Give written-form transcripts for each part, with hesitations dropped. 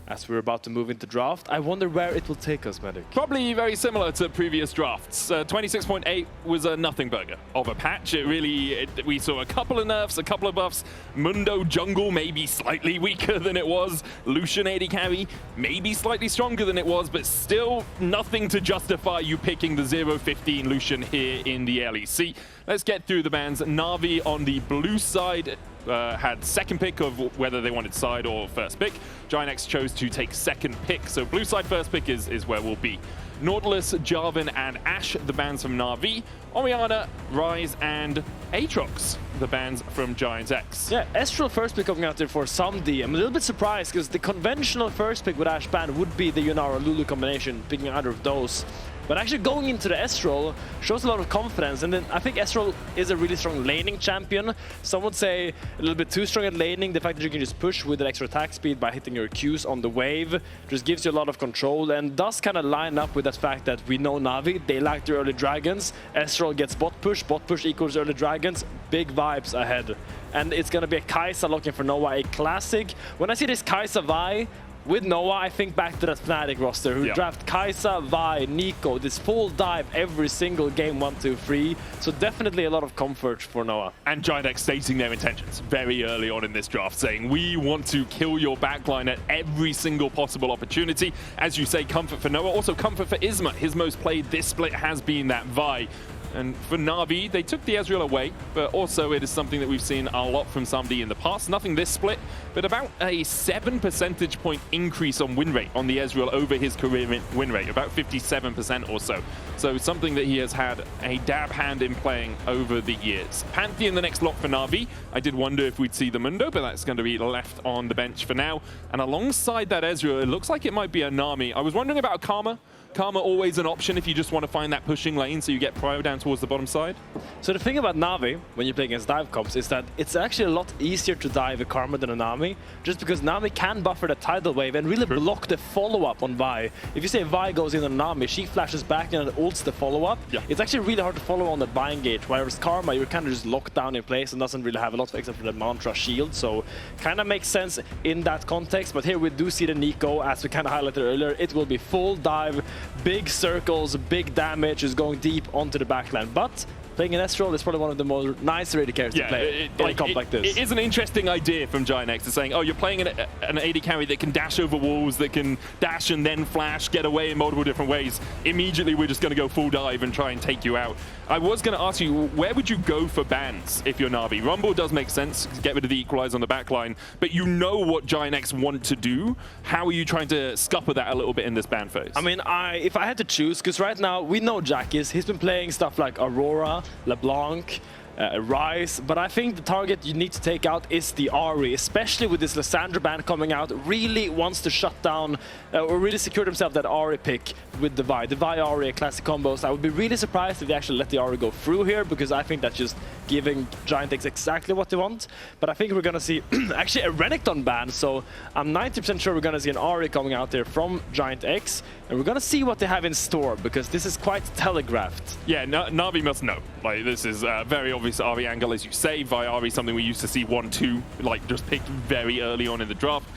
as we're about to move into draft. I wonder where it will take us, Medic. Probably very similar to previous drafts. 26.8 was a nothing burger of a patch. We saw a couple of nerfs, a couple of buffs. Mundo jungle maybe slightly weaker than it was. Lucian AD carry maybe slightly stronger than it was, but still nothing to justify you picking the 0-15 Lucian here in the LEC. Let's get through the bans. Navi on the blue side had second pick of whether they wanted side or first pick. GIANTX chose to take second pick, so blue side first pick is where we'll be. Nautilus, Jarvan, and Ashe, the bans from Navi. Orianna, Ryze, and Aatrox, the bans from GIANTX. Yeah, Estral first pick coming out there for Samdi. I'm a little bit surprised because the conventional first pick with Ashe ban would be the Yunara Lulu combination, picking either of those. But actually going into the Estral shows a lot of confidence, and then I think Estral is a really strong laning champion. Some would say a little bit too strong at laning. The fact that you can just push with an extra attack speed by hitting your Qs on the wave just gives you a lot of control, and does kind of line up with that fact that we know Navi, they like their early dragons. Estral gets bot push equals early dragons, big vibes ahead. And it's gonna be a Kai'Sa looking for Noah, a classic. When I see this Kai'Sa Vi with Noah, I think back to that Fnatic roster who draft Kai'Sa, Vi, Nico, this full dive every single game 1, 2, 3. So definitely a lot of comfort for Noah. And GIANTX stating their intentions very early on in this draft, saying we want to kill your backline at every single possible opportunity. As you say, comfort for Noah, also comfort for Isma. His most played this split has been that Vi. And for Navi, they took the Ezreal away, but also it is something that we've seen a lot from somebody in the past. Nothing this split, but about a 7 percentage point increase on win rate on the Ezreal over his career win rate, about 57% or so. So something that he has had a dab hand in playing over the years. Pantheon the next lock for Navi. I did wonder if we'd see the Mundo, but that's going to be left on the bench for now. And alongside that Ezreal, it looks like it might be a Nami. I was wondering about a Karma. Karma always an option if you just want to find that pushing lane so you get prio down towards the bottom side. So the thing about Navi, when you play against dive comps, is that it's actually a lot easier to dive a Karma than a Nami, just because Nami can buffer the tidal wave and really block the follow-up on Vi. If you say Vi goes in on Nami, she flashes back and ults the follow-up. Yeah. It's actually really hard to follow on that buy engage, whereas Karma, you're kind of just locked down in place and doesn't really have a lot except for the Mantra shield, so kind of makes sense in that context. But here we do see the Nico, as we kind of highlighted earlier. It will be full dive, big circles, big damage, is going deep onto the backline. But playing an Estral is probably one of the more nicer AD carries to play in a comp like this. It is an interesting idea from GIANTX to saying, oh, you're playing an AD carry that can dash over walls, that can dash and then flash, get away in multiple different ways. Immediately, we're just going to go full dive and try and take you out. I was going to ask you, where would you go for bans if you're Navi? Rumble does make sense, get rid of the equalize on the backline, but you know what GIANTX want to do. How are you trying to scupper that a little bit in this ban phase? I mean, if I had to choose, because right now we know Jack is, he's been playing stuff like Aurora, LeBlanc, Ryze, but I think the target you need to take out is the Ahri, especially with this Lissandra ban coming out. Really wants to shut down or really secure himself that Ahri pick with the Vi. The Vi Ahri, classic combos. I would be really surprised if they actually let the Ahri go through here, because I think that's just giving GIANTX exactly what they want. But I think we're going to see actually a Renekton ban, so I'm 90% sure we're going to see an Ahri coming out there from GIANTX, and we're going to see what they have in store, because this is quite telegraphed. Yeah, Navi must know. Like, this is very obvious Ahri angle, as you say. Vi Ahri, something we used to see 1-2, like just picked very early on in the draft.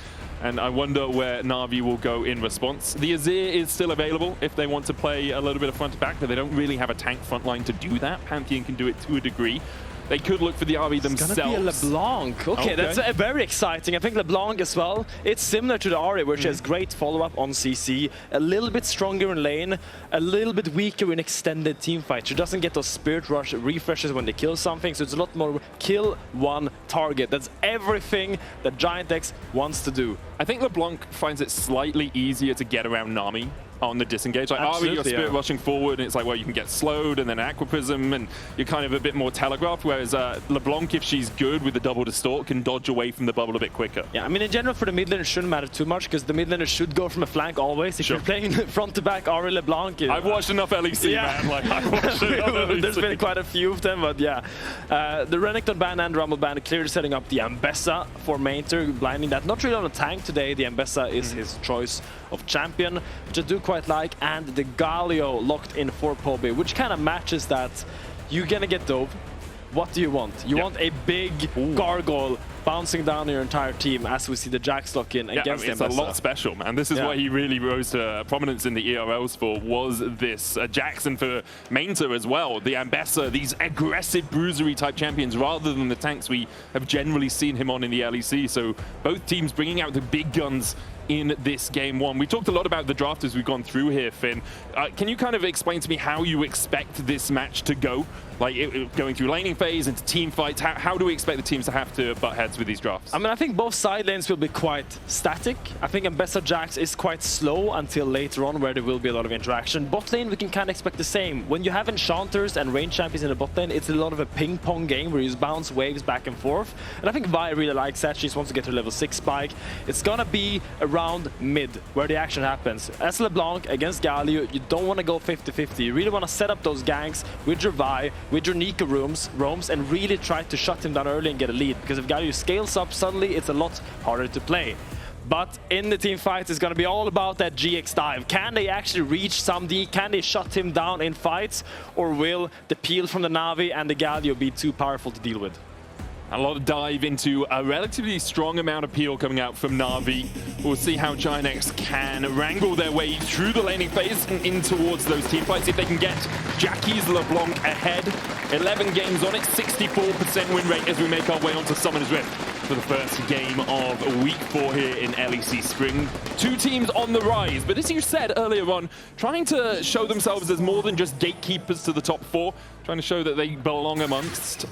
And I wonder where Navi will go in response. The Azir is still available if they want to play a little bit of front to back, but they don't really have a tank front line to do that. Pantheon can do it to a degree. They could look for the Ahri themselves. It's gonna be a LeBlanc. Okay, that's very exciting. I think LeBlanc as well. It's similar to the Ahri, which has great follow-up on CC, a little bit stronger in lane, a little bit weaker in extended team fights. She doesn't get those Spirit Rush refreshes when they kill something, so it's a lot more kill one target. That's everything that GIANTX wants to do. I think LeBlanc finds it slightly easier to get around Nami on the disengage. Like, Ahri, you're spirit rushing forward, and it's like, well, you can get slowed, and then Aqua Prism, and you're kind of a bit more telegraphed, whereas LeBlanc, if she's good with the double distort, can dodge away from the bubble a bit quicker. Yeah, I mean, in general, for the mid laner, it shouldn't matter too much, because the mid laner should go from a flank always. If you're playing front to back Ahri LeBlanc... I've watched enough LEC, man. Like, I've watched enough LEC. There's been quite a few of them, but yeah. The Renekton ban and Rumble ban clearly setting up the Ambessa for Maynter, blinding that. Not really on a tank today. The Ambessa is his choice of champion, which I do quite like, and the Galio locked in for Poby, which kind of matches that. You're gonna get Dove. What do you want? You want a big gargoyle bouncing down your entire team as we see the Jax lock in against it's a lot special, man. This is what he really rose to prominence in the ERLs for, was this Jackson for Maynter as well. The Ambessa, these aggressive bruisery type champions rather than the tanks we have generally seen him on in the LEC. So both teams bringing out the big guns in this game one. We talked a lot about the draft as we've gone through here, Finn. Can you kind of explain to me how you expect this match to go? Like going through laning phase into team fights, how do we expect the teams to have to butt heads with these drafts? I mean, I think both side lanes will be quite static. I think Ambessa Jax is quite slow until later on where there will be a lot of interaction. Bot lane, we can kind of expect the same. When you have enchanters and range champions in the bot lane, it's a lot of a ping pong game where you bounce waves back and forth. And I think Vi really likes that. She just wants to get to level 6 spike. It's gonna be around mid where the action happens. As LeBlanc against Galio, you don't want to go 50-50. You really want to set up those ganks with your Vi, with your Nika roams, and really try to shut him down early and get a lead. Because if Galio scales up suddenly, it's a lot harder to play. But in the team fight, it's going to be all about that GX dive. Can they actually reach some D? Can they shut him down in fights? Or will the peel from the Navi and the Galio be too powerful to deal with? A lot of dive into a relatively strong amount of peel coming out from Navi. We'll see how GIANTX can wrangle their way through the laning phase and in towards those team fights. If they can get Jackie's LeBlanc ahead, 11 games on it, 64% win rate as we make our way onto Summoner's Rift for the first game of week 4 here in LEC Spring. Two teams on the rise, but as you said earlier on, trying to show themselves as more than just gatekeepers to the top 4, trying to show that they belong amongst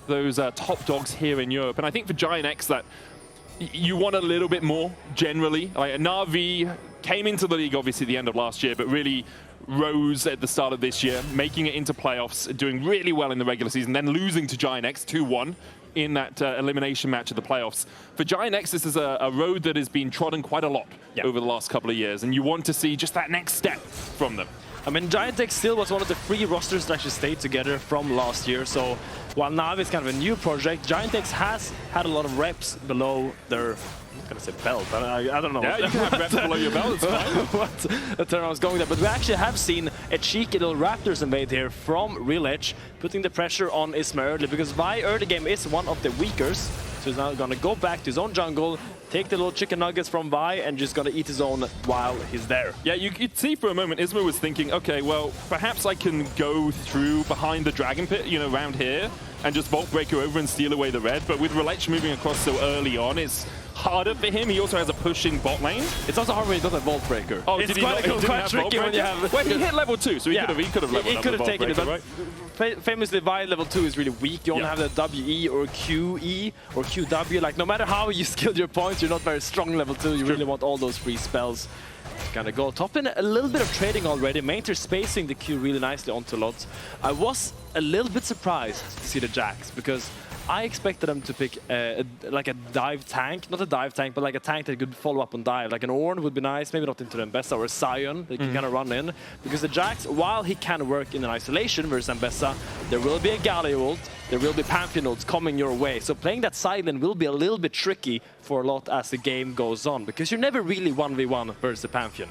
those top dogs here in Europe. And I think for GIANTX that you want a little bit more generally. Like NAVI came into the league obviously at the end of last year, but really rose at the start of this year, making it into playoffs, doing really well in the regular season, then losing to GIANTX 2-1 in that elimination match of the playoffs. For GIANTX, this is a road that has been trodden quite a lot over the last couple of years, and you want to see just that next step from them. I mean, GIANTX still was one of the 3 rosters that actually stayed together from last year, so while Navi is kind of a new project, GIANTX has had a lot of reps below their, I'm not gonna say belt, I don't know. Yeah, you can have reps below your belt, it's fine. What turn I was going there, but we actually have seen a cheeky little Raptors invade here from Rhilech, putting the pressure on Isma early, because Vi early game is one of the weakers, so he's now gonna go back to his own jungle, take the little chicken nuggets from Vi, and just gonna eat his own while he's there. Yeah, you could see for a moment, Isma was thinking, okay, well, perhaps I can go through behind the Dragon Pit, you know, around here, and just Vault Breaker over and steal away the red. But with Rhilech moving across so early on, it's harder for him. He also has a pushing bot lane. It's also hard when you don't have Vault Breaker. Oh, it's did he not? quite tricky when you have... Well, he hit level 2, so he could have leveled up the Vault taken Breaker, it, but famously, Vi level 2 is really weak. You only have the WE or QE or QW. Like, no matter how you skill your points, you're not very strong level 2. You really want all those free spells. Gonna go top in a little bit of trading already. Maynter spacing the Q really nicely onto Lot. I was a little bit surprised to see the Jax, because I expected them to pick like a dive tank, not a dive tank, but like a tank that could follow up on dive. Like an Ornn would be nice, maybe not into the Ambessa, or a Sion that can kind of run in. Because the Jax, while he can work in an isolation versus Ambessa, there will be a Galio ult, there will be Pantheon ults coming your way. So playing that side lane will be a little bit tricky for a lot as the game goes on, because you're never really 1v1 versus the Pantheon.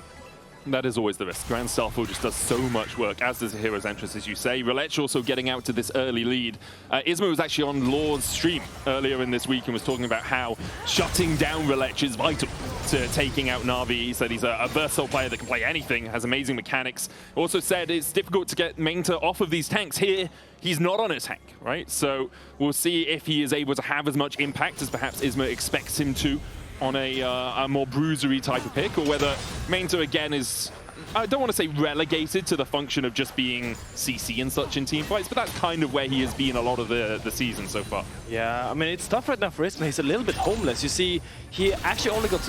That is always the risk. Grand Starfall just does so much work, as does the Hero's Entrance, as you say. Rhilech also getting out to this early lead. Isma was actually on Laure's stream earlier in this week and was talking about how shutting down Rhilech is vital to taking out Navi. He said he's a versatile player that can play anything, has amazing mechanics. Also said it's difficult to get Maynter off of these tanks. Here, he's not on a tank, right? So we'll see if he is able to have as much impact as perhaps Isma expects him to on a more bruisery type of pick, or whether Maynter again is, I don't want to say relegated to the function of just being CC and such in team fights, but that's kind of where he has been a lot of the season so far. Yeah, I mean, it's tough right now for Isma. He's a little bit homeless. You see, he actually only got,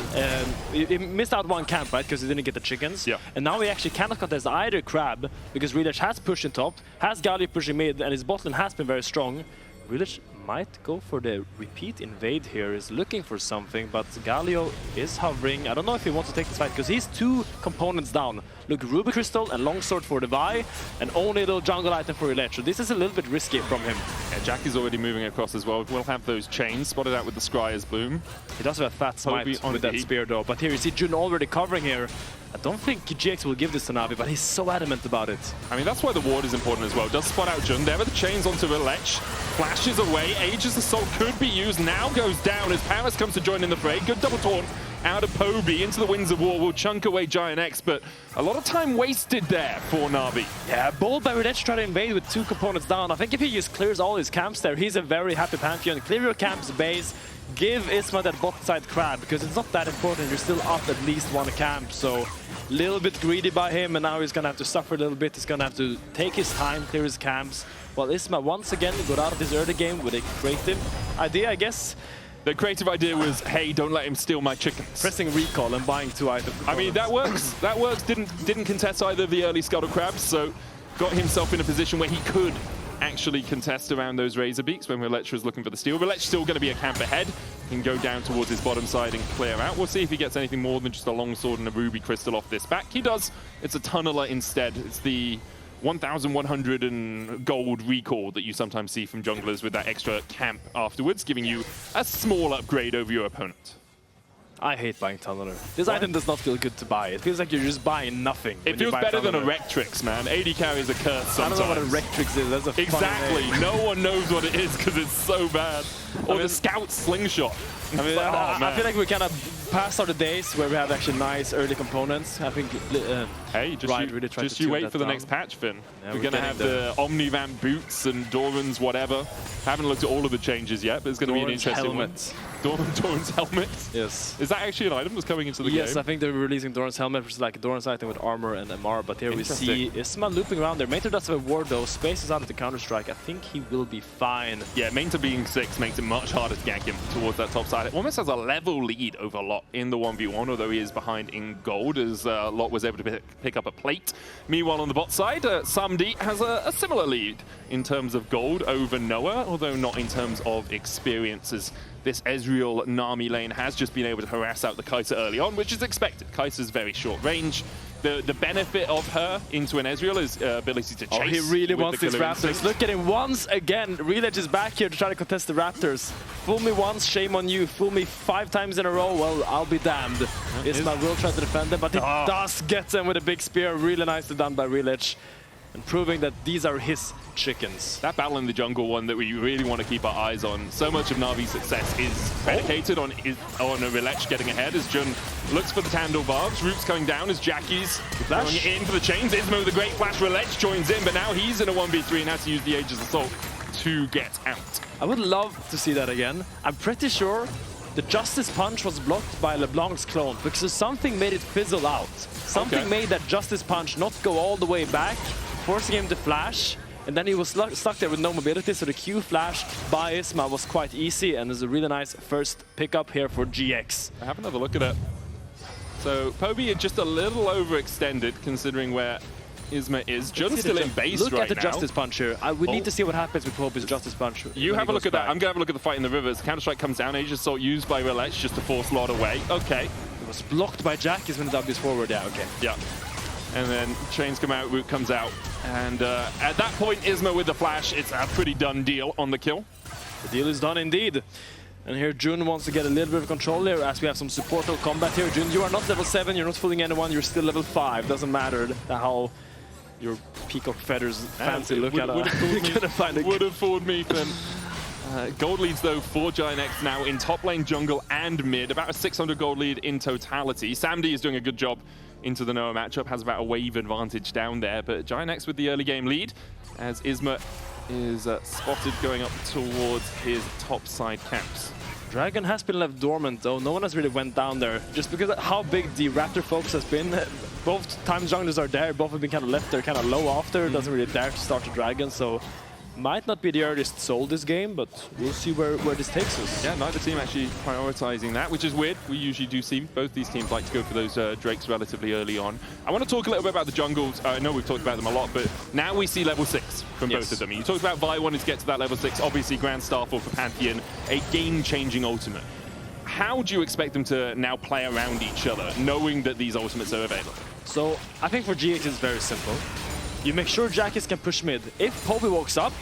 he missed out one camp, right, because he didn't get the chickens. Yeah. And now he actually cannot contest either Crab, because Rhilech has pushed in top, has Galio pushing mid, and his bot lane has been very strong. Rhilech might go for the repeat invade here, is looking for something, but Galio is hovering. I don't know if he wants to take this fight, because he's 2 components down. Look, Ruby Crystal and Longsword for the Vi, and only a little jungle item for Rhilech. So this is a little bit risky from him. Yeah, Jack is already moving across as well. We'll have those chains spotted out with the Scryer's Bloom. He does have a fat smite with that spear though, but here you see Jun already covering here. I don't think GX will give this to Navi, but he's so adamant about it. I mean, that's why the ward is important as well. Does spot out Jun. There are the chains onto Rhilech. Flashes away. Aegis Assault could be used. Now goes down as Parus comes to join in the fray. Good double taunt out of Poby into the Winds of War. Will chunk away GIANTX, but a lot of time wasted there for Navi. Yeah, bold by Rhilech trying to invade with 2 components down. I think if he just clears all his camps there, he's a very happy Pantheon. Clear your camps base. Give Isma that bot side crab, because it's not that important. You're still up at least 1 camp, so a little bit greedy by him, and now he's gonna have to suffer a little bit. He's gonna have to take his time, clear his camps. While Isma once again got out of this early game with a creative idea, I guess. The creative idea was, hey, don't let him steal my chickens. Pressing recall and buying 2 items. I mean, that works. That works. Didn't contest either of the early Scuttle Crabs, so got himself in a position where he could actually contest around those Razor Beaks when Rhilech was looking for the steal. Rhilech's still going to be a camp ahead. He can go down towards his bottom side and clear out. We'll see if he gets anything more than just a longsword and a ruby crystal off this back. He does. It's a tunneler instead. It's the 1,100 and gold recall that you sometimes see from junglers with that extra camp afterwards, giving you a small upgrade over your opponent. I hate buying Tunneler. This item does not feel good to buy. It feels like you're just buying nothing. It feels better than a Rectrix, man. AD carries a curse sometimes. I don't know what a Rectrix is. That's a exactly. No one knows what it is because it's so bad. Or the Scout Slingshot. I mean, I feel like we kind of passed our days where we have actually nice early components. I think hey, just you wait for the next patch, Finn. Yeah, we're going to have the Omnivamp boots and Doran's whatever. Haven't looked at all of the changes yet, but it's going to be an interesting one. Doran's helmet? Yes. Is that actually an item that's coming into the game? Yes, I think they're releasing Doran's helmet, which is like a Doran's item with armor and MR, but here we see Isma looping around there. Maynter does have a ward though, space is out of the Counter-Strike. I think he will be fine. Yeah, Maynter being 6 makes it much harder to gank him towards that top side. It almost has a level lead over Lot in the 1v1, although he is behind in gold, as Lot was able to pick up a plate. Meanwhile, on the bot side, Samdi has a similar lead in terms of gold over Noah, although not in terms of experiences. This Ezreal Nami lane has just been able to harass out the Kai'Sa early on, which is expected. Kai'Sa's very short range. The benefit of her into an Ezreal is ability to chase. Oh, he really wants these Raptors. Look at him once again. Rhilech is back here to try to contest the Raptors. Fool me once, shame on you. Fool me 5 times in a row, well, I'll be damned. Isma will try to defend them, but he does get them with a big spear. Really nicely done by Rhilech. And proving that these are his chickens. That battle in the jungle one that we really want to keep our eyes on. So much of Navi's success is predicated on Rhilech getting ahead as Jun looks for the Tandil barbs. Roots coming down as Jackie's going in for the chains. Isma with a great flash. Rhilech joins in, but now he's in a 1v3 and has to use the Aegis Assault to get out. I would love to see that again. I'm pretty sure the Justice Punch was blocked by LeBlanc's clone because something made it fizzle out. Something made that Justice Punch not go all the way back, forcing him to flash, and then he was stuck there with no mobility, so the Q flash by Isma was quite easy, and is a really nice first pickup here for GX. Have another look at it. So Poby is just a little overextended considering where Isma is. Jun's still in base right now. Look at the Justice Punch here. We need to see what happens with Poby's Justice Punch. You have a look at that. I'm going to have a look at the fight in the rivers. Counter-Strike comes down. Aegis Assault used by Rhilech just to force Lot away. Okay. It was blocked by Jackie's when the W is forward. Yeah, okay. Yeah. And then chains come out, Root comes out. And at that point, Isma with the flash, it's a pretty done deal on the kill. The deal is done indeed. And here Jun wants to get a little bit of control here as we have some supportal combat here. Jun, you are not level 7, you're not fooling anyone, you're still level 5. Doesn't matter how your peacock feathers fancy look at it. Would have fooled me, Finn. Gold leads though for GIANTX now in top lane, jungle and mid. About a 600 gold lead in totality. Samdi is doing a good job into the Noah matchup, has about a wave advantage down there, but GIANTX with the early game lead as Isma is spotted going up towards his top side camps. Dragon has been left dormant though, no one has really went down there, just because of how big the Raptor focus has been. Both times junglers are there, both have been kind of left there kind of low after, doesn't really dare to start the Dragon, so might not be the earliest sold this game, but we'll see where this takes us. Yeah, neither team actually prioritizing that, which is weird. We usually do see both these teams like to go for those Drakes relatively early on. I want to talk a little bit about the jungles. I know we've talked about them a lot, but now we see level 6 from both of them. You talked about Vi wanting to get to that level 6. Obviously, Grand Starfall for Pantheon, a game-changing ultimate. How do you expect them to now play around each other, knowing that these ultimates are available? So, I think for GX it's very simple. You make sure Jackies can push mid. If Poby walks up,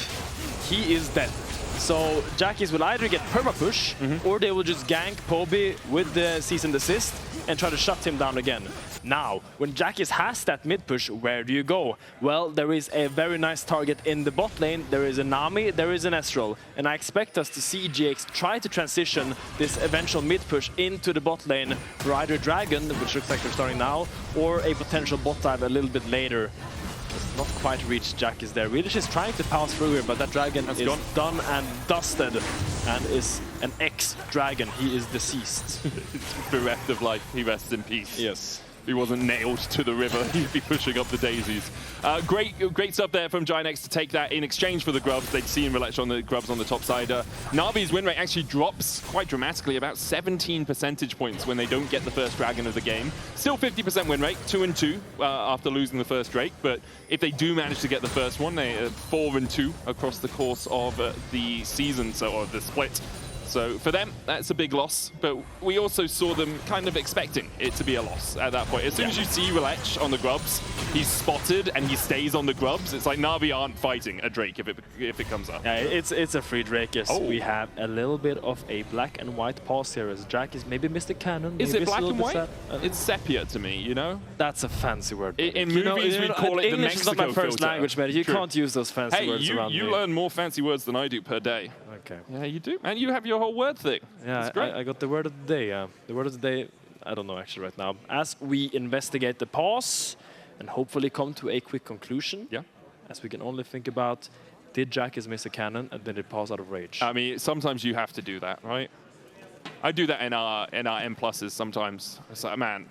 he is dead. So Jackies will either get perma push, or they will just gank Poby with the cease and desist and try to shut him down again. Now, when Jackis has that mid push, where do you go? Well, there is a very nice target in the bot lane. There is a Nami, there is an Estral, and I expect us to see GX try to transition this eventual mid push into the bot lane for either Dragon, which looks like they're starting now, or a potential bot dive a little bit later. It's not quite reached Jackis there. Rhilech is trying to pounce through here, but that Dragon is done and dusted, and is an ex-Dragon. He is deceased. Bereft of life, he rests in peace. Yes. If he wasn't nailed to the river, he'd be pushing up the daisies. Great stuff there from GIANTX to take that in exchange for the grubs. They'd seen Rhilech on the grubs on the top side. Navi's win rate actually drops quite dramatically, about 17 percentage points when they don't get the first Dragon of the game. Still 50% win rate, 2-2 after losing the first Drake. But if they do manage to get the first one, they 4-2 across the course of the season, or the split. So for them, that's a big loss, but we also saw them kind of expecting it to be a loss at that point. As soon as you see Rhilech on the grubs, he's spotted and he stays on the grubs. It's like Navi aren't fighting a Drake if it comes up. Yeah, it's a free Drake, yes. We have a little bit of a black and white pause here as Jack is maybe missed the cannon. Is it black and white? It's sepia to me, you know? That's a fancy word. In movies, we'd call it the English Mexico is not my first filter. language, man. You can't use those fancy words around me. You learn more fancy words than I do per day. Okay. Yeah, you do. And you have your whole word thing. Yeah, I got the word of the day. The word of the day, I don't know actually right now. As we investigate the pause and hopefully come to a quick conclusion. Yeah. As we can only think about, did Jackis miss a cannon and did it pause out of rage? I mean, sometimes you have to do that, right? I do that in our M pluses sometimes. It's like, man,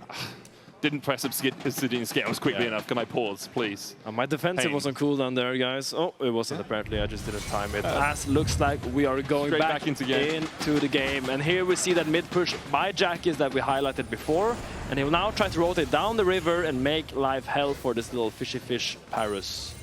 didn't press obsidian scales quickly enough. Can I pause, please? My defensive was on cooldown there, guys. Oh, it wasn't apparently. I just didn't time it. As looks like we are going back into the game. And here we see that mid push by Jackis that we highlighted before. And he will now try to rotate down the river and make life hell for this little fishy fish Parus.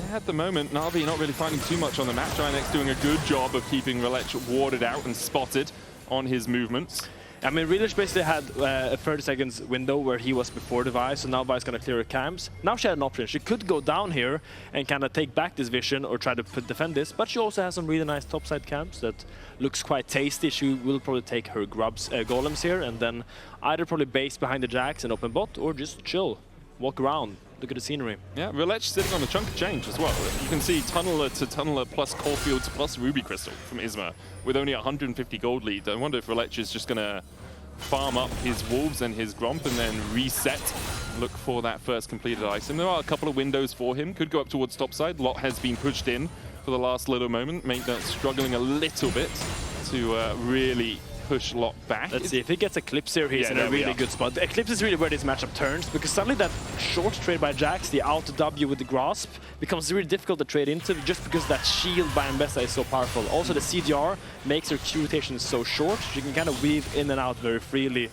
Yeah, at the moment, Navi not really finding too much on the map. GIANTX doing a good job of keeping Rhilech warded out and spotted on his movements. I mean, Rhilech basically had a 30 seconds window where he was before the Vi, so now Vi's gonna clear her camps. Now she had an option. She could go down here and kind of take back this vision or try to defend this, but she also has some really nice topside camps that looks quite tasty. She will probably take her golems here and then either probably base behind the Jacks and open bot or just chill, walk around. Look at the scenery. Yeah, Rhilech sitting on a chunk of change as well. You can see Tunneler to Tunneler plus Coalfields plus Ruby Crystal from Isma with only 150 gold lead. I wonder if Rhilech is just going to farm up his Wolves and his Gromp and then reset, look for that first completed item. There are a couple of windows for him. Could go up towards topside. Lot has been pushed in for the last little moment. Maynter struggling a little bit to really push Lot back. Let's see, if he gets Eclipse here, he's in a really good spot. The Eclipse is really where this matchup turns, because suddenly that short trade by Jax, the out W with the Grasp, becomes really difficult to trade into just because that shield by Mbessa is so powerful. Also, the CDR makes her Q rotation so short, she can kind of weave in and out very freely.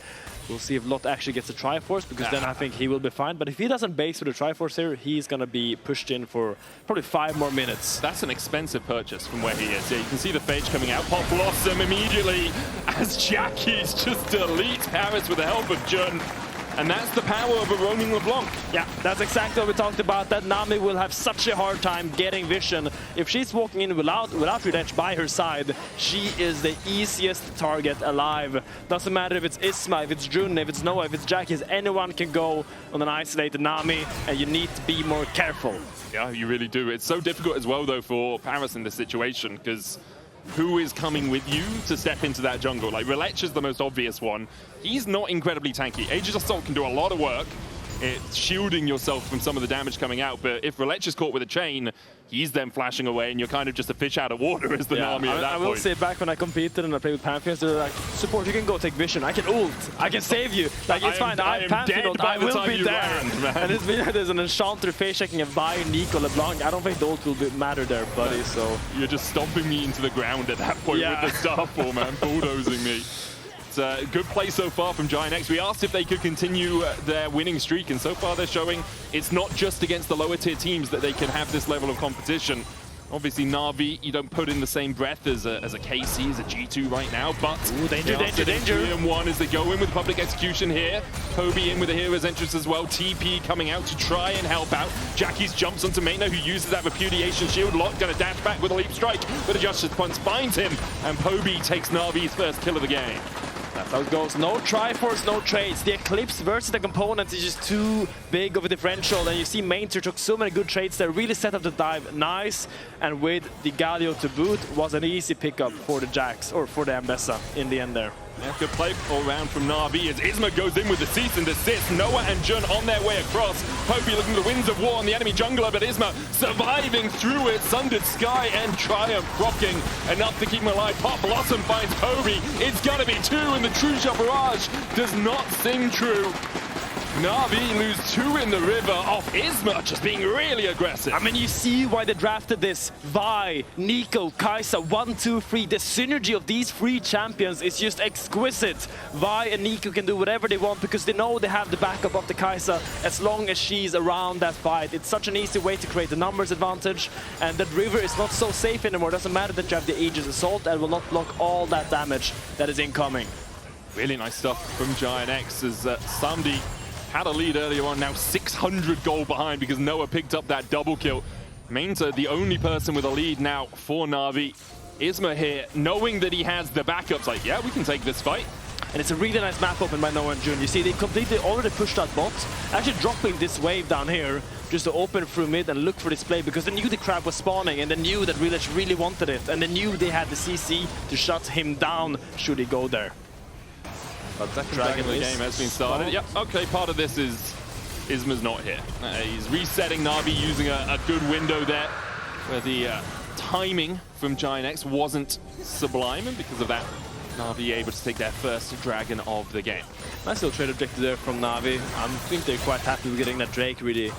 We'll see if Lot actually gets a Triforce, because then I think he will be fine. But if he doesn't base with a Triforce here, he's going to be pushed in for probably 5 more minutes. That's an expensive purchase from where he is. Yeah, you can see the Phage coming out. Pop Blossom immediately as Jackie's just delete Parus with the help of Jun. And that's the power of a roaming LeBlanc. Yeah, that's exactly what we talked about, that Nami will have such a hard time getting vision. If she's walking in without Rhilech by her side, she is the easiest target alive. Doesn't matter if it's Isma, if it's Jun, if it's Noah, if it's Jackis, anyone can go on an isolated Nami, and you need to be more careful. Yeah, you really do. It's so difficult as well, though, for Parus in this situation, because who is coming with you to step into that jungle? Like, Rhilech is the most obvious one. He's not incredibly tanky. Aegis Assault can do a lot of work. It's shielding yourself from some of the damage coming out, but if Rhilech is caught with a chain, he's then flashing away, and you're kind of just a fish out of water as the Nami at that point. I will say, back when I competed and I played with Pantheons, they were like, support, you can go take vision. I can ult. I can save you. Like, it's fine. I have Pantheon ult. I will be there. And there's an Enchanter face checking a Vi, Nico, LeBlanc. I don't think the ult will matter there, buddy. So you're just stomping me into the ground at that point with the Starfall, man, bulldozing me. It's a good play so far from GIANTX. We asked if they could continue their winning streak, and so far they're showing it's not just against the lower tier teams that they can have this level of competition. Obviously, Navi, you don't put in the same breath as a KC, as a G2 right now, but danger. 3-1 as they go in with public execution here. Poby in with a hero's entrance as well. TP coming out to try and help out. Jackie's jumps onto Maynter, who uses that repudiation shield. Lot gonna dash back with a leap strike, but a Justice Punch finds him, and Poby takes Navi's first kill of the game. That's So it goes. No Triforce, no trades. The Eclipse versus the components is just too big of a differential. And you see Maynter took so many good trades there, really set up the dive nice. And with the Galio to boot, was an easy pickup for the Jax, or for the Ambessa in the end there. Yeah, good play all round from Na'Vi as Isma goes in with the cease and desist. Noah and Jun on their way across. Poby looking at the winds of war on the enemy jungler, but Isma surviving through it. Sundered Sky and Triumph rocking enough to keep him alive. Pop Blossom finds Poby. It's gonna be 2, and the True Shot Barrage does not sing true. Na'Vi lose 2 in the river off Isma, just being really aggressive. I mean, you see why they drafted this. Vi, Nico, Kai'Sa, 1, 2, 3. The synergy of these 3 champions is just exquisite. Vi and Nico can do whatever they want because they know they have the backup of the Kai'Sa as long as she's around that fight. It's such an easy way to create a numbers advantage, and that river is not so safe anymore. It doesn't matter that you have the Aegis Assault and will not block all that damage that is incoming. Really nice stuff from GIANTX as Samdi had a lead earlier on, now 600 gold behind because Noah picked up that double kill. Maynter, the only person with a lead now for Na'Vi. Isma here, knowing that he has the backups, like, yeah, we can take this fight. And it's a really nice map open by Noah and Jun. You see, they completely already pushed out bot, actually dropping this wave down here just to open through mid and look for this play because they knew the crab was spawning and they knew that Rhilech really wanted it, and they knew they had the CC to shut him down should he go there. But Dragon the game has been started. Yep, okay, part of this is Isma's not here. He's resetting Na'Vi using a good window there where the timing from GIANTX wasn't sublime, and because of that, Na'Vi able to take their first Dragon of the game. Nice little trade objective there from Na'Vi. I think they're quite happy with getting that Drake, really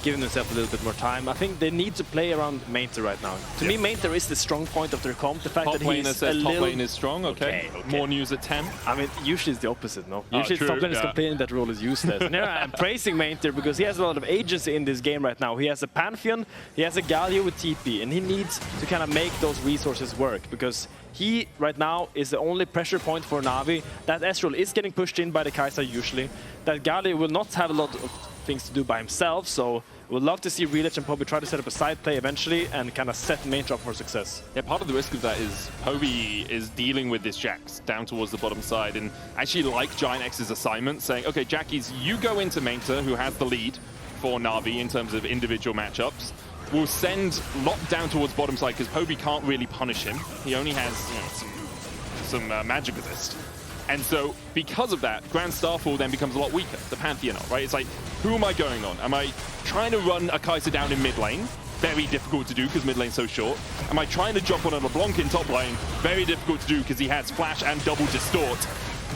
giving themselves a little bit more time. I think they need to play around Maynter right now. To me, Maynter is the strong point of their comp. The fact that he's a little... Top lane is strong, okay. More news at 10. I mean, usually it's the opposite, no? Usually top lane is complaining that role is useless. And here I'm praising Maynter because he has a lot of agency in this game right now. He has a Pantheon, he has a Galio with TP, and he needs to kind of make those resources work because he, right now, is the only pressure point for Na'Vi. That Ezreal is getting pushed in by the Kai'Sa usually. That Galio will not have a lot of things to do by himself, so we'd love to see Rhilech and Poby try to set up a side play eventually and kind of set Maynter up for success. Yeah, part of the risk of that is Poby is dealing with this Jax down towards the bottom side, and actually like GIANTX's assignment, saying, okay, Jackies, you go into Maynter, who has the lead for Na'Vi in terms of individual matchups. We'll send Lot down towards bottom side because Poby can't really punish him. He only has some magic resist. And so, because of that, Grand Starfall then becomes a lot weaker, the Pantheon, right? It's like, who am I going on? Am I trying to run a Kai'Sa down in mid lane? Very difficult to do because mid lane's so short. Am I trying to jump on a LeBlanc in top lane? Very difficult to do because he has Flash and double Distort.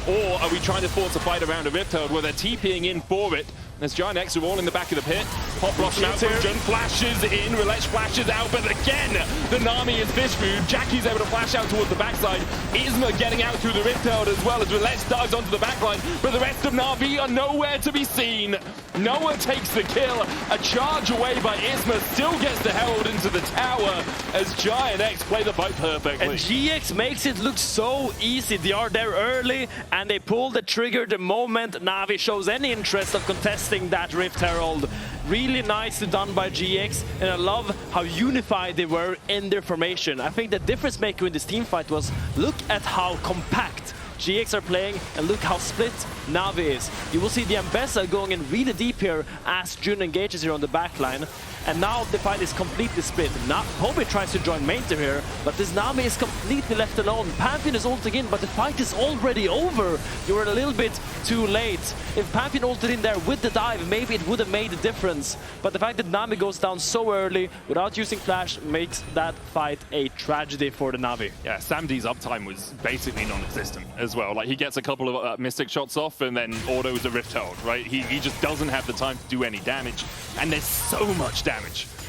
Or are we trying to force a fight around a Rift Herald where they're TPing in for it? There's GIANTX who are all in the back of the pit. Pop Blossom out from Jun, flashes in, Rhilech flashes out, but again, the Nami is fish food. Jackie's able to flash out towards the backside. Isma getting out through the Rift Herald as well as Rhilech dives onto the backline, but the rest of Na'Vi are nowhere to be seen. Noah takes the kill. A charge away by Isma still gets the Herald into the tower as GIANTX play the fight perfectly. And GX makes it look so easy. They are there early and they pull the trigger the moment Na'Vi shows any interest of contesting that Rift Herald. Really nicely done by GX, and I love how unified they were in their formation. I think the difference maker in this team fight was look at how compact GX are playing and look how split Na'Vi is. You will see the Ambessa going in really deep here as Jun engages here on the backline. And now the fight is completely split. Now Poby tries to join Maynter here, but this Na'Vi is completely left alone. Pantheon is ulting in, but the fight is already over. You were a little bit too late. If Pantheon ulted in there with the dive, maybe it would have made a difference. But the fact that Na'Vi goes down so early without using flash makes that fight a tragedy for the Na'Vi. Yeah, Samdi's uptime was basically non-existent as well. Like, he gets a couple of Mystic shots off and then autos a Rift Herald, right? He just doesn't have the time to do any damage. And there's so much damage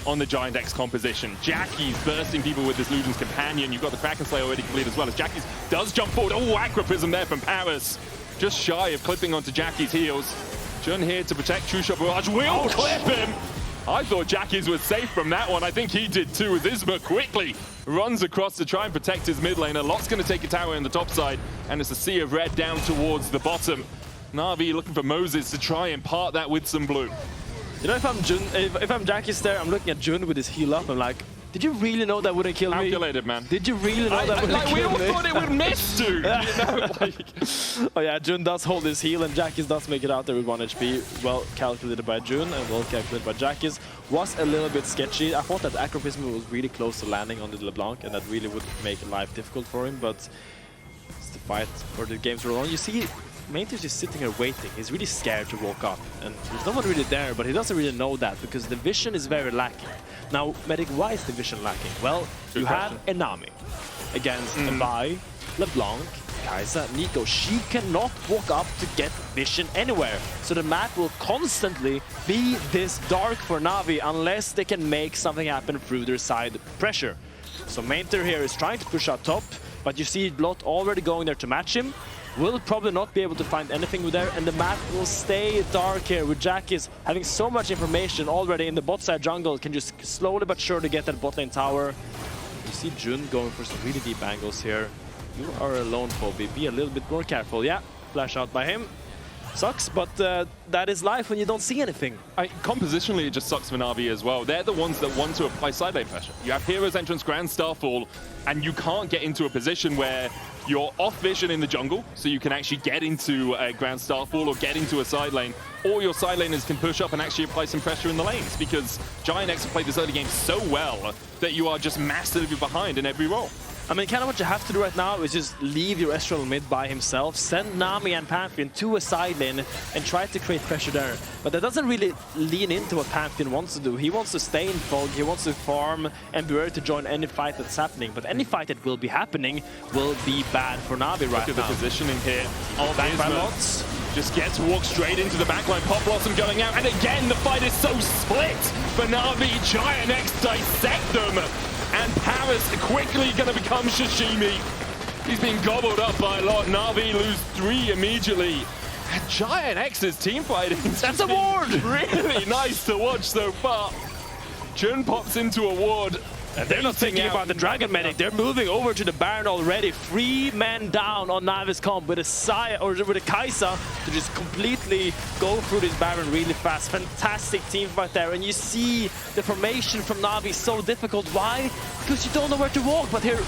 on the GIANTX composition. Jackie's bursting people with this Luden's Companion. You've got the Kraken Slayer already complete as well as Jackie's does jump forward. Oh, Aqua Prism there from Parus. Just shy of clipping onto Jackie's heels. Jun here to protect True Shot Barrage. Will clip him! I thought Jackie's was safe from that one. I think he did too, as Isma quickly runs across to try and protect his mid laner. Lot's going to take a tower in the top side, and it's a sea of red down towards the bottom. Na'Vi looking for Moses to try and part that with some blue. You know, if I'm Jun, if I'm Jackie's there, I'm looking at Jun with his heal up. I'm like, Did you really know that wouldn't kill me? Calculated, man. Did you really know that wouldn't kill me? We all thought it would miss, dude. You know, like... Oh yeah, Jun does hold his heel, and Jackis does make it out there with 1 HP. Well calculated by Jun, and well calculated by Jackis. Was a little bit sketchy. I thought that Acropism was really close to landing on the LeBlanc, and that really would make life difficult for him, but it's the fight for the games roll on. You see, Maynter's just sitting here waiting. He's really scared to walk up, and there's no one really there, but he doesn't really know that because the vision is very lacking. Now, Medic, why is the vision lacking? Well, you have a NAVI against Vi, LeBlanc, Kai'Sa, Nico. She cannot walk up to get vision anywhere, so the map will constantly be this dark for NAVI unless they can make something happen through their side pressure. So Maynter here is trying to push out top, but you see Blot already going there to match him. Will probably not be able to find anything with there, and the map will stay dark here with Jackis having so much information already in the bot side jungle, can just slowly but surely get that bot lane tower. You see Jun going for some really deep angles here. You are alone, Poby. Be a little bit more careful. Yeah, flash out by him. Sucks, but that is life when you don't see anything. Compositionally, it just sucks for NAVI as well. They're the ones that want to apply side lane pressure. You have Hero's Entrance, Grand Starfall, and you can't get into a position where you're off vision in the jungle, so you can actually get into a Grand Starfall or get into a side lane, or your side laners can push up and actually apply some pressure in the lanes, because GIANTX have played this early game so well that you are just massively behind in every role. I mean, kind of what you have to do right now is just leave your Estral mid by himself, send Nami and Pantheon to a side lane and try to create pressure there. But that doesn't really lean into what Pantheon wants to do. He wants to stay in fog, he wants to farm and be ready to join any fight that's happening. But any fight that will be happening will be bad for Navi right now. Look at the positioning here. All back by lots. Just gets to walk straight into the backline. Pop Blossom going out, and again the fight is so split for Navi. GIANTX dissect them. And Parus quickly going to become Sashimi. He's being gobbled up by a lot. Navi lose 3 immediately. And GIANTX's team fighting. That's a ward! Really nice to watch so far. Jun pops into a ward. And they're not thinking about the Dragon Medic. They're moving over to the Baron already. 3 men down on Navi's comp with a Kai'Sa to just completely go through this Baron really fast. Fantastic team fight there. And you see the formation from Navi so difficult. Why? Because you don't know where to walk. But here,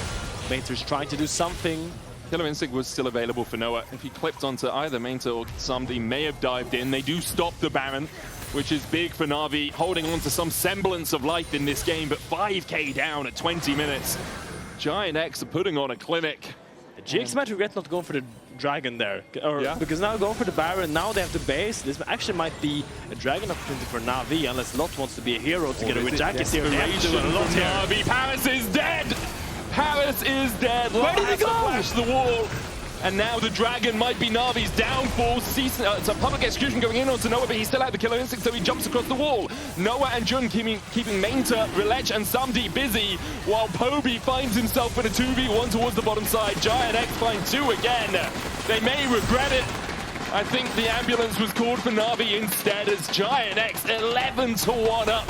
Maynter's trying to do something. Killer Instinct was still available for Noah. If he clipped onto either Maynter or somebody, may have dived in. They do stop the Baron, which is big for Navi, holding on to some semblance of life in this game, but 5k down at 20 minutes. GIANTX are putting on a clinic. GX might regret not going for the Dragon there, because now going for the Baron, now they have to base. This actually might be a Dragon opportunity for Navi, unless Lot wants to be a hero together with Jackis here. Navi, Parus is dead! Parus is dead! Where did he go? Flash the wall. And now the Dragon might be Navi's downfall. It's a public execution going in onto Noah, but he still had the Killer Instinct, so he jumps across the wall. Noah and Jun keeping Maynter, Rhilech, and Samdi busy, while Poby finds himself in a 2v1 towards the bottom side. GIANTX find 2 again. They may regret it. I think the ambulance was called for Navi instead, as GIANTX 11-1 up.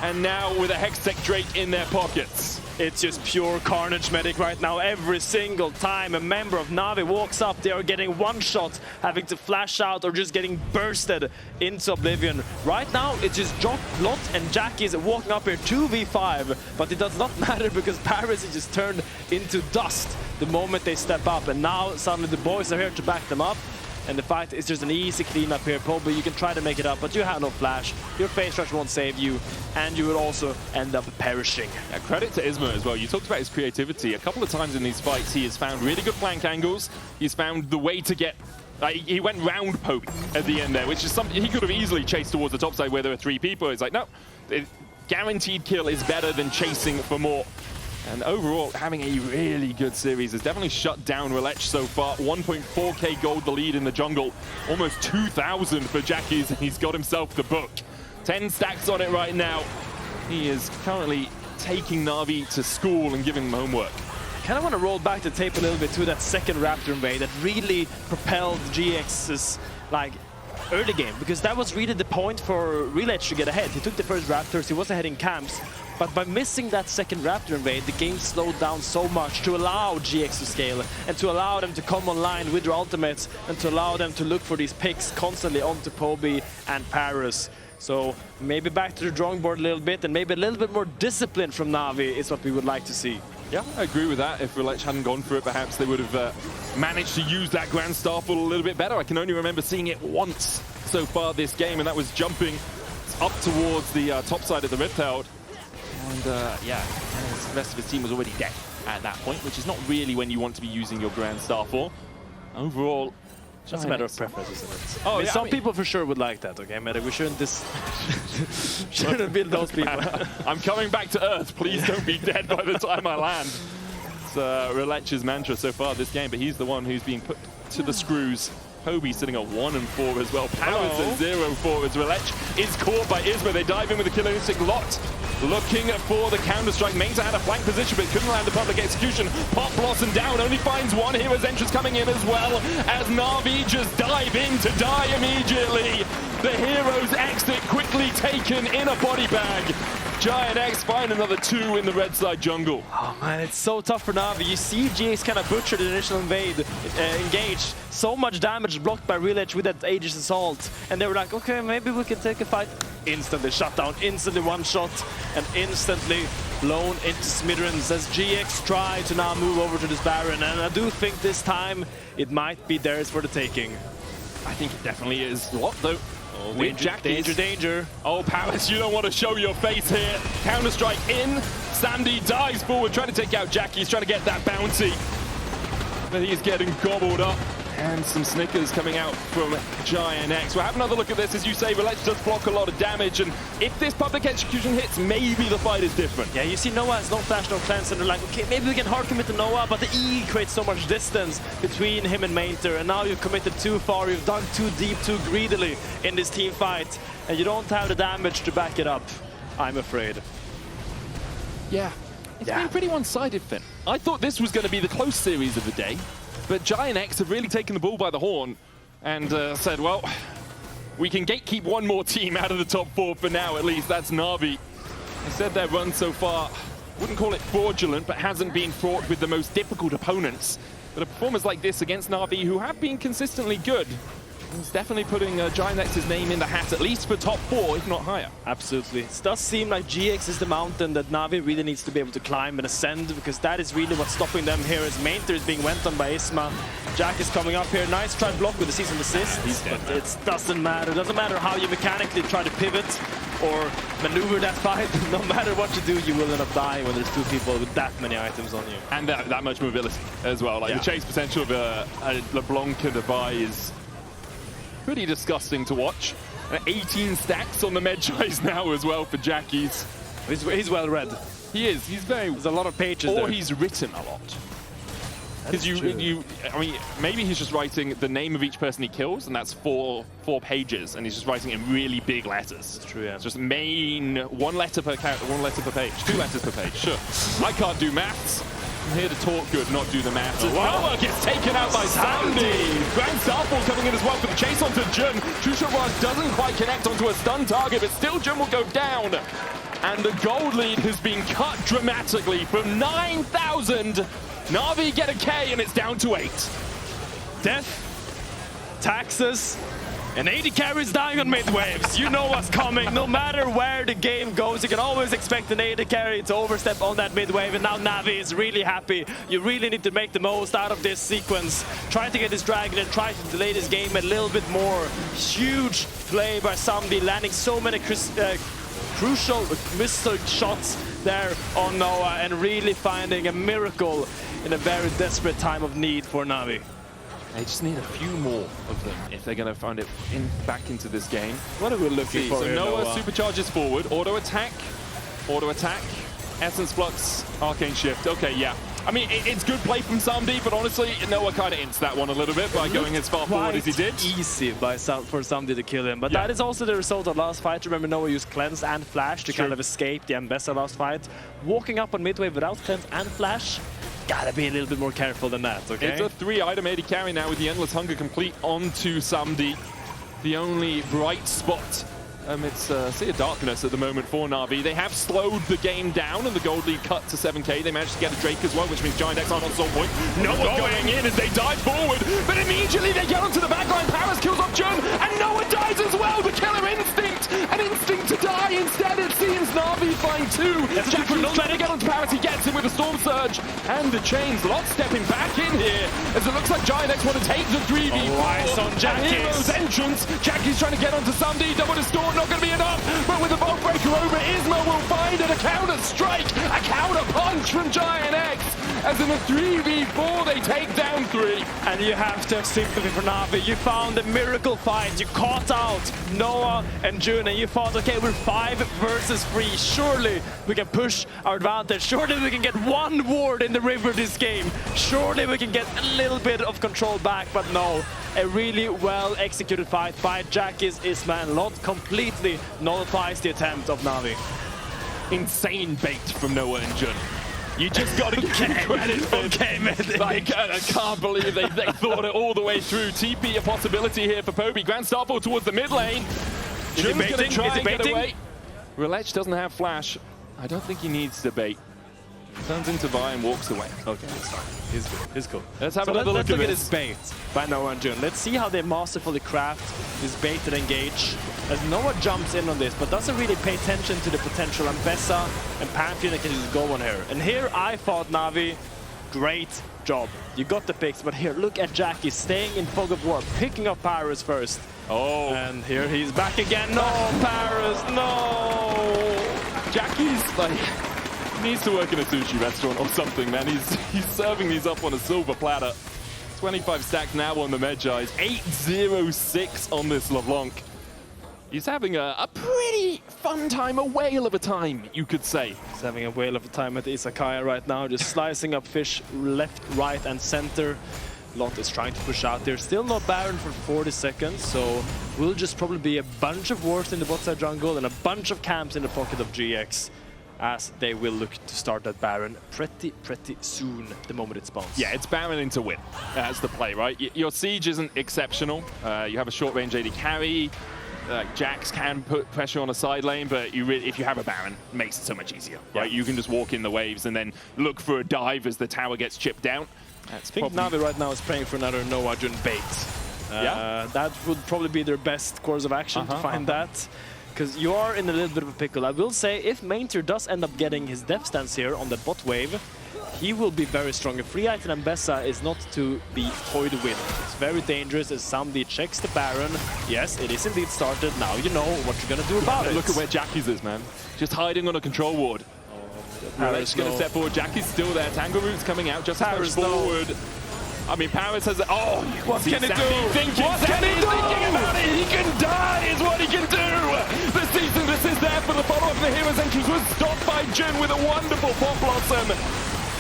And now with a Hextech Drake in their pockets. It's just pure carnage, Medic, right now. Every single time a member of Navi walks up, they are getting one shot, having to flash out or just getting bursted into oblivion. Right now, it's just Lot and Jackie walking up here 2v5, but it does not matter because Parus is just turned into dust the moment they step up. And now suddenly the boys are here to back them up. And the fight is just an easy cleanup here. Poby, you can try to make it up, but you have no flash. Your phase rush won't save you, and you will also end up perishing. Yeah, credit to Isma as well. You talked about his creativity. A couple of times in these fights, he has found really good flank angles. He's found the way to get... he went round Poby at the end there, which is something he could have easily chased towards the top side where there were 3 people. He's like, no, guaranteed kill is better than chasing for more. And overall, having a really good series has definitely shut down Rhilech so far. 1.4k gold the lead in the jungle. Almost 2,000 for Jackie's, and he's got himself the book. 10 stacks on it right now. He is currently taking Navi to school and giving them homework. I kind of want to roll back the tape a little bit to that second Raptor invade that really propelled GX's early game, because that was really the point for Rhilech to get ahead. He took the first Raptors, he was ahead in camps, But by missing that second Raptor invade, the game slowed down so much to allow GX to scale and to allow them to come online with their ultimates and to allow them to look for these picks constantly onto Poby and Parus. So maybe back to the drawing board a little bit, and maybe a little bit more discipline from Navi is what we would like to see. Yeah, I agree with that. If Rhilech hadn't gone for it, perhaps they would have managed to use that Grand Starfall a little bit better. I can only remember seeing it once so far this game, and that was jumping up towards the top side of the Riptail. And yeah, the rest of his team was already dead at that point, which is not really when you want to be using your Grand Starfall. Overall, that's a matter of preference, isn't it? Oh, yeah, some people for sure would like that, okay? But we shouldn't shouldn't be those people. I'm coming back to Earth. Please don't be dead by the time I land. It's Rhilech's mantra so far this game, but he's the one who's being put to the screws. Poby sitting at 1 and 4 as well. Parus at 0-4 as Rhilech is caught by Isma. They dive in with a killer instinct. Lot looking for the counter-strike. Maynter had a flank position, but couldn't land the public execution. Pop Blossom down, only finds one hero's entrance coming in as well, as Navi just dive in to die immediately. The hero's exit quickly taken in a body bag. GIANTX find another 2 in the red side jungle. Oh man, it's so tough for Navi. You see GX kind of butcher the initial engage. So much damage blocked by Rhilech with that Aegis Assault. And they were like, okay, maybe we can take a fight. Instantly shut down, instantly one shot, and instantly blown into smithereens as GX try to now move over to this Baron. And I do think this time it might be theirs for the taking. I think it definitely is. Lot though. Oh, danger. Oh, Parus, you don't want to show your face here. Counter-strike in. Sandy dives forward, trying to take out Jackie. He's trying to get that bounty. But he's getting gobbled up. And some Snickers coming out from GIANTX. We'll have another look at this. As you say, Rhilech does block a lot of damage. And if this public execution hits, maybe the fight is different. Yeah, you see Noah has no flash, no cleanse, and they're like, okay, maybe we can hard commit to Noah, but the E creates so much distance between him and Maynter. And now you've committed too far, you've dug too deep, too greedily in this team fight. And you don't have the damage to back it up, I'm afraid. Yeah, it's been pretty one-sided, Finn. I thought this was going to be the close series of the day. But GIANTX have really taken the bull by the horn and said, well, we can gatekeep one more team out of the top 4 for now, at least. That's NAVI. They said their run so far, wouldn't call it fraudulent, but hasn't been fraught with the most difficult opponents. But a performance like this against NAVI, who have been consistently good, is definitely putting GIANTX's name in the hat, at least for top 4, if not higher. Absolutely. It does seem like GX is the mountain that Navi really needs to be able to climb and ascend, because that is really what's stopping them here, as Maynter is being went on by Isma. Jack is coming up here. Nice try to block with the Cease and Desist. He's dead, but it doesn't matter. It doesn't matter how you mechanically try to pivot or maneuver that fight. No matter what you do, you will end up dying when there's 2 people with that many items on you. And that much mobility as well. Like the chase potential of a LeBlanc and a Vi is pretty disgusting to watch. 18 stacks on the Medjais now as well for Jackies. He's well read. He is. He's very. There's a lot of pages there. Or he's written a lot. Because I mean, maybe he's just writing the name of each person he kills, and that's four pages, and he's just writing in really big letters. That's true, yeah. It's just main, 1 letter per character, 1 letter per page, 2 letters per page, sure. I can't do maths. I'm here to talk good, not do the maths. Noah gets taken out by Sandy. Grand Starfall coming in as well for the chase onto Jun. True-Shot Rod doesn't quite connect onto a stun target, but still Jun will go down. And the gold lead has been cut dramatically from 9,000. NAVI get a K and it's down to 8. Death, taxes, and 80 carries dying on mid-waves. You know what's coming. No matter where the game goes, you can always expect an 80 carry to overstep on that mid-wave, and now Navi is really happy. You really need to make the most out of this sequence. Try to get this dragon and try to delay this game a little bit more. Huge play by Samdi, landing so many crucial missile shots there on Noah, and really finding a miracle in a very desperate time of need for Navi. They just need a few more of them if they're going to find it back into this game. What are we looking for So here, Noah supercharges forward, auto attack, Essence Flux, Arcane Shift. Okay, yeah. I mean, it's good play from Samdi, but honestly, Noah kind of ints that one a little bit by going as far forward as he did. Easy for Samdi to kill him, but that is also the result of last fight. Remember, Noah used Cleanse and Flash to kind of escape the Ambessa last fight. Walking up on midway without Cleanse and Flash, gotta be a little bit more careful than that, okay? It's a 3-item 80 carry now with the Endless Hunger complete onto Samdi. The only bright spot It's Sea of Darkness at the moment for NAVI. They have slowed the game down and the gold lead cut to 7k. They managed to get a Drake as well, which means GIANTX aren't on soul point. Noah going in as they dive forward, but immediately they get onto the backline. Parus kills off Jun, and Noah dies as well. The killer instinct, an instinct to die. Instead, it seems NAVI find two. Jackie's trying to get onto Parus. He gets him with a Storm Surge and the chains. Lot stepping back in here as it looks like GIANTX want to take the 3v4. Eyes on Hero's entrance. Jackie's trying to get onto Sunday. Double distort, not going to be enough. But with the Bolt Breaker over, Isma will find it. A counter strike, a counter punch from GIANTX. As in a 3v4, they take down 3. And you have to have sympathy for NAVI. You found a miracle fight. You caught out Noah and Jun, and you thought, okay, we're 5 versus 3. Surely we can push our advantage. Surely we can get one ward in the river this game. Surely we can get a little bit of control back, but no. A really well executed fight by Jackie's Isma, and Lot completely nullifies the attempt of NAVI. Insane bait from Noah and Jun. You just got to give him credit for it. Like, I can't believe they thought it all the way through. TP a possibility here for Poby. Grand Starfall towards the mid lane. Jun's going to try and get away. Rhilech doesn't have flash. I don't think he needs to bait. Turns into Vi and walks away. Okay, it's fine. He's good. He's cool. Let's have another look at his bait by Noah and Jun. Let's see how they masterfully craft this baited engage. As Noah jumps in on this, but doesn't really pay attention to the potential Ambessa and Pantheon that can just go on here. And here I thought NAVI, great job. You got the picks, but here, look at Jackie staying in Fog of War, picking up Parus first. Oh. And here he's back again. No, Parus, no! Jackie's like... needs to work in a sushi restaurant or something, man. He's serving these up on a silver platter. 25 stacks now on the Medjais. 806 on this LeBlanc. He's having a pretty fun time, a whale of a time, you could say. He's having a whale of a time at the Izakaya right now, just slicing up fish left, right, and center. Lot is trying to push out there. Still not Baron for 40 seconds, so will just probably be a bunch of wards in the bot side jungle and a bunch of camps in the pocket of GX, as they will look to start that Baron pretty soon, the moment it spawns. Yeah, it's Baron into win. That's the play, right? Your siege isn't exceptional. You have a short-range AD carry. Jax can put pressure on a side lane, but if you have a Baron, it makes it so much easier, right? You can just walk in the waves and then look for a dive as the tower gets chipped down. I think NAVI right now is praying for another Noah Jun bait. That would probably be their best course of action to find that. Because you are in a little bit of a pickle. I will say, if Maynter does end up getting his death stance here on the bot wave, he will be very strong. A free item Ambessa is not to be toyed with. It's very dangerous as somebody checks the Baron. Yes, it is indeed started. Now you know what you're going to do about it. Look at where Jackie's is, man. Just hiding on a control ward. Rhilech's going to step forward. Jackie's still there. Tangle Root's coming out. Just Parus forward. I mean, Parus has... Oh, what can he do? What can he do? Thinking about it. He can die is what he can do. The season this is there for the follow-up. The hero's entrance was stopped by Jun with a wonderful pop blossom.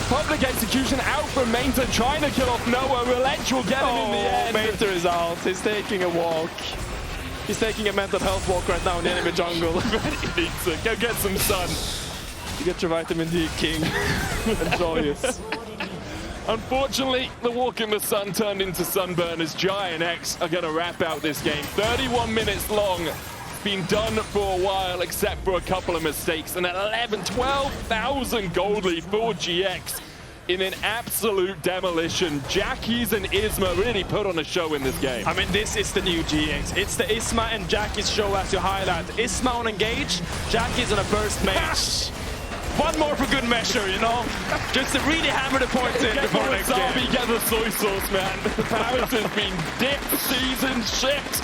Public execution out from Maynter, trying to kill off Noah. Rhilech will get him in the end. Maynter is out. He's taking a walk. He's taking a mental health walk right now in the enemy jungle. He needs to go get some sun. You get your vitamin D, King. Enjoy it. Unfortunately, the walk in the sun turned into sunburn as GIANTX are going to wrap out this game. 31 minutes long. It's been done for a while, except for a couple of mistakes. An 12,000 gold lead for GX in an absolute demolition. Jackie's and Isma really put on a show in this game. I mean, this is the new GX. It's the Isma and Jackie's show, as you highlight. Isma on engage, Jackie's on a burst mage. One more for good measure, you know? Just to really hammer the points in before next game. Get the soy sauce, man. Parus has been dipped, seasoned, shipped.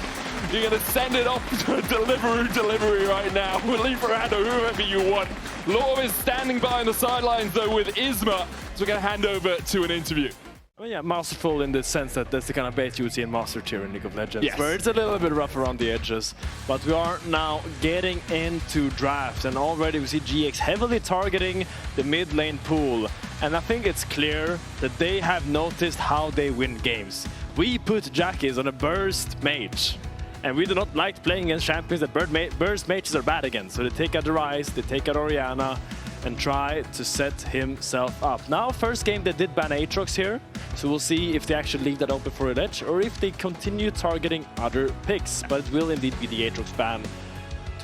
You're going to send it off to a delivery right now. We'll leave for whoever you want. Laure is standing by on the sidelines, though, with Isma. So we're going to hand over to an interview. Well, yeah, masterful in the sense that that's the kind of bait you see in Master Tier in League of Legends, yes, where it's a little bit rough around the edges. But we are now getting into draft, and already we see GX heavily targeting the mid lane pool. And I think it's clear that they have noticed how they win games. We put Jackie's on a burst mage, and we do not like playing against champions that burst mages are bad against. So they take out the Rise, they take out Orianna, and try to set himself up. Now, first game they did ban Aatrox here, so we'll see if they actually leave that open for Rhilech or if they continue targeting other picks, but it will indeed be the Aatrox ban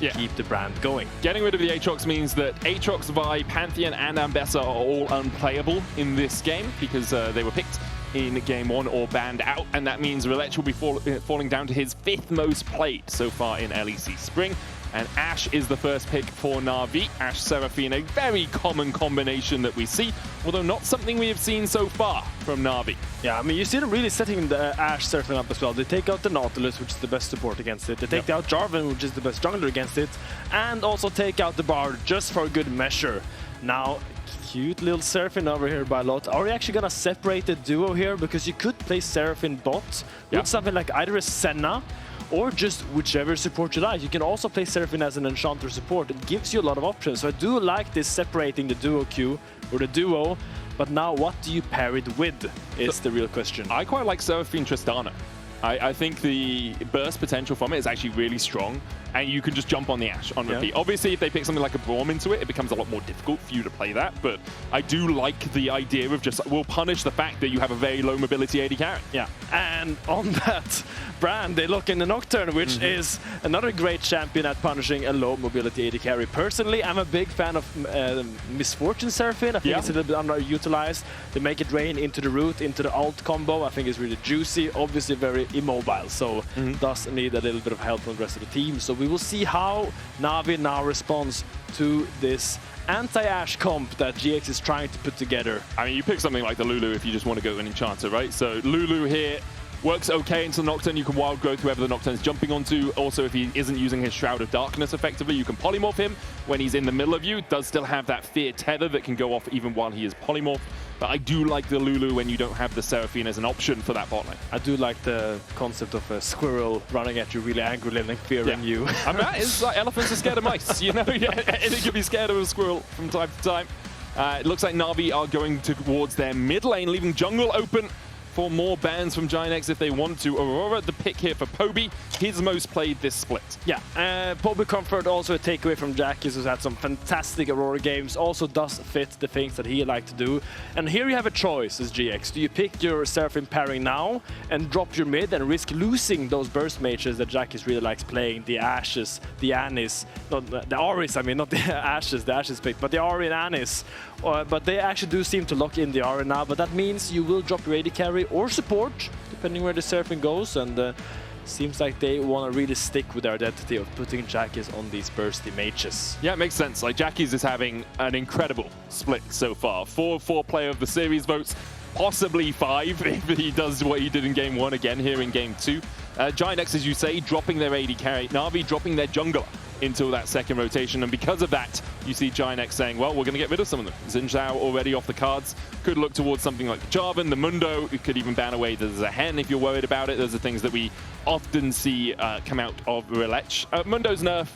keep the brand going. Getting rid of the Aatrox means that Aatrox, Vi, Pantheon, and Ambessa are all unplayable in this game because they were picked in game 1 or banned out, and that means Rhilech will be falling down to his 5th most played so far in LEC Spring. And Ashe is the first pick for NAVI. Ashe Seraphine, a very common combination that we see, although not something we have seen so far from NAVI. Yeah, I mean, you see them really setting the Ashe Seraphine up as well. They take out the Nautilus, which is the best support against it. They take out Jarvan, which is the best jungler against it. And also take out the Bard, just for good measure. Now, cute little Seraphine over here by Lot. Are we actually gonna separate the duo here? Because you could play Seraphine bot with something like either a Senna or just whichever support you like. You can also play Seraphine as an Enchanter support. It gives you a lot of options. So I do like this separating the duo queue, or the duo, but now what do you pair it with is the real question. I quite like Seraphine Tristana. I think the burst potential from it is actually really strong, and you can just jump on the Ashe on repeat. Obviously, if they pick something like a Braum into it, it becomes a lot more difficult for you to play that, but I do like the idea of just, we'll punish the fact that you have a very low mobility AD carry. Yeah, and on that brand, they look in the Nocturne, which is another great champion at punishing a low mobility AD carry. Personally, I'm a big fan of Misfortune Seraphine. I think it's a little bit underutilized. They make it rain into the root, into the alt combo. I think it's really juicy, obviously very immobile, so does need a little bit of help from the rest of the team. So we will see how NAVI now responds to this anti-Ashe comp that GX is trying to put together. I mean, you pick something like the Lulu if you just want to go an Enchanter, right? So Lulu here works okay into the Nocturne. You can wild growth whoever the Nocturne's jumping onto. Also, if he isn't using his Shroud of Darkness effectively, you can polymorph him when he's in the middle of you. Does still have that fear tether that can go off even while he is polymorphed. But I do like the Lulu when you don't have the Seraphine as an option for that bot lane. I do like the concept of a squirrel running at you really angrily and fearing you. I mean, it's like elephants are scared of mice, you know? Anything can be scared of a squirrel from time to time. It looks like NAVI are going towards their mid lane, leaving jungle open for more bans from GIANTX if they want to. Aurora, the pick here for Poby, his most played this split. Yeah, Poby Comfort, also a takeaway from Jackis, who's had some fantastic Aurora games, also does fit the things that he likes to do. And here you have a choice as GX. Do you pick your Seraphine pairing now and drop your mid and risk losing those burst mages that Jackis really likes playing, the Ashes, the Anis, not the Aris, I mean, not the Ashes, the Ashes pick, but the Ari and Anis. But they actually do seem to lock in the Ari now, but that means you will drop your AD carry or support, depending where the Seraphine goes, and seems like they want to really stick with their identity of putting Jackis on these bursty mages. Yeah, it makes sense. Like, Jackis is having an incredible split so far. 4 player of the series votes, possibly 5 if he does what he did in game 1 again here in game 2. GIANTX, as you say, dropping their AD carry, NAVI dropping their jungler until that second rotation, and because of that, you see GIANTX saying, well, we're going to get rid of some of them. Xin Zhao already off the cards, could look towards something like Jarvan, the Mundo, you could even ban away the Zehen if you're worried about it. Those are things that we often see come out of Rhilech. Mundo's nerf,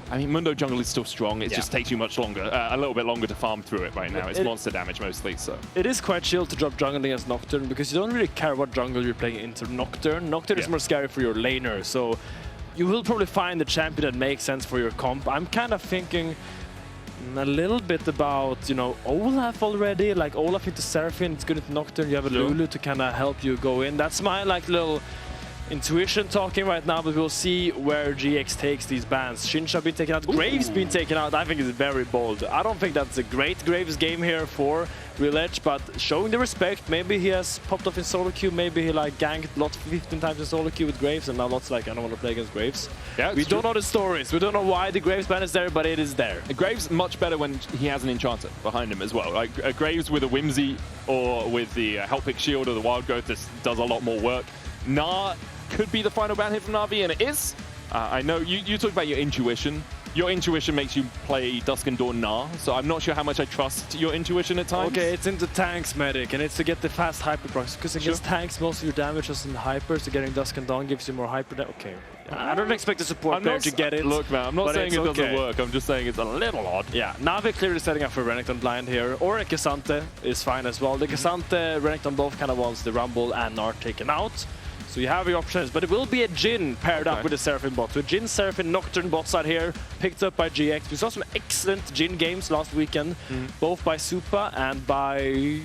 I mean, Mundo jungle is still strong, it just takes you much longer, a little bit longer to farm through it right now. It's monster damage mostly, so. It is quite chill to drop jungle against Nocturne, because you don't really care what jungle you're playing into Nocturne. Nocturne is more scary for your laner, so you will probably find the champion that makes sense for your comp. I'm kind of thinking a little bit about, you know, Olaf already. Like, Olaf into Seraphine, it's good into Nocturne. You have a Lulu to kind of help you go in. That's my, like, little intuition talking right now, but we'll see where GX takes these bans. Shinsha being taken out, Graves being taken out, I think is very bold. I don't think that's a great Graves game here for Rhilech, but showing the respect. Maybe he has popped off in solo queue, maybe he like ganked Lot 15 times in solo queue with Graves, and now Lot's like, I don't want to play against Graves. Yeah, we don't know the stories, we don't know why the Graves ban is there, but it is there. Graves much better when he has an Enchanter behind him as well. Like Graves with a Whimsy or with the Help Pick Shield or the Wild Growth, this does a lot more work. Could be the final ban hit from NAVI, and it is. I know you talked about your intuition. Your intuition makes you play Dusk and Dawn Gnar, so I'm not sure how much I trust your intuition at times. Okay, it's into tanks, medic, and it's to get the fast hyper procs, because against tanks, most of your damage is in hyper, so getting Dusk and Dawn gives you more hyper damage. Okay. I don't expect the support player to get it. Look, man, I'm not saying it doesn't work, I'm just saying it's a little odd. Yeah, NAVI clearly setting up for Renekton blind here, or a Cassante is fine as well. The Cassante, Renekton both kind of wants the Rumble and Gnar taken out. So you have your options, but it will be a Jhin paired up with the Seraphine bot. So Jhin, Seraphine, Nocturne bot side here, picked up by GX. We saw some excellent Jhin games last weekend, both by Supa and by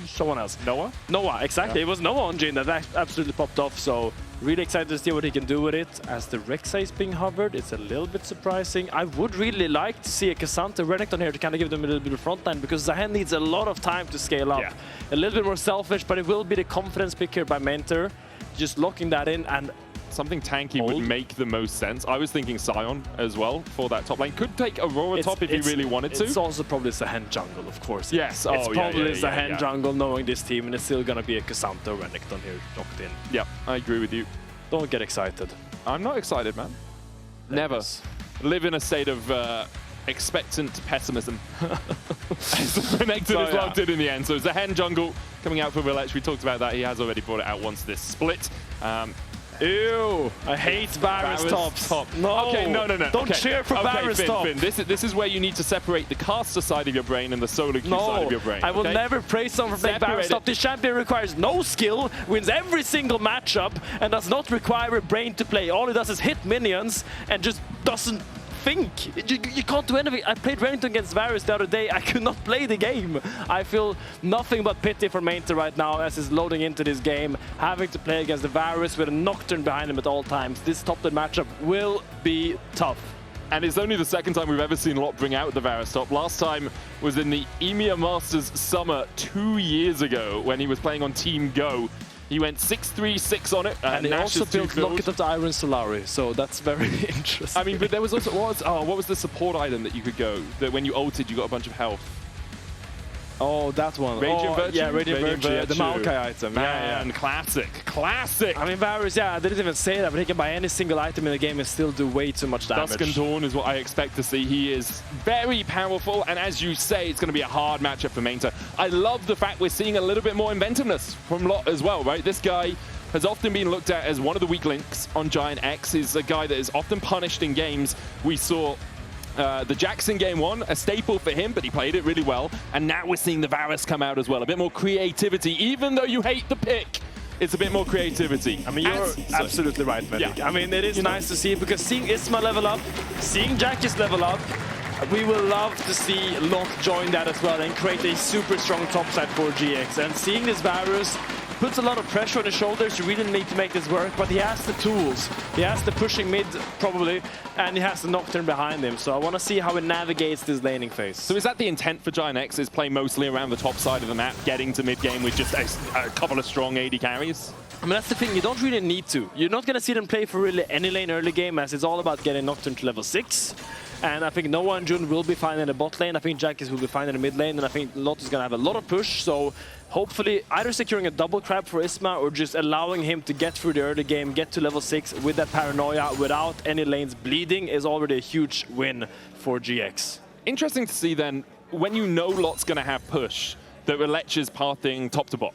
someone else. Noah? Noah, exactly. Yeah. It was Noah on Jhin that absolutely popped off. So Really excited to see what he can do with it. As the Rek'Sai is being hovered, it's a little bit surprising. I would really like to see a Cassandra Renekton here to kind of give them a little bit of frontline, because Zahen needs a lot of time to scale up. Yeah. A little bit more selfish, but it will be the confidence pick here by Maynter. Just locking that in and something tanky would make the most sense. I was thinking Sion as well for that top lane. Could take Aurora top if he really wanted to. It's also probably Zahen jungle, of course. Yes. It's probably Zahen jungle, knowing this team, and it's still going to be a Cassandra Renekton here locked in. Yeah, I agree with you. Don't get excited. I'm not excited, man. Never. Live in a state of expectant pessimism. Renekton is locked in the end. So Zahen jungle coming out for Rhilech. We talked about that. He has already brought it out once this split. Ew! I hate Varus tops. No! Okay, no. Don't cheer for Varus top. Finn, this is where you need to separate the caster side of your brain and the solo queue side of your brain. I will never praise someone for playing Varus top. This champion requires no skill, wins every single matchup, and does not require a brain to play. All he does is hit minions and just doesn't think. You can't do anything. I played Renekton against Varus the other day. I could not play the game. I feel nothing but pity for Maynter right now as he's loading into this game, having to play against the Varus with a Nocturne behind him at all times. This top-lane matchup will be tough. And it's only the second time we've ever seen Laure bring out the Varus top. Last time was in the EMEA Masters Summer 2 years ago when he was playing on Team Go. He went 6-3-6 on it. And he also built Locket of the Iron Solari, so that's very interesting. I mean, but there was also, what was the support item that you could go, that when you ulted, you got a bunch of health? Oh, that one. Radiant Virtue? Yeah, Radiant Virtue. Yeah, the Maokai item. Man, classic. Classic! I mean, Varus, I didn't even say that, but he can buy any single item in the game and still do way too much damage. Dusk and Dawn is what I expect to see. He is very powerful, and as you say, it's going to be a hard matchup for Maynter. I love the fact we're seeing a little bit more inventiveness from Laure as well, right? This guy has often been looked at as one of the weak links on GIANTX. He's a guy that is often punished in games. We saw the Jax in game 1, a staple for him, but he played it really well. And now we're seeing the Varus come out as well. A bit more creativity, even though you hate the pick. It's a bit more creativity. I mean, you're absolutely right, Medic. Yeah. I mean, it is nice to see, because seeing Isma level up, seeing Jackis level up, we will love to see Laure join that as well and create a super strong topside for GX. And seeing this Varus puts a lot of pressure on his shoulders. You really need to make this work, but he has the tools. He has the pushing mid, probably, and he has the Nocturne behind him. So I want to see how he navigates this laning phase. So is that the intent for GIANTX, is play mostly around the top side of the map, getting to mid game with just a couple of strong AD carries? I mean, that's the thing, you don't really need to. You're not going to see them play for really any lane early game, as it's all about getting Nocturne to level 6. And I think Noah and Jun will be fine in the bot lane. I think Jackis will be fine in the mid lane. And I think Lot is going to have a lot of push. So hopefully either securing a double crab for Isma or just allowing him to get through the early game, get to level 6 with that paranoia without any lanes bleeding is already a huge win for GX. Interesting to see then, when you know Lot's going to have push, that Rhilech is pathing top to bot.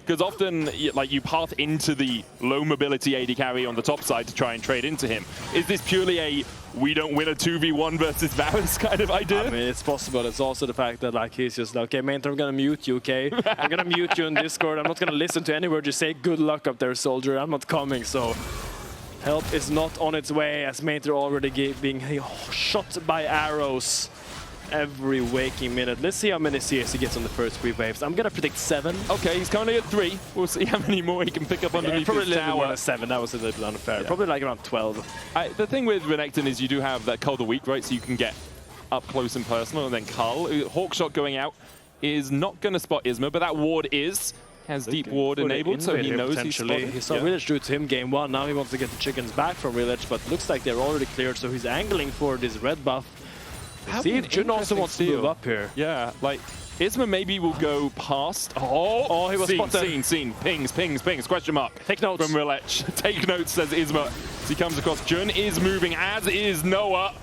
Because often, like, you path into the low mobility AD carry on the top side to try and trade into him. Is this purely a we don't win a 2v1 versus Varus kind of idea? I mean, it's possible. It's also the fact that, like, he's just like, okay, Maynter, I'm gonna mute you, okay? I'm gonna mute you on Discord. I'm not gonna listen to any word you say. Good luck up there, soldier. I'm not coming, so help is not on its way, as Maynter already being shot by arrows every waking minute. Let's see how many CS he gets on the first 3 waves. I'm gonna predict 7. Okay, he's currently at 3. We'll see how many more he can pick up underneath probably his tower. Probably a little bit 7. That was a little bit unfair. Yeah. Probably like around 12. The thing with Renekton is you do have that Cull the Weak, right? So you can get up close and personal, and then Cull. Hawkshot going out is not going to spot Isma, but that ward has deep ward enabled, so he knows he's spotted. He saw Rhilech do it to him game 1. Now he wants to get the chickens back from Rhilech, but looks like they're already cleared, so he's angling for this red buff. See if Jun also wants to move up here. Yeah, like, Isma maybe will go past. Oh, he was spotted. Seen. Pings, question mark. Take notes. From Rhilech. Take notes, says Isma. As he comes across, Jun is moving, as is Noah.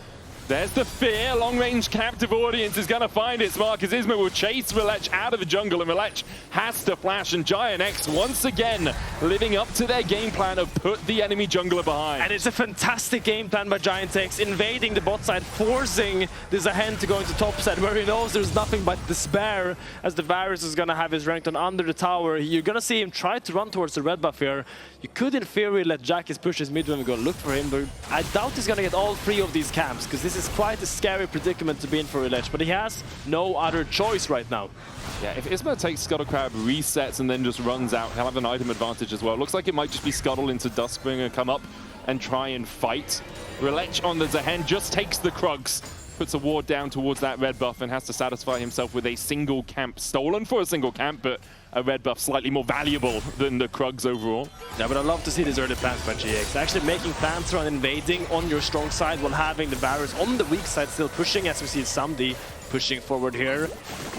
There's the fear. Long-range captive audience is going to find its mark as Isma will chase Rhilech out of the jungle, and Rhilech has to flash, and GIANTX once again living up to their game plan of put the enemy jungler behind. And it's a fantastic game plan by GIANTX, invading the bot side, forcing the Zahen to go into top side, where he knows there's nothing but despair, as the Varus is going to have his Renekton under the tower. You're going to see him try to run towards the red buff here. You could, in theory, let Jackis push his mid when we go look for him, but I doubt he's going to get all 3 of these camps, because this this is quite a scary predicament to be in for Rhilech, but he has no other choice right now. Yeah, if Isma takes Scuttle Crab, resets, and then just runs out, he'll have an item advantage as well. Looks like it might just be Scuttle into Duskbringer, come up and try and fight. Rhilech on the Zehen just takes the Krugs, puts a ward down towards that red buff and has to satisfy himself with a single camp stolen for a single camp, but a red buff slightly more valuable than the Krugs overall. Yeah, but I love to see these early plans by GX. Actually making plans around invading on your strong side while having the Varus on the weak side still pushing, as we see Samdi pushing forward here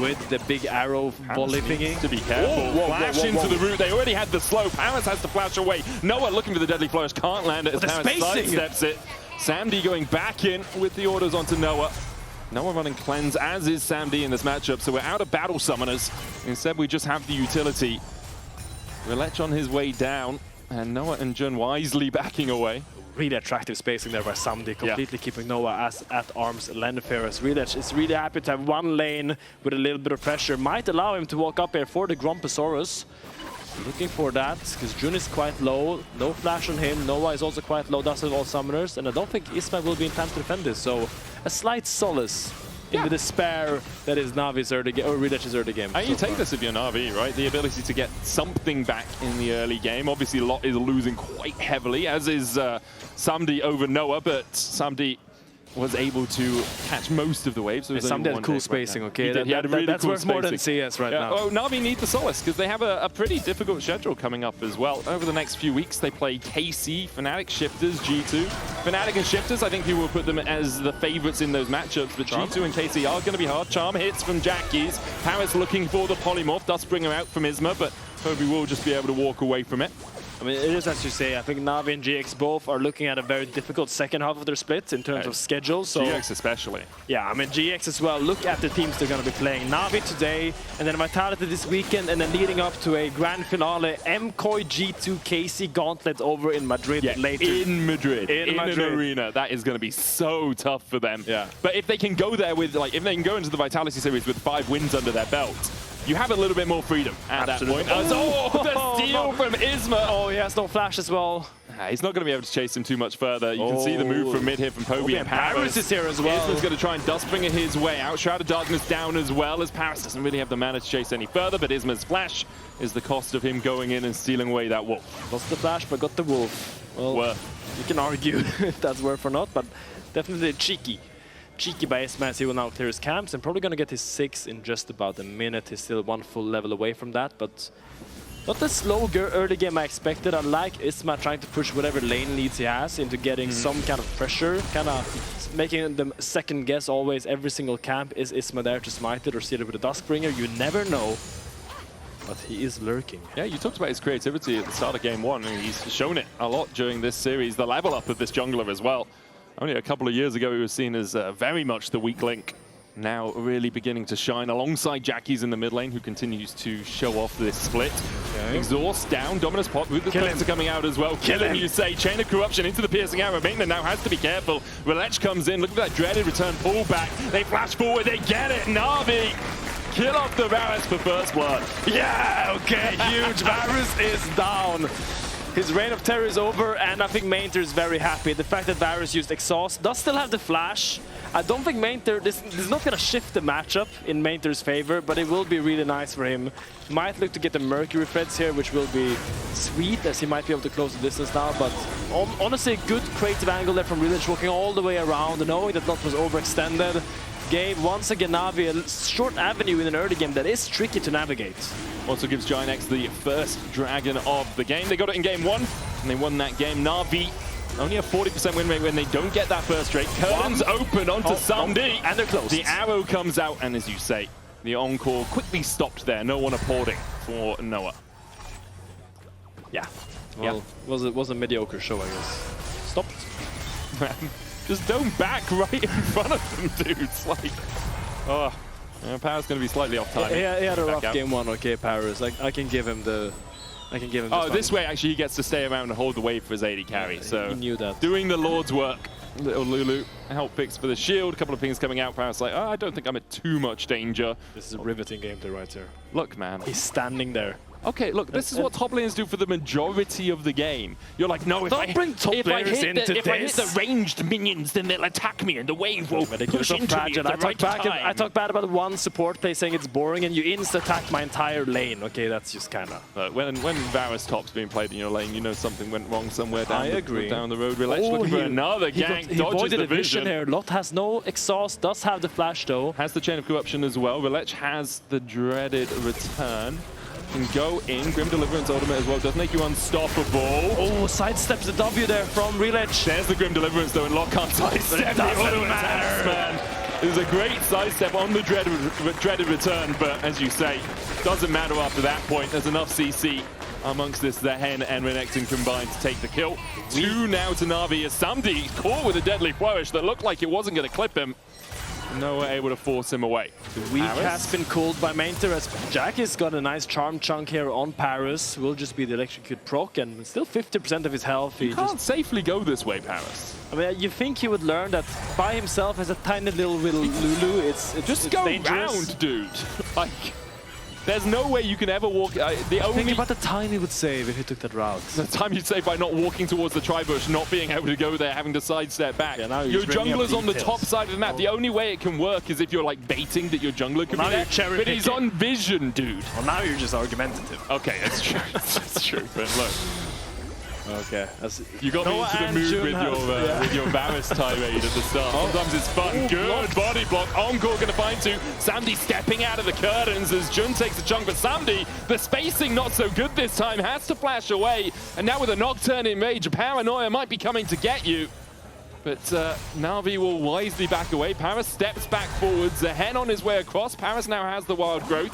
with the big arrow volley thingy. To be careful. Flash into the root. They already had the slow. Parus has to flash away. Noah looking for the deadly flourish. Can't land it as Parus sidesteps it. Samdi going back in with the orders onto Noah. Noah running cleanse, as is Samdi in this matchup, so we're out of battle summoners. Instead, we just have the utility. Rhilech on his way down, and Noah and Jun wisely backing away. Really attractive spacing there by Samdi, completely keeping Noah at arm's length here, as Rhilech is really happy to have one lane with a little bit of pressure. Might allow him to walk up here for the Gromposaurus. Looking for that, because Jun is quite low, no flash on him, Noah is also quite low, does have all summoners, and I don't think Isma will be in time to defend this, so a slight solace in the despair that is Navi's early game, or Rhilech's early game. And you take this if you're Navi, right? The ability to get something back in the early game. Obviously, Lot is losing quite heavily, as is Samdi over Noah, but Samdi was able to catch most of the waves. So Samdi had cool spacing, okay? He had really that's cool worth more than CS right now. Oh, Navi need the solace, because they have a pretty difficult schedule coming up as well. Over the next few weeks, they play KC, Fnatic, Shifters, G2. Fnatic and Shifters, I think people will put them as the favorites in those matchups, but Charm. G2 and KC are going to be hard. Charm hits from Jackies. Parus looking for the polymorph. Duskbringer out from Isma, but Poby will just be able to walk away from it. I mean, it is as you say. I think Navi and GX both are looking at a very difficult second half of their split in terms of schedule. So GX especially. Yeah, I mean GX as well. Look at the teams they're going to be playing. Navi today, and then Vitality this weekend, and then leading up to a grand finale, MKOI G2 KC Gauntlet over in Madrid later. In Madrid. In an arena. That is going to be so tough for them. Yeah. But if they can go there with, like, if they can go into the Vitality series with 5 wins under their belt, you have a little bit more freedom at that point. Oh, the steal from Isma. Oh, he has no flash as well. He's not going to be able to chase him too much further. You can see the move from mid here from Poby and Parus is here as well. Isma's going to try and Duskbringer his way out. Shroud of Darkness down as well, as Parus doesn't really have the mana to chase any further, but Isma's flash is the cost of him going in and stealing away that wolf. Lost the flash, but got the wolf. Well, you can argue if that's worth or not, but definitely cheeky. Cheeky by Isma, as he will now clear his camps and probably going to get his 6 in just about a minute. He's still one full level away from that, but not the slow early game I expected. I like Isma trying to push whatever lane leads he has into getting some kind of pressure, kind of making them second guess always every single camp. Is Isma there to smite it or steal it with a Duskbringer? You never know. But he is lurking. Yeah, you talked about his creativity at the start of game 1, and he's shown it a lot during this series. The level up of this jungler as well. Only a couple of years ago, he was seen as very much the weak link. Now really beginning to shine alongside Jackies in the mid lane, who continues to show off this split. Okay. Exhaust down, Dominus Pot, with the cleanser coming out as well. Kill him, you say. Chain of Corruption into the piercing arrow. Maynter now has to be careful. Rhilech comes in, look at that dreaded return pullback. They flash forward, they get it. Navi kill off the Varus for first blood. Yeah, okay, huge. Varus is down. His reign of terror is over, and I think Maynter is very happy. The fact that Varus used Exhaust does still have the flash. I don't think Maynter, this is not going to shift the matchup in Maynter's favor, but it will be really nice for him. Might look to get the Mercury threads here, which will be sweet, as he might be able to close the distance now. But honestly, good creative angle there from Rhilech, walking all the way around, knowing that Lot was overextended. Gave once again Navi a short avenue in an early game that is tricky to navigate. Also gives GIANTX the first dragon of the game. They got it in game 1, and they won that game. Navi only a 40% win rate when they don't get that first straight. Curtains open onto Samdi. And they're close. The arrow comes out, and as you say, the encore quickly stopped there. No one applauding for Noah. Yeah. Well, was a mediocre show, I guess. Stopped. Just don't back right in front of them, dudes. Like, oh, Parus going to be slightly off time. He had a rough game 1, okay, Parus. I can give him the. Oh, this way actually he gets to stay around and hold the wave for his AD carry. So he knew that. Doing the Lord's work. Little Lulu help picks for the shield. A couple of pings coming out. Parus like, oh, I don't think I'm in too much danger. This is a riveting game to right here. Look, man. He's standing there. Okay, look, this is what top laners do for the majority of the game. You're like, no, if I hit the ranged minions, then they'll attack me and the wave will push into me at the right time. I talk bad about one support play saying it's boring and you insta-attack my entire lane. Okay, that's just kind of... when Varus top's being played in your lane, you know something went wrong somewhere down the road. Rhilech looking for another gank, dodges the vision. Here. Lot has no exhaust, does have the flash though. Has the chain of corruption as well. Rhilech has the dreaded return. Can go in. Grim Deliverance ultimate as well. Does make you unstoppable. Oh, sidesteps the W there from Rhilech. There's the Grim Deliverance though, and Lock can't sidestep the ultimate attacks, man. It was a great sidestep on the dreaded return, but as you say, doesn't matter after that point. There's enough CC amongst this Zehen and Renekton combined to take the kill. 2 now to Navi as Samdi caught with a deadly flourish that looked like it wasn't going to clip him. Noah able to force him away. The weak has been called by Maynter as Jackie's got a nice charm chunk here on Parus. Will just be the electrocute proc and still 50% of his health. He can't safely go this way, Parus. I mean, you think he would learn that by himself as a tiny little Lulu, it's just it's go dangerous. Round, dude. Like, there's no way you can ever walk. Think about the time he would save if he took that route. The time you'd save by not walking towards the tri-bush, not being able to go there, having to sidestep back. Yeah, your jungler's on the top side of the map. The only way it can work is if you're like baiting that your jungler could be there. But he's on vision, dude. Well, now you're just argumentative. Okay, that's true. That's true. But look. Okay. You got me into the mood with your Varus tirade at the start. Sometimes it's fun. Good body block. Encore going to find 2. Samdi stepping out of the curtains as Jun takes a chunk, but Samdi, the spacing not so good this time, has to flash away. And now with a Nocturne in rage, Paranoia might be coming to get you. But Navi will wisely back away. Parus steps back forwards. Zehen on his way across. Parus now has the wild growth.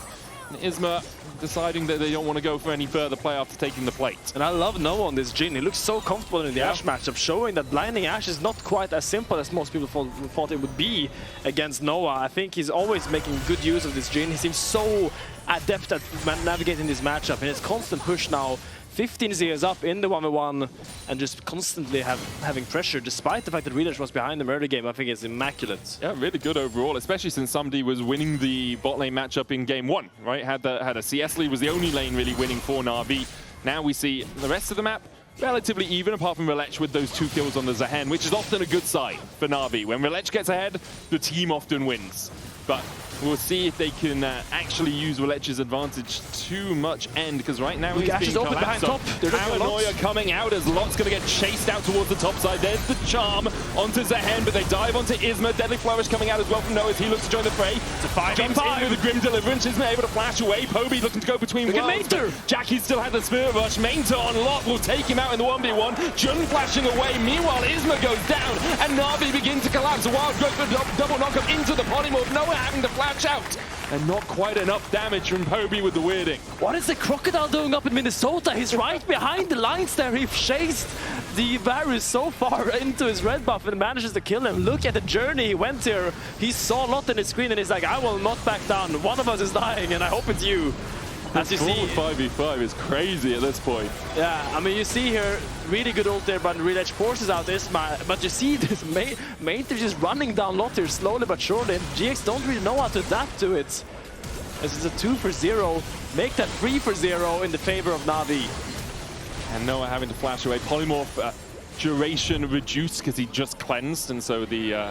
And Isma deciding that they don't want to go for any further play after taking the plate. And I love Noah on this Jhin. He looks so comfortable in the Ashe matchup, showing that blinding Ashe is not quite as simple as most people thought it would be against Noah. I think he's always making good use of this Jhin. He seems so adept at navigating this matchup, and it's constant push now. 15 years up in the 1v1 and just constantly having pressure, despite the fact that Rhilech was behind the early game. I think it's immaculate. Yeah, really good overall, especially since somebody was winning the bot lane matchup in game 1, right? Had a CS lead, was the only lane really winning for Navi. Now we see the rest of the map relatively even, apart from Rhilech with those 2 kills on the Zehen, which is often a good sign for Navi. When Rhilech gets ahead, the team often wins. But we'll see if they can actually use Rhilech's advantage to much end, because right now he's being open behind top. Paranoia coming out as Lot's going to get chased out towards the top side. There's the charm onto Zehen, but they dive onto Isma. Deadly Flourish coming out as well from Noah as he looks to join the fray. It's a 5v5. Jumps in with the Grim Deliverance. Isma able to flash away. Poby looking to go between worlds. Jackie still had the Spirit Rush. Maynter on Lot will take him out in the 1v1. Jun flashing away. Meanwhile, Isma goes down, and Navi begin to collapse. Wild growth for double knockup into the polymorph. Noah having to flash out. And not quite enough damage from Poby with the weirding. What is the Crocodile doing up in Minnesota? He's right behind the lines there. He chased the Varus so far into his red buff and manages to kill him. Look at the journey he went here. He saw Lot in his screen and he's like, I will not back down. One of us is dying and I hope it's you. As you see, 5v5 is crazy at this point. Yeah, I mean, you see here, really good ult there, but Rhilech forces out Isma. But you see this Maynter just running down Lot here slowly but surely. And GX don't really know how to adapt to it. This is a 2 for 0. Make that 3 for 0 in the favor of Navi. And Noah having to flash away. Polymorph duration reduced because he just cleansed, and so the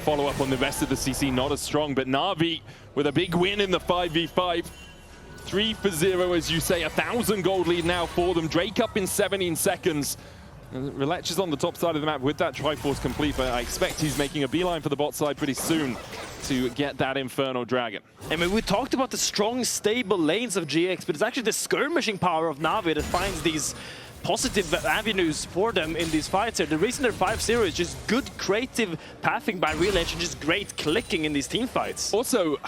follow-up on the rest of the CC not as strong. But Navi with a big win in the 5v5. 3 for 0, as you say, 1,000 gold lead now for them. Drake up in 17 seconds. Rhilech is on the top side of the map with that Triforce complete, but I expect he's making a beeline for the bot side pretty soon to get that Infernal Dragon. I mean, we talked about the strong, stable lanes of GX, but it's actually the skirmishing power of Navi that finds these positive avenues for them in these fights here. The reason they're 5-0 is just good creative pathing by Rhilech and just great clicking in these team fights. Also,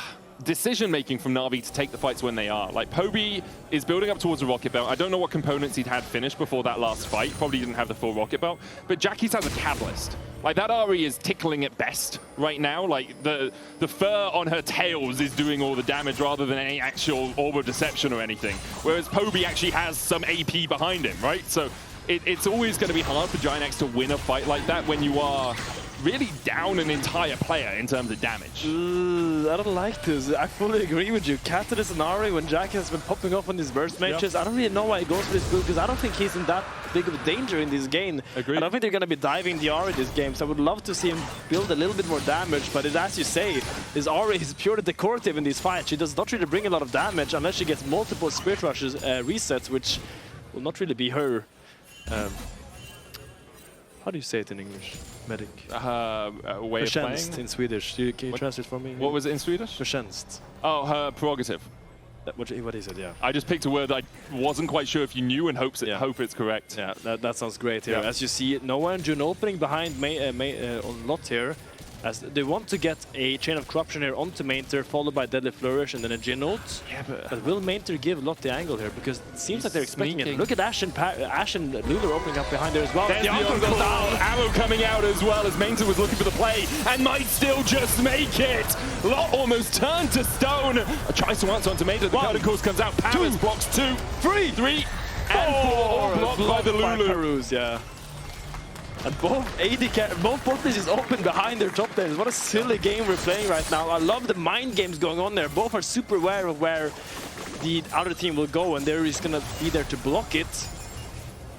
decision-making from Navi to take the fights when they are. Like, Poby is building up towards a rocket belt. I don't know what components he'd had finished before that last fight. Probably didn't have the full rocket belt. But Jackie's has a catalyst. Like, that RE is tickling at best right now. Like, the fur on her tails is doing all the damage rather than any actual Orb of Deception or anything. Whereas Poby actually has some AP behind him, right? So it's always going to be hard for GIANTX to win a fight like that when you are really down an entire player in terms of damage. I don't like this. I fully agree with you. Catalyst and Ari, when Jack has been popping off on these burst matches, I don't really know why he goes for this build, because I don't think he's in that big of a danger in this game. Agreed. I don't think they're going to be diving the Ari this game, so I would love to see him build a little bit more damage, but as you say, his Ari is purely decorative in these fights. She does not really bring a lot of damage unless she gets multiple Spirit Rushes resets, which will not really be her. How do you say it in English? Medic. Way of playing? In Swedish. Can you translate for me? What was it in Swedish? Förtjänst. Oh, her prerogative. What is it, yeah. I just picked a word I wasn't quite sure if you knew and hope it's correct. Yeah, that sounds great here. Yeah. As you see, Noah and June opening behind on Lot here. As they want to get a Chain of Corruption here onto Maynter, followed by Deadly Flourish and then a Jin ult. Yeah, but will Maynter give Lot the angle here? Because it seems like they're expecting sneaking. it. Look at Ash and Lulu opening up behind there as well. There's the Uncle goes down. Arrow coming out as well as Maynter was looking for the play and might still just make it. Lot almost turned to stone. Tries to answer onto Maynter. The curtain course comes out. Parus blocks 2, 3, and 4. Blocked by the Lulu. Parus, yeah. And both botlanes is open behind their top laners. What a silly game we're playing right now. I love the mind games going on there. Both are super aware of where the other team will go, and they're just gonna be there to block it.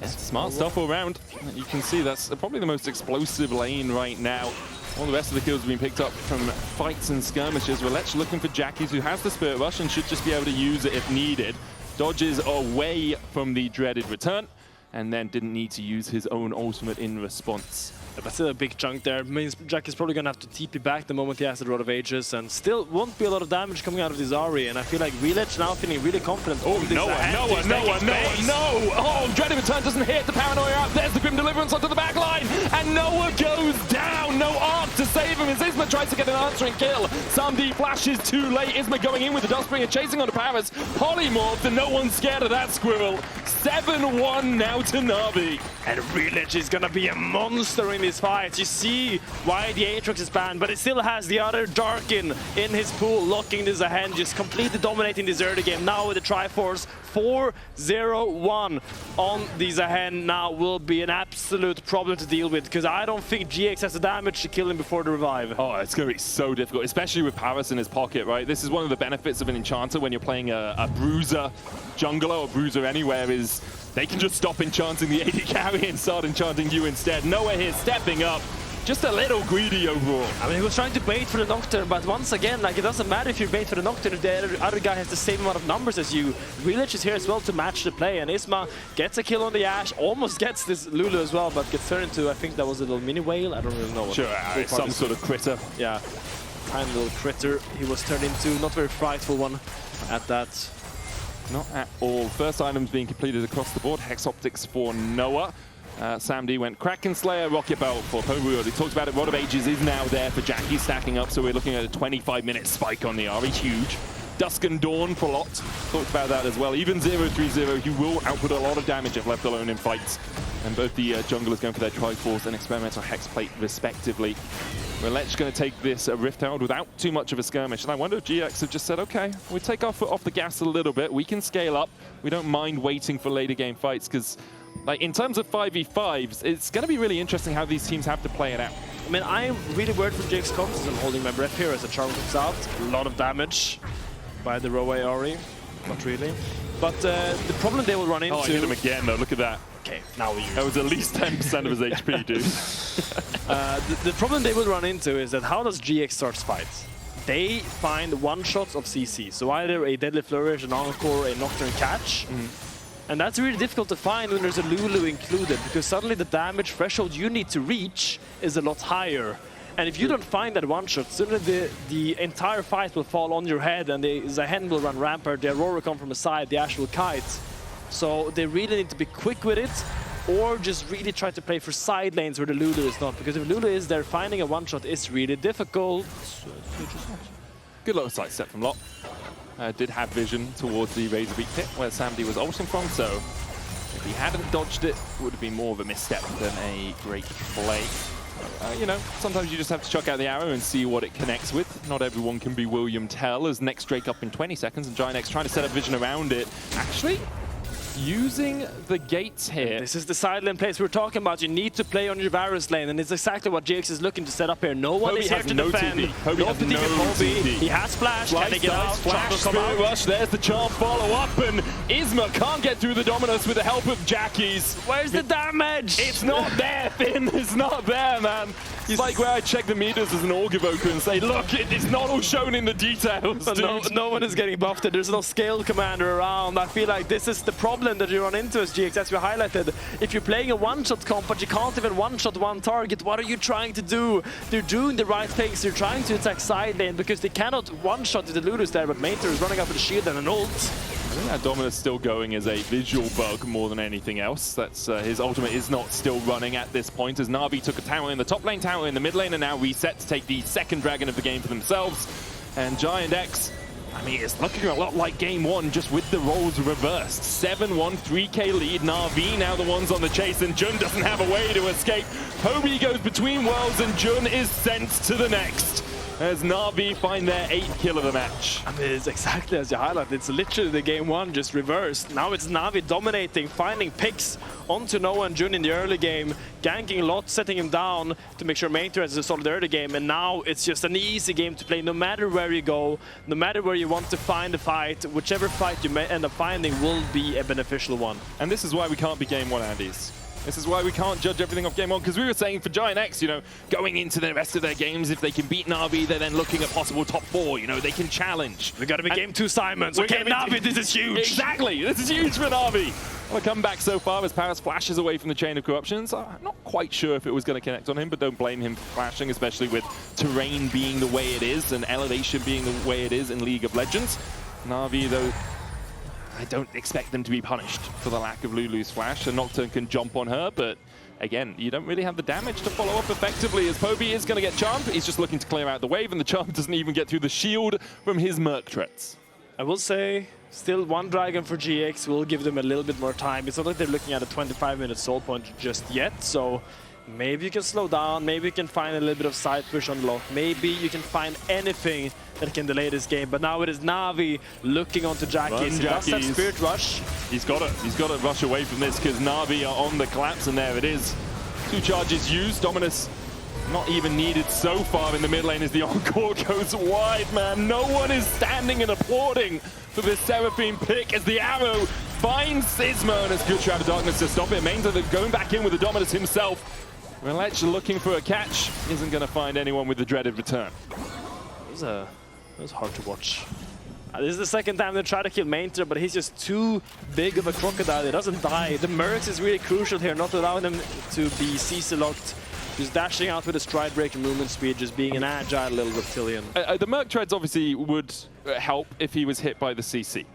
Smart stuff all around. You can see that's probably the most explosive lane right now. All the rest of the kills have been picked up from fights and skirmishes. Rhilech looking for Jackies, who has the Spirit Rush and should just be able to use it if needed. Dodges away from the dreaded return, and then didn't need to use his own ultimate in response. But still a big chunk there. Means Jack is probably going to have to TP back the moment he has the Rod of Ages, and still won't be a lot of damage coming out of this Ari, and I feel like Rhilech now feeling really confident. Oh, Noah! Oh, Dreaded Return doesn't hit the Paranoia out. There's the Grim Deliverance onto the back line, and Noah goes down. No arc to save him as Isma tries to get an answering kill. Samdi flashes too late. Isma going in with the Dustbringer, chasing onto Parus. Polymorph, and no one's scared of that squirrel. 7-1 now to NAVI. And Rhilech is going to be a monster in this fight. You see why the Aatrox is banned, but it still has the other Darkin in his pool, locking this ahead, just completely dominating this early game. Now with the Triforce, 4-0-1 on the Zahen now will be an absolute problem to deal with, because I don't think GX has the damage to kill him before the revive. Oh, it's going to be so difficult, especially with Parus in his pocket, right? This is one of the benefits of an Enchanter when you're playing a Bruiser jungler or Bruiser anywhere, is they can just stop enchanting the AD carry and start enchanting you instead. Noah here stepping up. Just a little greedy overall. I mean, he was trying to bait for the Nocturne, but once again, like, it doesn't matter if you bait for the Nocturne if the other guy has the same amount of numbers as you. Rhilech is here as well to match the play, and Isma gets a kill on the Ashe, almost gets this Lulu as well, but gets turned into, I think that was a little mini whale. I don't really know what. Sure, some sort of critter. Yeah, tiny little critter he was turned into. Not very frightful one at that. Not at all. First items being completed across the board. Hex Optics for Noah. Sam D went Kraken Slayer, Rocket Belt for Poby. We already talked about it. Rod of Ages is now there for Jackie, stacking up, so we're looking at a 25-minute spike on the Ari. Huge. Dusk and Dawn for Lot. Talked about that as well. Even 0-3-0, he will output a lot of damage if left alone in fights. And both the junglers going for their Triforce and Experimental Hexplate respectively. Rhilech going to take this Rift Herald without too much of a skirmish. And I wonder if GX have just said, okay, we take our foot off the gas a little bit. We can scale up. We don't mind waiting for later game fights, because like, in terms of 5v5s, it's going to be really interesting how these teams have to play it out. I mean, I'm really worried for GX Comps. I'm holding my breath here as the Charm comes out. A lot of damage by the Roway Ari. Not really. But the problem they will run into... Oh, I hit him again, though. Look at that. Okay, now we use That was at least 10% of his HP, dude. the problem they will run into is that how does GX start fights? They find one-shots of CC. So either a Deadly Flourish, an Encore, a Nocturne Catch. And that's really difficult to find when there's a Lulu included, because suddenly the damage threshold you need to reach is a lot higher. And if you don't find that one-shot, suddenly the entire fight will fall on your head, and the Zahen will run Rampart, the Aurora come from the side, the Ashe will kite. So they really need to be quick with it, or just really try to play for side lanes where the Lulu is not. Because if Lulu is there, finding a one-shot is really difficult. Good little side step from Lot. Did have vision towards the Razorbeak pit where Samdi was ulting from, so if he hadn't dodged it, it would have been more of a misstep than a great play. You know, sometimes you just have to chuck out the arrow and see what it connects with. Not everyone can be William Tell, as next Drake up in 20 seconds, and GIANTX trying to set up vision around it. Actually using the gates here. This is the side lane place we're talking about. You need to play on your Varus lane, and it's exactly what GX is looking to set up here. No one Poby is here to defend. Poby has no TP. He has flash. Can they get out? Flash, Come out. rush. There's the charm follow-up, and Isma can't get through the Dominus with the help of Jackies. Where's the damage? It's not there, Finn. It's not there, man. It's like where I check the meters as an Org evoker and say, look, it's not all shown in the details. No one is getting buffed. There's no scale commander around. I feel like this is the problem that you run into as GX, as we highlighted. If you're playing a one-shot comp, but you can't even one-shot one target, what are you trying to do? They're doing the right things. They're trying to attack side lane because they cannot one-shot the Ludus there, but Maynter is running up with a shield and an ult. I think that Dominus still going as a visual bug more than anything else. That's his ultimate is not still running at this point, as NAVI took a tower in the top lane, tower in the mid lane, and now reset to take the second dragon of the game for themselves. And GIANTX, I mean, it's looking a lot like game one, just with the roles reversed. 7-1, 3K lead. NAVI now the ones on the chase, and Jun doesn't have a way to escape. Poby goes between worlds, and Jun is sent to the next, as NAVI find their 8th kill of the match. I mean, it's exactly as you highlighted. It's literally the game one just reversed. Now it's NAVI dominating, finding picks onto Noah and Jun in the early game, ganking a lot, setting him down to make sure Maynter has a solid early game. And now it's just an easy game to play no matter where you go, no matter where you want to find a fight. Whichever fight you may end up finding will be a beneficial one. And this is why we can't be game one, Andes. This is why we can't judge everything off game one, because we were saying for GIANTX, you know, going into the rest of their games, if they can beat NAVI, they're then looking at possible top 4, you know, they can challenge. We gotta be game 2 Simons. Okay, NAVI, this is huge. Exactly, this is huge for NAVI. Well, a comeback so far as Parus flashes away from the chain of corruptions. I'm not quite sure if it was going to connect on him, but don't blame him for flashing, especially with terrain being the way it is and elevation being the way it is in League of Legends. NAVI, though, I don't expect them to be punished for the lack of Lulu's flash, and Nocturne can jump on her, but again, you don't really have the damage to follow up effectively, as Poby is going to get charmed. He's just looking to clear out the wave, and the charm doesn't even get through the shield from his Merc threats. I will say, still one dragon for GX will give them a little bit more time. It's not like they're looking at a 25-minute soul point just yet, so maybe you can slow down, maybe you can find a little bit of side push on lock, maybe you can find anything that can delay this game. But now it is NAVI looking onto Jackies. He does have Spirit Rush. He's got to rush away from this, because NAVI are on the collapse, and there it is. 2 charges used. Dominus not even needed so far in the mid lane as the encore goes wide, man. No one is standing and applauding for this Seraphine pick as the arrow finds Isma, and it's good Shroud of Darkness to stop it. Maynter going back in with the Dominus himself. Rhilech looking for a catch, isn't going to find anyone with the dreaded return. It was hard to watch. This is the second time they try to kill Maynter, but he's just too big of a crocodile. He doesn't die. The Mercs is really crucial here, not allowing them to be CC locked. Just dashing out with a stride breaker movement speed, just being an agile little reptilian. The Merc treads obviously would help if he was hit by the CC.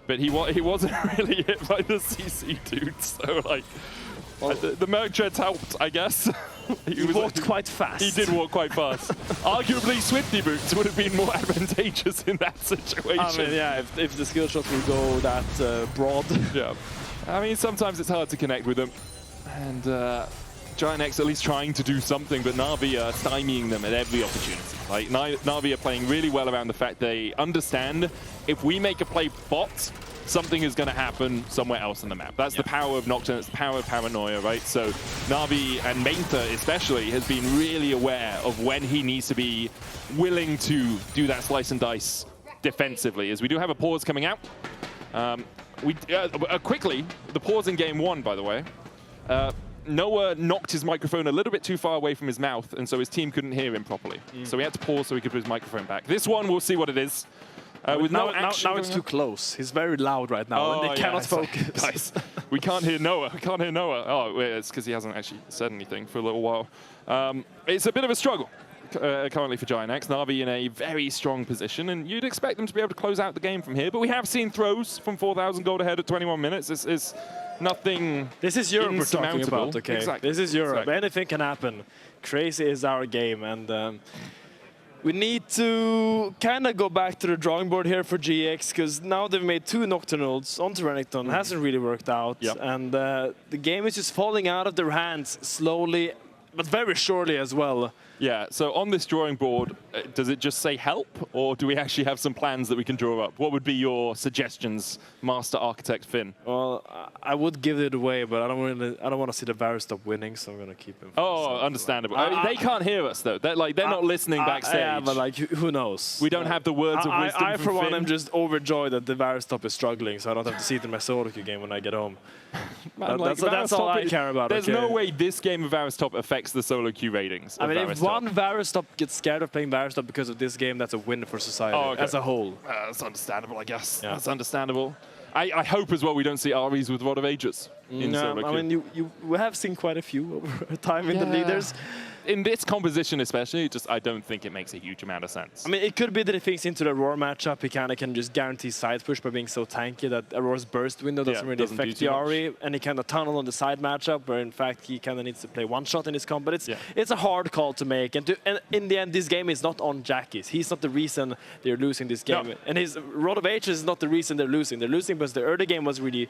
But he wasn't really hit by the CC, dude. So, like, well, the Merc treads helped, I guess. He walked quite fast. He did walk quite fast. Arguably, Swifty boots would have been more advantageous in that situation. I mean, yeah, if the skill shot will go that broad. Yeah. I mean, sometimes it's hard to connect with them. And GIANTX at least trying to do something, but NAVI are stymieing them at every opportunity. Like, NAVI are playing really well around the fact they understand if we make a play bot, something is going to happen somewhere else on the map. That's the power of Nocturne, it's the power of paranoia, right? So NAVI and Maynter especially has been really aware of when he needs to be willing to do that slice and dice defensively, as we do have a pause coming out. Quickly, the pause in game 1, by the way. Noah knocked his microphone a little bit too far away from his mouth, and so his team couldn't hear him properly. So we had to pause so he could put his microphone back. This one, we'll see what it is. With now it's too close. He's very loud right now, and they cannot focus. Guys, we can't hear Noah. We can't hear Noah. Oh, wait, it's because he hasn't actually said anything for a little while. It's a bit of a struggle currently for GIANTX. NAVI in a very strong position, and you'd expect them to be able to close out the game from here. But we have seen throws from 4,000 gold ahead at 21 minutes. This is nothing. This is Europe we're talking about, okay? Exactly. This is Europe. Exactly. Anything can happen. Crazy is our game, and we need to kind of go back to the drawing board here for GX, because now they've made 2 Nocturnals onto Renekton. Hasn't really worked out, and the game is just falling out of their hands slowly, but very surely as well. Yeah, so on this drawing board, does it just say help, or do we actually have some plans that we can draw up? What would be your suggestions, Master Architect Finn? Well, I would give it away, but I don't want to see the Varus stop winning, so I'm gonna keep him. Oh, understandable. I mean, they can't hear us though. They're not listening backstage. Yeah, but like, who knows? We don't have the words of wisdom. I from for one, Finn. am just overjoyed that the Varus top is struggling, so I don't have to see it in my solo queue game when I get home. Man, like, that's all I care about. There's no way this game of Varus top affects the solo queue ratings. I mean, if one Varus top gets scared of playing Varus top because of this game, that's a win for society as a whole. That's understandable, I guess. Yeah. That's understandable. I hope as well we don't see REs with Rod of Ages in solo queue. I mean, we have seen quite a few over time in the leaders. In this composition especially, I don't think it makes a huge amount of sense. I mean, it could be that if he's into the Aurora matchup, he kind of can just guarantee side push by being so tanky that Aurora's burst window doesn't really affect the RE, and he kind of tunnel on the side matchup, where in fact he kind of needs to play one shot in his comp. But it's a hard call to make, and in the end, this game is not on Jackies. He's not the reason they're losing this game, and his Rod of Ages is not the reason they're losing. They're losing because the early game was really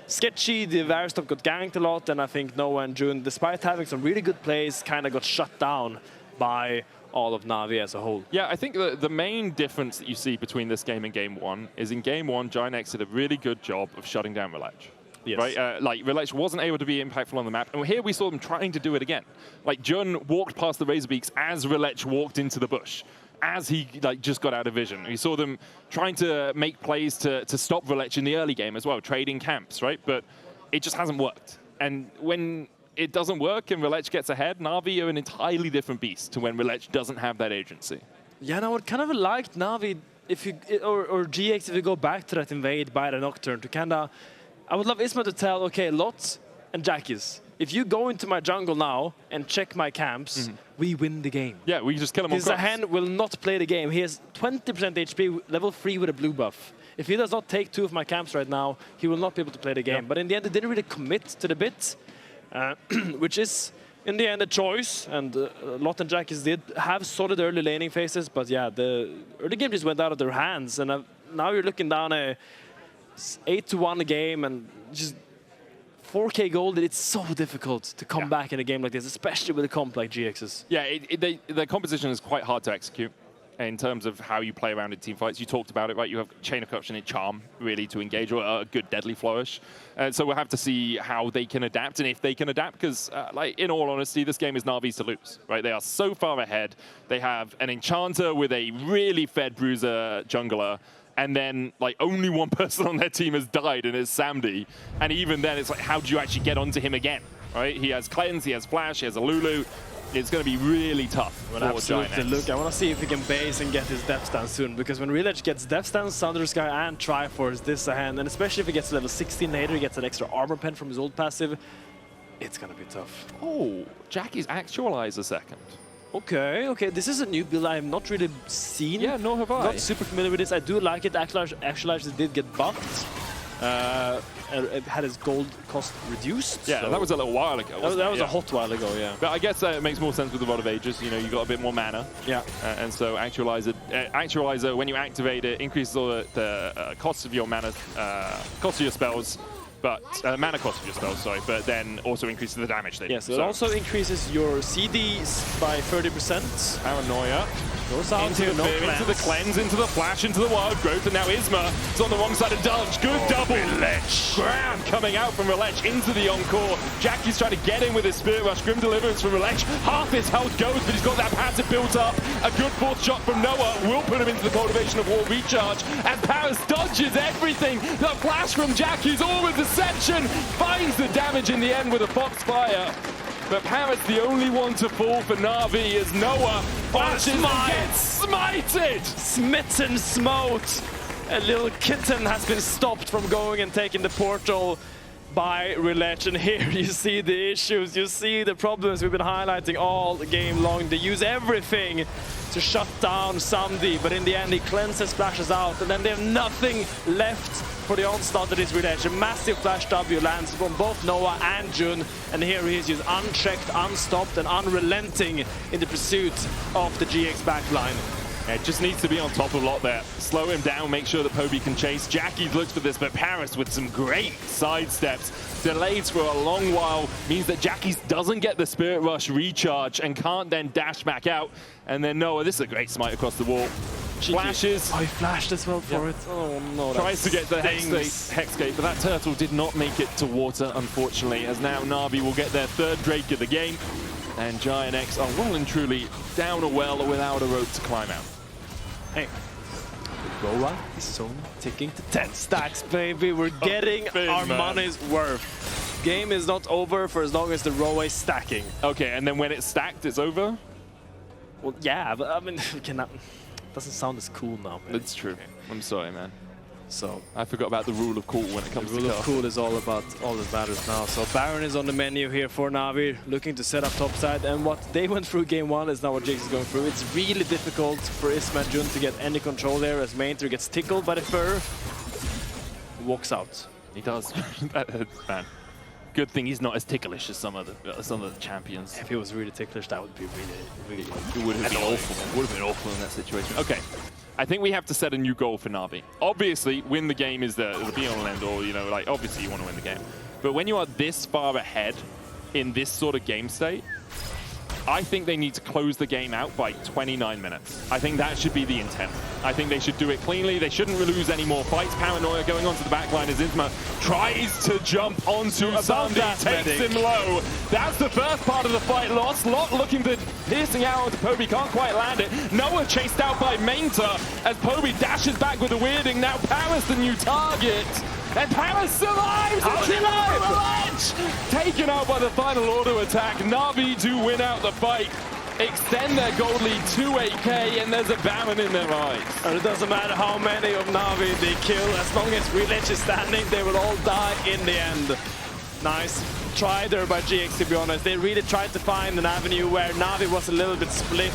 sketchy. The Varus top got ganked a lot, and I think Noah and June, despite having some really good plays, kind of got shut down by all of Navi as a whole. Yeah, I think the main difference that you see between this game and Game 1 is in Game 1, GIANTX did a really good job of shutting down Rhilech. Yes. Right? Like, Rhilech wasn't able to be impactful on the map, and here we saw them trying to do it again. Like, Jun walked past the Razorbeaks as Rhilech walked into the bush, as he just got out of vision. We saw them trying to make plays to stop Rhilech in the early game as well, trading camps, right? But it just hasn't worked. And when it doesn't work and Rhilech gets ahead, Navi are an entirely different beast to when Rhilech doesn't have that agency. Yeah, no, I would kind of liked Navi, or GX, if you go back to that invade by the Nocturne, to kind of, I would love Isma to tell, okay, Lot and Jackies, if you go into my jungle now and check my camps, we win the game. Yeah, we just kill him on cross. Zahan will not play the game. He has 20% HP, level 3 with a blue buff. If he does not take 2 of my camps right now, he will not be able to play the game. But in the end, they didn't really commit to the bit, which is, in the end, a choice. And Lot and Jackies did have solid early laning phases, but yeah, the early game just went out of their hands. And now you're looking down a 8-1 game, and just 4K gold, it's so difficult to come back in a game like this, especially with a comp like GX's. Yeah, the composition is quite hard to execute in terms of how you play around in team fights. You talked about it, right? You have Chain of Corruption and Charm, really, to engage, or a good Deadly Flourish. So we'll have to see how they can adapt, and if they can adapt, because, like, in all honesty, this game is Navi's to lose, right? They are so far ahead. They have an Enchanter with a really fed Bruiser jungler, and then, like, only one person on their team has died, and it's Samdi. And even then, it's like, how do you actually get onto him again, right? He has Cleanse, he has Flash, he has a Lulu. It's going to be really tough for GIANTX. Look, I want to see if he can base and get his Death Stance soon, because when Rhilech gets Death Stance, Thunder Sky, and Triforce this hand, and especially if he gets to level 16 later, he gets an extra armor pen from his old passive, it's going to be tough. Oh, Jackie's Actualize a second. Okay, this is a new build I have not really seen. Yeah, nor have I. Not super familiar with this. I do like it. Actualize did get buffed. It had its gold cost reduced. Yeah, so that was a little while ago. That was a hot while ago, yeah. But I guess it makes more sense with the Rod of Ages. You know, you got a bit more mana. Yeah. And so Actualizer, when you activate it, increases all the costs of your mana, cost of your spells. But mana cost of your spells, sorry, but then also increases the damage they do. Yes, it also increases your CDs by 30%. Paranoia. Goes out into the cleanse, into the flash, into the wild growth, and now Isma is on the wrong side of dodge. Good double. Rhilech. Grab coming out from Rhilech into the encore. Jackie's trying to get in with his Spirit Rush. Grim Deliverance from Rhilech. Half his health goes, but he's got that passive built up. A good fourth shot from Noah will put him into the Cultivation of War recharge. And Parus dodges everything. The flash from Jackie's all with deception. Finds the damage in the end with a Foxfire. But Parus the only one to fall for Navi as Noah flashes and gets smited! Smitten smote! A little kitten has been stopped from going and taking the portal by Rhilech, and here you see the issues, you see the problems we've been highlighting all game long. They use everything to shut down Samdi, but in the end he cleanses, flashes out, and then they have nothing left for the onslaught that is Rhilech. A massive flash W lands from both Noah and Jun, and here he is just unchecked, unstopped, and unrelenting in the pursuit of the GX backline. Yeah, it just needs to be on top of a lot there. Slow him down, make sure that Poby can chase. Jackie looks for this, but Parus with some great side steps. Delays for a long while means that Jackie doesn't get the Spirit Rush recharge and can't then dash back out. And then Noah, this is a great smite across the wall. Flashes. Oh, he flashed as well for it. Oh no, tries to get the Hex Gate, but that turtle did not make it to water, unfortunately, as now NAVI will get their third Drake of the game. And GIANTX are well and truly down a well without a rope to climb out. Hey, the goal line is soon ticking to 10 stacks, baby. We're getting our money's worth. Game is not over for as long as the row is stacking. Okay, and then when it's stacked, it's over? Well, yeah, but I mean, we cannot. Doesn't sound as cool now. Man. That's true. I'm sorry, man. So I forgot about the rule of cool when it comes to the rule of cool is all about all that matters now. So Baron is on the menu here for NAVI, looking to set up topside, and what they went through game 1 is now what Jake's is going through. It's really difficult for Isma and Jun to get any control there as Maynter gets tickled by the fur, walks out. He does. Man. Good thing he's not as ticklish as some of the champions. If he was really ticklish, that would be really it would have been awful. It would have been awful in that situation. Okay. I think we have to set a new goal for NAVI. Obviously, win the game is the be-all and end-all, you know, like, obviously you want to win the game. But when you are this far ahead in this sort of game state, I think they need to close the game out by 29 minutes. I think that should be the intent. I think they should do it cleanly. They shouldn't lose any more fights. Paranoia going onto the back line as Isma tries to jump onto Sandy, takes him low. That's the first part of the fight lost. Lot looking for piercing out onto Poby, can't quite land it. Noah chased out by Maynter as Poby dashes back with the weirding. Now Parus the new target. And Parus survives! Taken out by the final auto attack. NAVI do win out the fight. Extend their gold lead to 8k, and there's a Baron in their eyes. And it doesn't matter how many of NAVI they kill, as long as Rhilech is standing, they will all die in the end. Nice try there by GX, to be honest. They really tried to find an avenue where NAVI was a little bit split.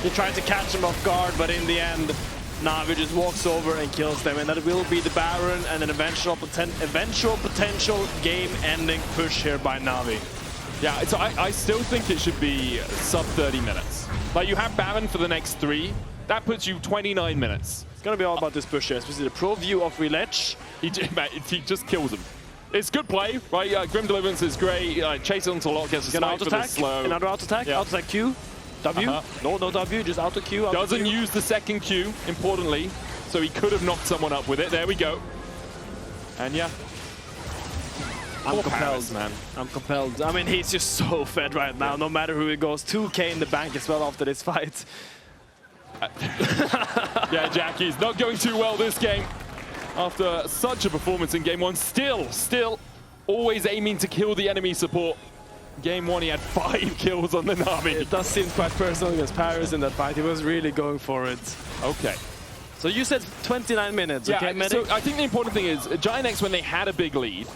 They tried to catch them off guard, but in the end, NAVI just walks over and kills them, and that will be the Baron and an eventual potential game-ending push here by NAVI. Yeah, so I still think it should be sub 30 minutes. Like, you have Baron for the next 3, that puts you 29 minutes. It's gonna be all about this push here, especially the pro view of Rhilech. He just kills him. It's good play, right? Grim Deliverance is great. Chase onto Lot, gets a snipe for the slow. Another auto attack, auto attack Q. W? No W, just auto Q. Doesn't use the second Q, importantly, so he could have knocked someone up with it. There we go. And yeah. I'm compelled, man. I'm compelled. I mean, he's just so fed right now, no matter who he goes. 2k in the bank as well after this fight. Yeah, Jackie's not going too well this game. After such a performance in game 1, still always aiming to kill the enemy support. Game 1, he had 5 kills on the NAVI. It does seem quite personal against Parus in that fight. He was really going for it. Okay. So you said 29 minutes, yeah, okay, Medic? So I think the important thing is, GIANTX, when they had a big lead,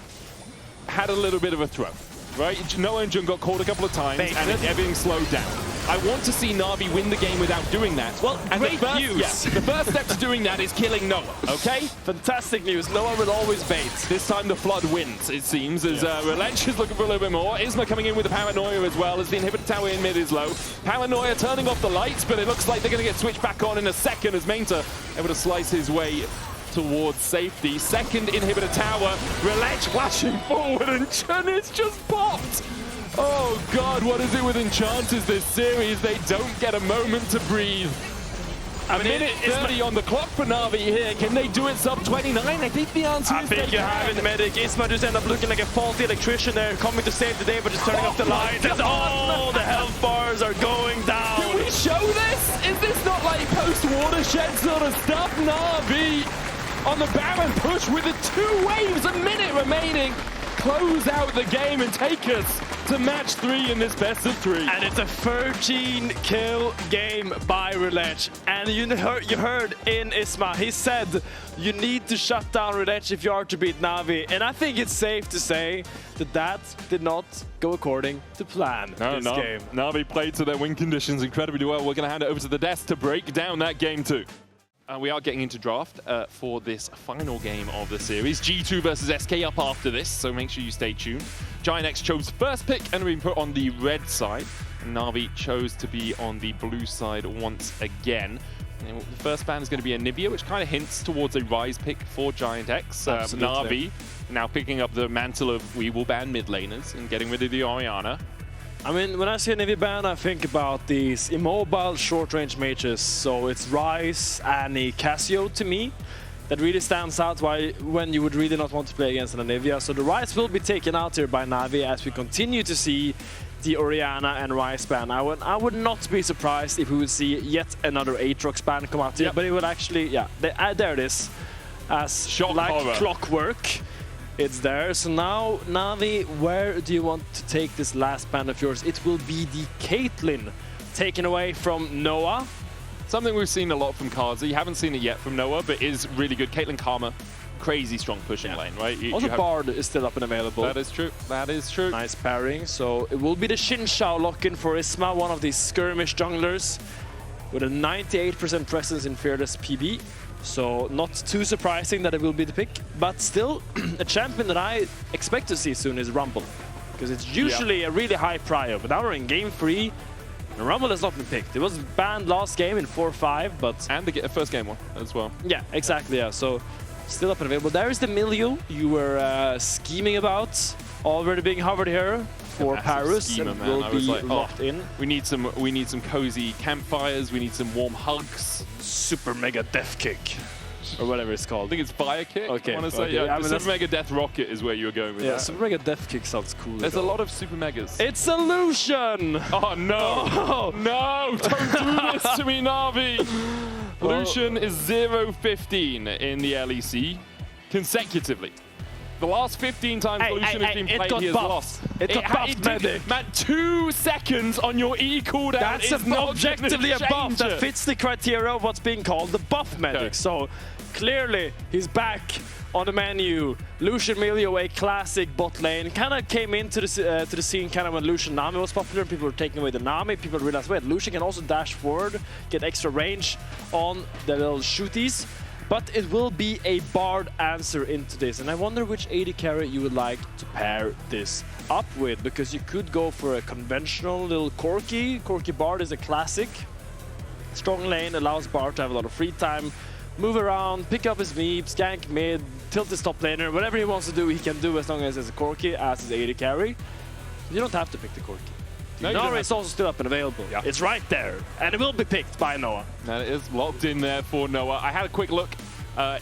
had a little bit of a throw, right? Noah and Jun got called a couple of times, and everything slowed down. I want to see NAVI win the game without doing that. Well, and great news. Yeah, the first step to doing that is killing Noah, okay? Fantastic news. Noah will always bait. This time the Flood wins, it seems, as Rhilech is looking for a little bit more. Isma coming in with the Paranoia as well, as the inhibitor tower in mid is low. Paranoia turning off the lights, but it looks like they're going to get switched back on in a second as Maynter able to slice his way towards safety. Second inhibitor tower, Rhilech flashing forward, and Chun is just popped. Oh God, what is it with enchanters this series? They don't get a moment to breathe. A minute 30 on the clock for NAVI here. Can they do it sub 29? I think the answer is I think you have it, Medic. Isma just end up looking like a faulty electrician there, coming to save the day, but just turning off the lights. Oh, the health bars are going down. Can we show this? Is this not like post-watershed sort of stuff? NAVI on the Baron push with the 2 waves, a minute remaining. Close out the game and take us to match 3 in this best of 3. And it's a 13 kill game by Rhilech. And you heard in Isma, he said you need to shut down Rhilech if you are to beat NAVI. And I think it's safe to say that that did not go according to plan this game. NAVI played to their win conditions incredibly well. We're going to hand it over to the desk to break down that game too. We are getting into draft for this final game of the series. G2 versus SK up after this, so make sure you stay tuned. GIANTX chose first pick and been put on the red side. And NAVI chose to be on the blue side once again. And the first ban is going to be a NAVI, which kind of hints towards a Rise pick for GIANTX. NAVI now picking up the mantle of we will ban mid laners and getting rid of the Orianna. I mean, when I say NAVI ban, I think about these immobile short-range mages. So it's Rise, Annie, Cassio to me. That really stands out when you would really not want to play against an Anivia. So the Rise will be taken out here by NAVI as we continue to see the Orianna and Rise ban. I would not be surprised if we would see yet another Aatrox ban come out here, Yep. but it would actually, yeah, there it is. As Shock like horror. clockwork, it's there. So now, NAVI, where do you want to take this last ban of yours? It will be the Caitlyn taken away from Noah. Something we've seen a lot from Kazi. You haven't seen it yet from Noah, but is really good. Caitlyn Karma, crazy strong pushing lane, right? Also, Bard is still up and available. That is true. That is true. Nice pairing. So it will be the Xin Shao lock-in for Isma, one of these skirmish junglers with a 98% presence in Fearless PB. So not too surprising that it will be the pick, but still a champion that I expect to see soon is Rumble, because it's usually a really high prio. But now we're in game 3. And Rumble has not been picked. It was banned last game in 4-5, but... And the first game one as well. Yeah, exactly, yeah. So, still up and available. There is the Milio you were scheming about, already being hovered here for Parus, and will be locked in. We need some cozy campfires, we need some warm hugs. Super Mega Death Kick, or whatever it's called. I think it's Fire Kick, okay, I want to say. Yeah, the Super Mega Death Rocket is where you were going with that. Super Mega Death Kick sounds cool. There's a lot of Super Megas. It's a Lucian! Oh no! Oh. No! Don't do this to me, Navi! Lucian is 0-15 in the LEC consecutively. The last 15 times Lucian has been played, he has lost. It got buffed, Medic. Man, 2 seconds on your E cooldown. That's objectively a buff that fits the criteria of what's being called the buff Medic. Okay. So clearly he's back on the menu. Lucian Milio, a classic bot lane, kind of came into the scene kind of when Lucian Nami was popular. People were taking away the Nami. People realized, wait, Lucian can also dash forward, get extra range on the little shooties. But it will be a Bard answer into this, and I wonder which AD carry you would like to pair this up with, because you could go for a conventional little Corki. Corki Bard is a classic. Strong lane, allows Bard to have a lot of free time, move around, pick up his meeps, gank mid, tilt his top laner, whatever he wants to do, he can do as long as it's a Corki as his AD carry. You don't have to pick the Corki. No, Nora is also still up and available. Yeah. It's right there, and it will be picked by Noah. That is locked in there for Noah. I had a quick look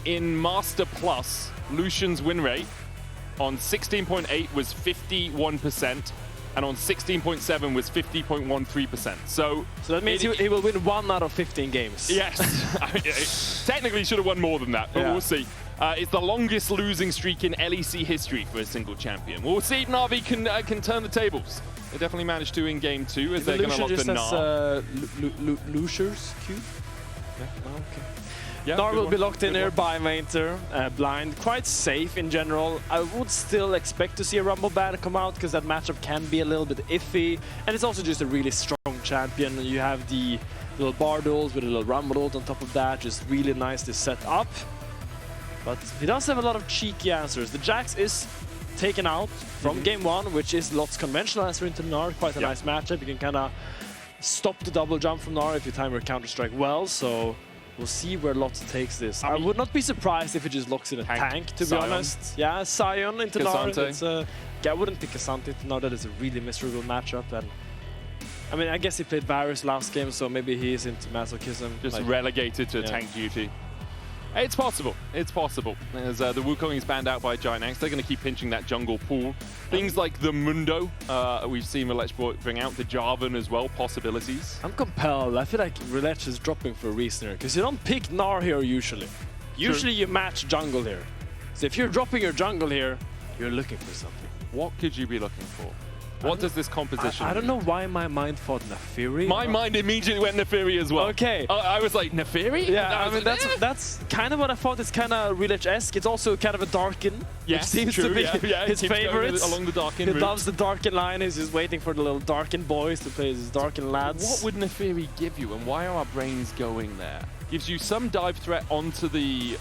in Master Plus. Lucian's win rate on 16.8 was 51%, and on 16.7 was 50.13%. So that means he will win 1 out of 15 games. Yes. I mean, technically should have won more than that, but we'll see. It's the longest losing streak in LEC history for a single champion. We'll see if NAVI can turn the tables. They definitely managed to in game 2 as they're going to lock the Gnar. Lucius Q? Yeah. Okay. Yeah, Gnar will be one. locked in here by Maynter, blind. Quite safe in general. I would still expect to see a Rumble ban come out, because that matchup can be a little bit iffy. And it's also just a really strong champion. You have the little Bard ult with a little Rumble ult on top of that. Just really nicely set up. But he does have a lot of cheeky answers. The Jax is taken out from game 1, which is Lot's conventional answer into Gnar. Quite a nice matchup. You can kind of stop the double jump from Gnar if you time your counter-strike well. So we'll see where Lot takes this. I would not be surprised if it just locks in a tank, to be honest. Yeah, Sion into Gnar. I wouldn't pick Kasante into Gnar. That is a really miserable matchup. And I mean, I guess he played Varus last game, so maybe he is into masochism. Just relegated to tank duty. It's possible. It's possible. As the Wukong is banned out by GIANTX, they're going to keep pinching that jungle pool. Things like the Mundo, we've seen Rhilech bring out, the Jarvan as well, possibilities. I'm compelled. I feel like Rhilech is dropping for a reason here, because you don't pick Gnar here usually. Usually you match jungle here. So if you're dropping your jungle here, you're looking for something. What could you be looking for? What does this composition I don't know why my mind thought Neferi. My mind immediately went Neferi as well. Okay. I was like, Neferi? Yeah, I mean, that's kind of what I thought. It's kind of Rhilech-esque. It's also kind of a Darkin, which seems to be his favorite. Along the Darkin He route. loves the Darkin line. He's just waiting for the little Darkin boys to play his Darkin lads. What would Neferi give you, and why are our brains going there? Gives you some dive threat onto the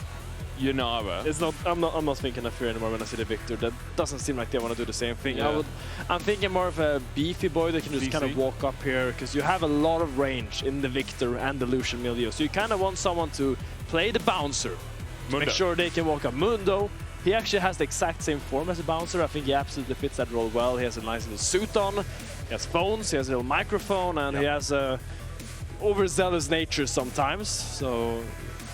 Yunara. It's not. I'm not thinking of fear anymore when I see the Victor. That doesn't seem like they want to do the same thing. Yeah. I'm thinking more of a beefy boy that can just kind of walk up here, because you have a lot of range in the Victor and the Lucian Milio. So you kind of want someone to play the bouncer, to make sure they can walk up. Mundo, he actually has the exact same form as a bouncer. I think he absolutely fits that role well. He has a nice little suit on. He has phones. He has a little microphone, and he has a overzealous nature sometimes. So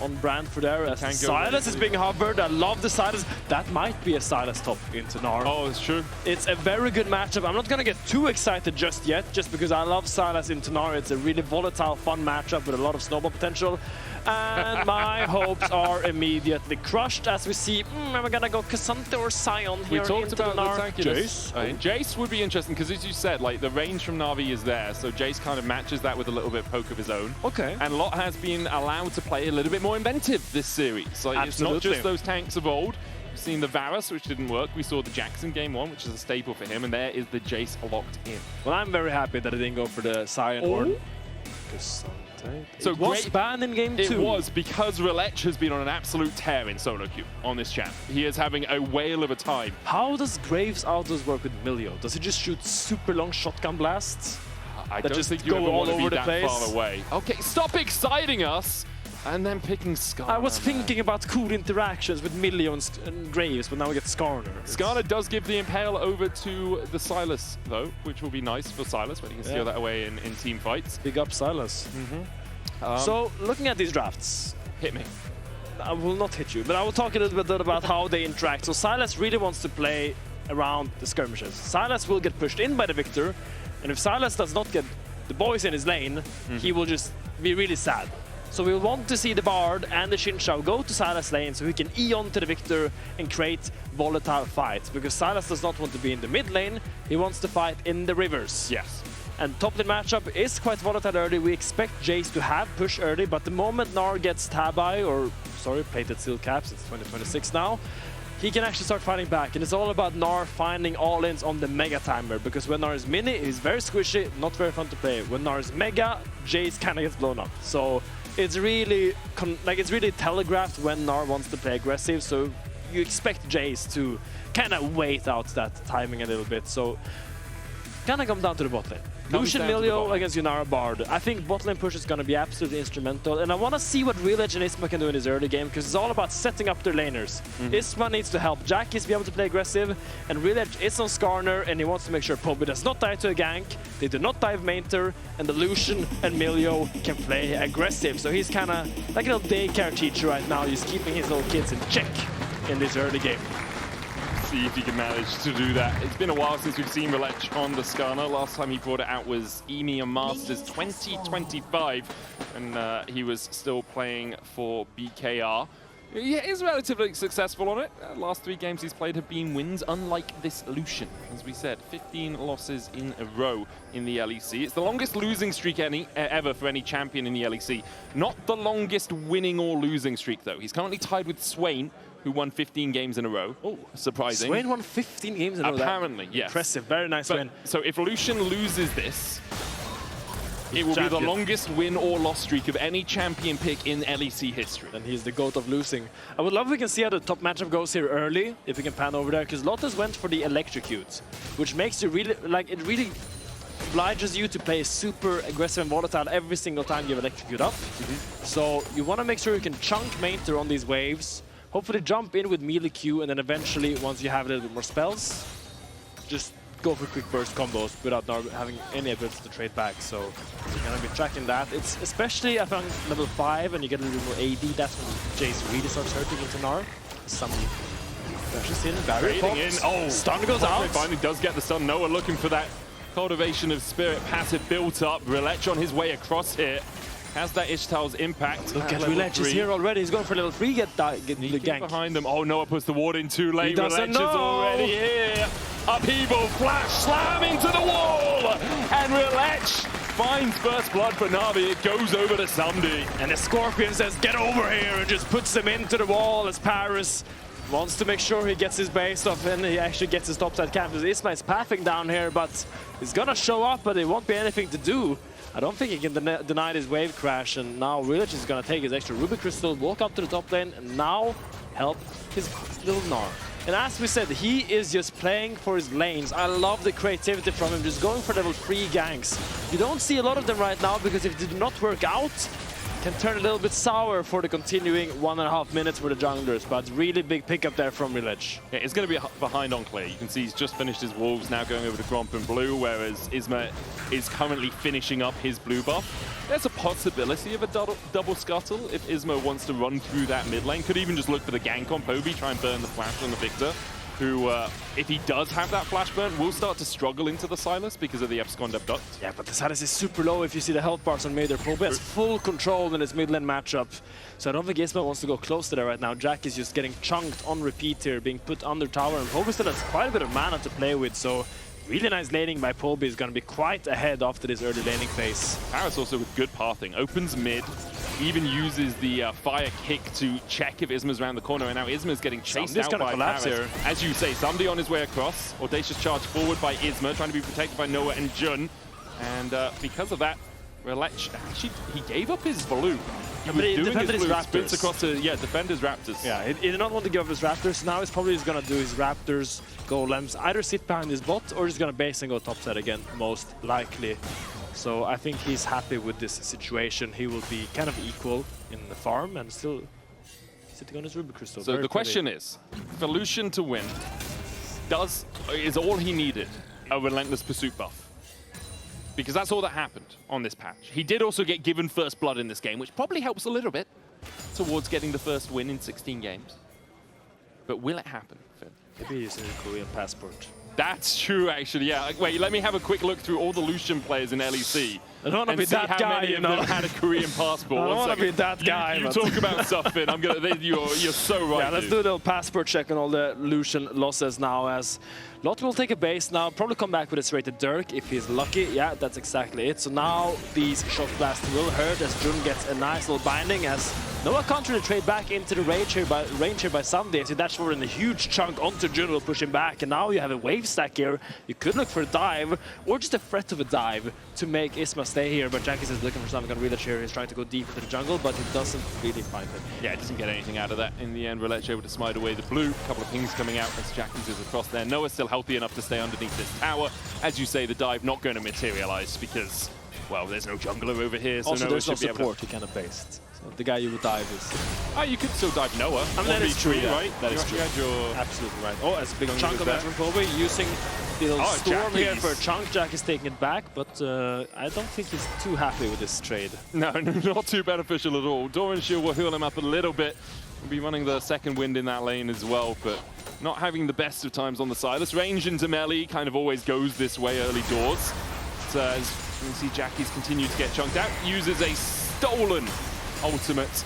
on brand for there. As Silas is being hovered. I love the Silas. That might be a Silas top into NAR. Oh, it's true. It's a very good matchup. I'm not going to get too excited just yet, just because I love Silas into NAR. It's a really volatile, fun matchup with a lot of snowball potential. And my hopes are immediately crushed as we see, am I going to go Cassante or Sion here? We talked about NAR? the tankiness. Jace would be interesting because, as you said, like the range from Navi is there, so Jace kind of matches that with a little bit of poke of his own. Okay. And Lot has been allowed to play a little bit more inventive this series. Like, it's not just those tanks of old. We've seen the Varus, which didn't work. We saw the Jackson game 1, which is a staple for him, and there is the Jace locked in. Well, I'm very happy that I didn't go for the Sion or So it was banned in game 2. It was, because Rhilech has been on an absolute tear in solo queue on this champ. He is having a whale of a time. How does Graves autos work with Milio? Does he just shoot super long shotgun blasts? I that don't just think you go ever all want to over be the that place? far away. Okay, stop exciting us! And then picking Skarner. I was thinking about cool interactions with Milio and Graves, but now we get Skarner. Skarner does give the Impale over to the Silas, though, which will be nice for Silas when he can steal that away in team fights. Big up Silas. So, looking at these drafts. Hit me. I will not hit you, but I will talk a little bit about how they interact. So Silas really wants to play around the skirmishes. Silas will get pushed in by the Victor, and if Silas does not get the boys in his lane, he will just be really sad. So we'll want to see the Bard and the Xinqiao go to Silas' lane so he can E on to the Victor and create volatile fights, because Silas does not want to be in the mid lane, he wants to fight in the rivers. Yes. And top lane matchup is quite volatile early. We expect Jace to have push early, but the moment NAR gets Tabai, or sorry, plated steel caps, it's 2026 now, he can actually start fighting back. And it's all about NAR finding all-ins on the Mega Timer, because when NAR is mini, he's very squishy, not very fun to play. When NAR is Mega, Jace kind of gets blown up. So it's really telegraphed when NAR wants to play aggressive, so you expect Jace to kind of wait out that timing a little bit. So kind of come down to the bot lane. Lucian Milio against Yunara Bard. I think bot lane push is going to be absolutely instrumental, and I want to see what Rhilech and Isma can do in this early game, because it's all about setting up their laners. Isma needs to help Jackis be able to play aggressive, and Rhilech is on Skarner, and he wants to make sure Poby does not die to a gank, they do not dive Maynter, and the Lucian and Milio can play aggressive. So he's kind of like a little daycare teacher right now, just keeping his little kids in check in this early game. See if he can manage to do that. It's been a while since we've seen Rhilech on the Skarner. Last time he brought it out was EMEA Masters 2025, and he was still playing for BKR. He is relatively successful on it. Last 3 games he's played have been wins, unlike this Lucian. As we said, 15 losses in a row in the LEC. It's the longest losing streak ever for any champion in the LEC. Not the longest winning or losing streak, though. He's currently tied with Swain, who won 15 games in a row. Oh, surprising. Swain won 15 games in a row. Apparently, yes. Impressive, very nice win. So if Lucian loses this, it will be the longest win or loss streak of any champion pick in LEC history. And he's the GOAT of losing. I would love if we can see how the top matchup goes here early, if we can pan over there, because Lotus went for the electrocute, which makes you really, like, it really obliges you to play super aggressive and volatile every single time you have electrocute up. So you want to make sure you can chunk Maynter on these waves, hopefully jump in with melee Q, and then eventually, once you have a little bit more spells, just go for quick burst combos without having any ability to trade back. So you're gonna be tracking that. It's especially, I found, level 5 and you get a little more AD, that's when Jace really starts hurting into NAR. Some dashes in, barrier pops. Oh, stun goes out. Finally does get the stun. Noah looking for that cultivation of spirit passive built up. Rhilech on his way across here. Has that Ishtal's impact. Look at Rhilech is here already. He's going for a little free get the gank. Behind them. Oh, Noah puts the ward in too late. Rhilech is already here. Upheaval, flash, slam into the wall. And Rhilech finds first blood for Navi. It goes over to Sunday. And the Scorpion says, get over here, and just puts him into the wall as Parus wants to make sure he gets his base off, and he actually gets his topside camp. Isma is pathing down here, but he's gonna show up, but it won't be anything to do. I don't think he can deny this wave crash, and now Rhilech is gonna take his extra Ruby Crystal, walk up to the top lane, and now help his little Gnar. And as we said, he is just playing for his lanes. I love the creativity from him, just going for level 3 ganks. You don't see a lot of them right now because if they do not work out, can turn a little bit sour for the continuing 1.5 minutes for the junglers, but really big pickup there from Rhilech. Yeah, it's going to be behind on clear. You can see he's just finished his Wolves, now going over to Gromp and Blue, whereas Isma is currently finishing up his blue buff. There's a possibility of a double scuttle if Isma wants to run through that mid lane. Could even just look for the gank on Poby, try and burn the flash on the Victor, who, if he does have that flash burn, will start to struggle into the Silas because of the Abscond Abduct. Yeah, but the Silas is super low if you see the health bars on Maynter. Poby has full control in his mid lane matchup. So I don't think Isma wants to go close to there right now. Jack is just getting chunked on repeat here, being put under tower, and Poby still has quite a bit of mana to play with, so really nice laning by Poby is going to be quite ahead after this early laning phase. Parus also with good pathing, opens mid, even uses the fire kick to check if Isma's around the corner, and now Isma's getting chased out by Parus. Here. As you say, somebody on his way across, audacious charge forward by Isma, trying to be protected by Noah and Jun, and because of that, Rhilech, actually, he gave up his blue. He was doing his blue sprints across to, defend his Raptors. Yeah, he did not want to give up his Raptors. Now he's probably just going to do his Raptors golems, either sit behind his bot or he's going to base and go topside again, most likely. So I think he's happy with this situation. He will be kind of equal in the farm and still sitting on his Ruby Crystal. So the question is, for Lucian to win, is all he needed a Relentless Pursuit buff? Because that's all that happened on this patch. He did also get given first blood in this game, which probably helps a little bit towards getting the first win in 16 games. But will it happen, Finn? Maybe he's in a Korean passport. That's true, actually, yeah. Wait, let me have a quick look through all the Lucian players in LEC. I don't want to be that guy, you know. Had a Korean passport. I don't want to be that guy. You talk about stuff, Finn. You're so right. Yeah, let's do a little passport check on all the Lucian losses now, as Lot will take a base now, probably come back with a serrated Dirk if he's lucky. Yeah, that's exactly it. So now these shock blasts will hurt as Jun gets a nice little binding, as Noah can't really trade back into the range here by Sunday, and so dash forward in a huge chunk onto Jun, will push him back, and now you have a wave stack here. You could look for a dive, or just a threat of a dive to make Isma stay here, but Jackis is looking for something on Rhilech here. He's trying to go deep into the jungle, but he doesn't really find it. Yeah, he doesn't get anything out of that. In the end, Rhilech able to smite away the blue. A couple of pings coming out as Jackis is across there. Noah's still healthy enough to stay underneath this tower. As you say, the dive not going to materialize because, well, there's no jungler over here, so also, Noah there's no should be able support he kind of based. So the guy you would dive is... Oh, you could still dive Noah. I mean, that is true, right? That is true. You're absolutely right. Oh, it's a big chunk of that from Poby, using the little storm here for a chunk. Jack is taking it back, but I don't think he's too happy with this trade. No, not too beneficial at all. Doran Shield will heal him up a little bit. We'll be running the second wind in that lane as well, but not having the best of times on the Silas. Range into melee kind of always goes this way early doors. So as you can see, Jackie's continue to get chunked out. Uses a stolen ultimate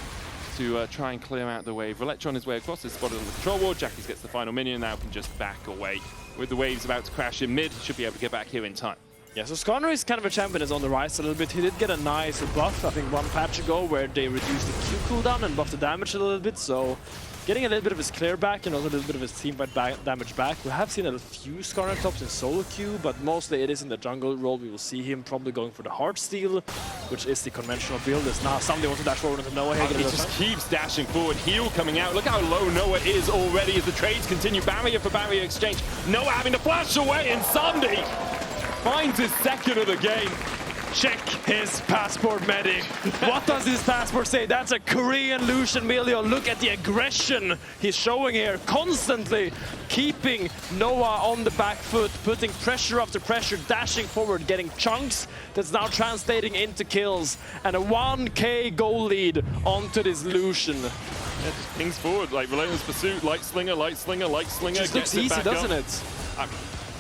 to try and clear out the wave. Rhilech on his way across is spotted on the control ward. Jackie's gets the final minion, now can just back away. With the waves about to crash in mid, should be able to get back here in time. Yeah, so Skarner is kind of a champion, is on the rise a little bit. He did get a nice buff, I think one patch ago, where they reduced the Q cooldown and buffed the damage a little bit, so getting a little bit of his clear back and also a little bit of his team fight damage back. We have seen a few Skarner tops in solo queue, but mostly it is in the jungle role. We will see him probably going for the Heartsteel, which is the conventional build. It's now somebody wants to dash forward into Noah here. He just keeps dashing forward, heal coming out. Look how low Noah is already as the trades continue. Barrier for barrier exchange. Noah having to flash away, and Sunday finds his second of the game. Check his passport, Medi. What does his passport say? That's a Korean Lucian Milio. Look at the aggression he's showing here, constantly keeping Noah on the back foot, putting pressure after pressure, dashing forward, getting chunks that's now translating into kills, and a 1k goal lead onto this Lucian. Yeah, just pings forward, like Relentless Pursuit, light slinger, light slinger, light slinger. Just looks easy, doesn't it?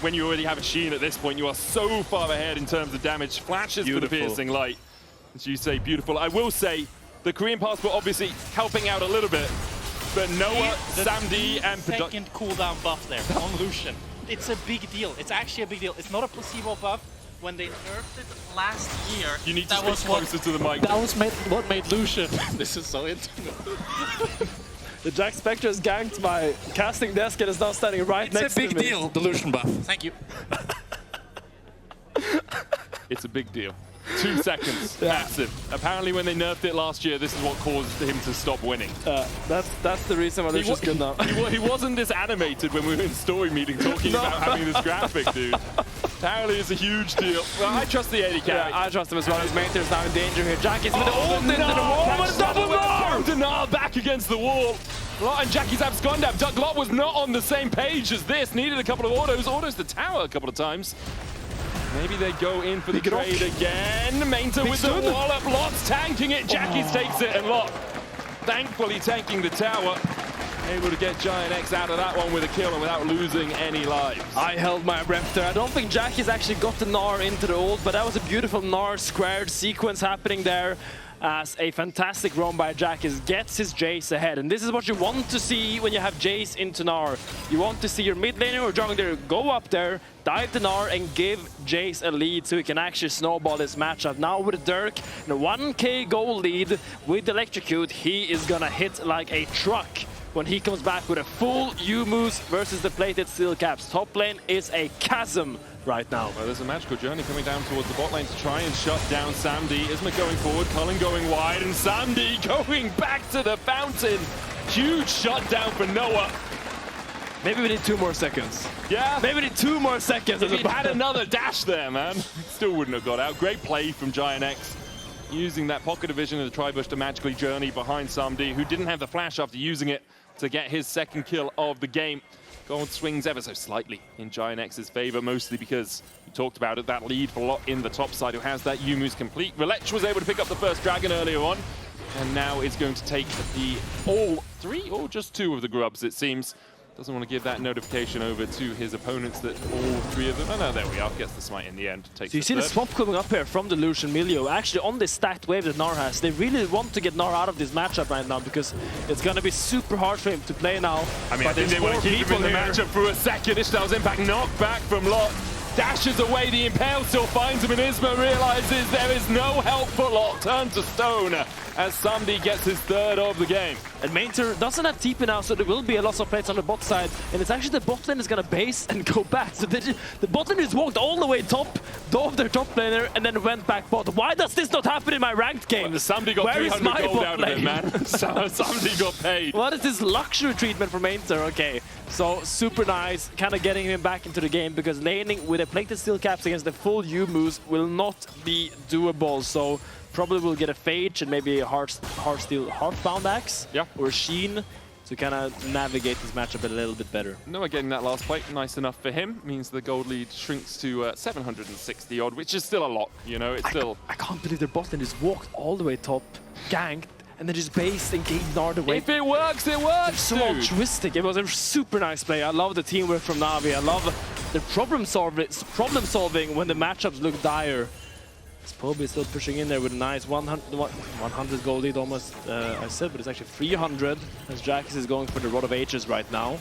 When you already have a Sheen at this point, you are so far ahead in terms of damage. Flashes for the piercing light. As you say, beautiful. I will say, the Korean passport obviously helping out a little bit, but Noah, Samdi, and second cooldown buff there on Lucian. It's a big deal. It's actually a big deal. It's not a placebo buff. When they nerfed it last year, you need to speak closer to the mic. That was what made Lucian. This is so intimate. The Jackspektra has ganked my casting desk and is now standing right next to me. It's a big deal, the Lucian buff. Thank you. It's a big deal. 2 seconds. Massive. Apparently when they nerfed it last year, this is what caused him to stop winning. That's the reason why they're just good now. He wasn't this animated when we were in story meeting talking about having this graphic, dude. Apparently it's a huge deal. Well, I trust the AD carry. Yeah, I trust him as well. His Maynter is now in danger here. Jackie's with the ult into the wall, but double Denial back against the wall. Lot and Jackie's absconded. Lot was not on the same page as this. Needed a couple of autos. Autos the tower a couple of times. Maybe they go in for the trade again. Maynter with the wallop. Lot's tanking it. Jackie's takes it, and Lot thankfully tanking the tower. Able to get GIANTX out of that one with a kill and without losing any lives. I held my breath there. I don't think Jackie's actually got the Gnar into the ult, but that was a beautiful Gnar squared sequence happening there as a fantastic roam by Jackie's gets his Jace ahead. And this is what you want to see when you have Jace into Gnar. You want to see your mid laner or jungler go up there, dive the Gnar and give Jace a lead so he can actually snowball this matchup. Now with Dirk and a 1k goal lead with Electrocute, he is gonna hit like a truck when he comes back with a full U-Moose versus the plated steel caps. Top lane is a chasm right now. Well, there's a magical journey coming down towards the bot lane to try and shut down Samdi. Isma going forward, Cullen going wide, and Samdi going back to the fountain. Huge shutdown for Noah. Maybe we need 2 more seconds. Yeah. Maybe we need 2 more seconds. If he'd had another dash there, man, still wouldn't have got out. Great play from GIANTX. Using that pocket division of the Tribush to magically journey behind Samdi, who didn't have the flash after using it to get his second kill of the game. Gold swings ever so slightly in GIANTX's favor, mostly because we talked about it, that lead for Lot in the top side who has that U-Moose complete. Rhilech was able to pick up the first dragon earlier on, and now is going to take the all 3 or just 2 of the grubs, it seems. Doesn't want to give that notification over to his opponents that all 3 of them... Oh no, there we are. Gets the smite in the end. Takes so you see the swap coming up here from the Lucian Milio. Actually, on this stacked wave that Gnar has, they really want to get Gnar out of this matchup right now because it's going to be super hard for him to play now. I mean, I think they want to keep him in the matchup for a second. Ishtal's impact knocked back from Lot. Dashes away, the Impale still finds him, and Isma realizes there is no help for Lot. Turn to stone as Samdi gets his 3rd of the game. And Maynter doesn't have TP now, so there will be a lot of plates on the bot side. And it's actually the bot lane is going to base and go back. So the bot lane just walked all the way top, dove their top laner, and then went back bot. Why does this not happen in my ranked games? Well, Samdi got 300 gold out of him, man. Samdi got paid. What is this luxury treatment for Maynter? Okay, so super nice, kind of getting him back into the game because laning with a plated steel caps against the full U-Moose will not be doable. So probably will get a Phage and maybe a Heartbound Axe or Sheen to kind of navigate this matchup a little bit better. Noah getting that last plate, nice enough for him. Means the gold lead shrinks to 760 odd, which is still a lot, you know, it's still... I can't believe their bot lane just walked all the way top, ganked, and then just based and gained Nard away. If it works, it works, so altruistic. It was a super nice play. I love the teamwork from Navi. I love the problem solving when the matchups look dire. Poby is still pushing in there with a nice 100 gold lead almost, I said, but it's actually 300 as Jax is going for the Rod of Ages right now.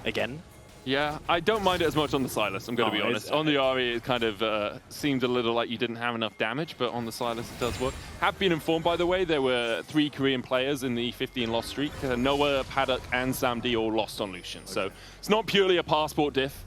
Again. Yeah, I don't mind it as much on the Silas, I'm going to be honest. On the Ahri, it kind of seemed a little like you didn't have enough damage, but on the Silas, it does work. Have been informed, by the way, there were 3 Korean players in the 15 loss streak. Noah, Paddock, and Samdi all lost on Lucian. So it's not purely a passport diff.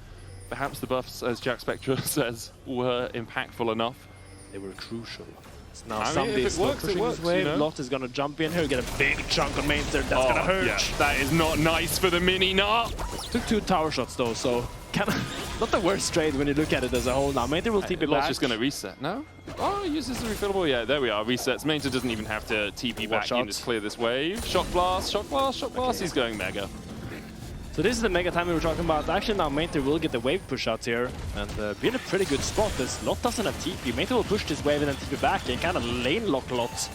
Perhaps the buffs, as Jackspektra says, were impactful enough. They were crucial. So now Samdi is pushing his way. You know? Lot is going to jump in here, get a big chunk on Maynter. That's going to hurt. Yeah, that is not nice for the mini Gnar. Took 2 tower shots though, so kind of not the worst trade when you look at it as a whole. Now Maynter will TP back. Lot's just going to reset. No? Oh, he uses the refillable. Yeah, there we are. Resets. Maynter doesn't even have to TP back. He can just clear this wave. Shock blast, shock blast, shock blast. Okay. He's going mega. So this is the mega time we were talking about. Actually now Maynter will get the wave push out here and be in a pretty good spot. This Lot doesn't have TP. Maynter will push this wave and then TP back and kind of lane lock Lot.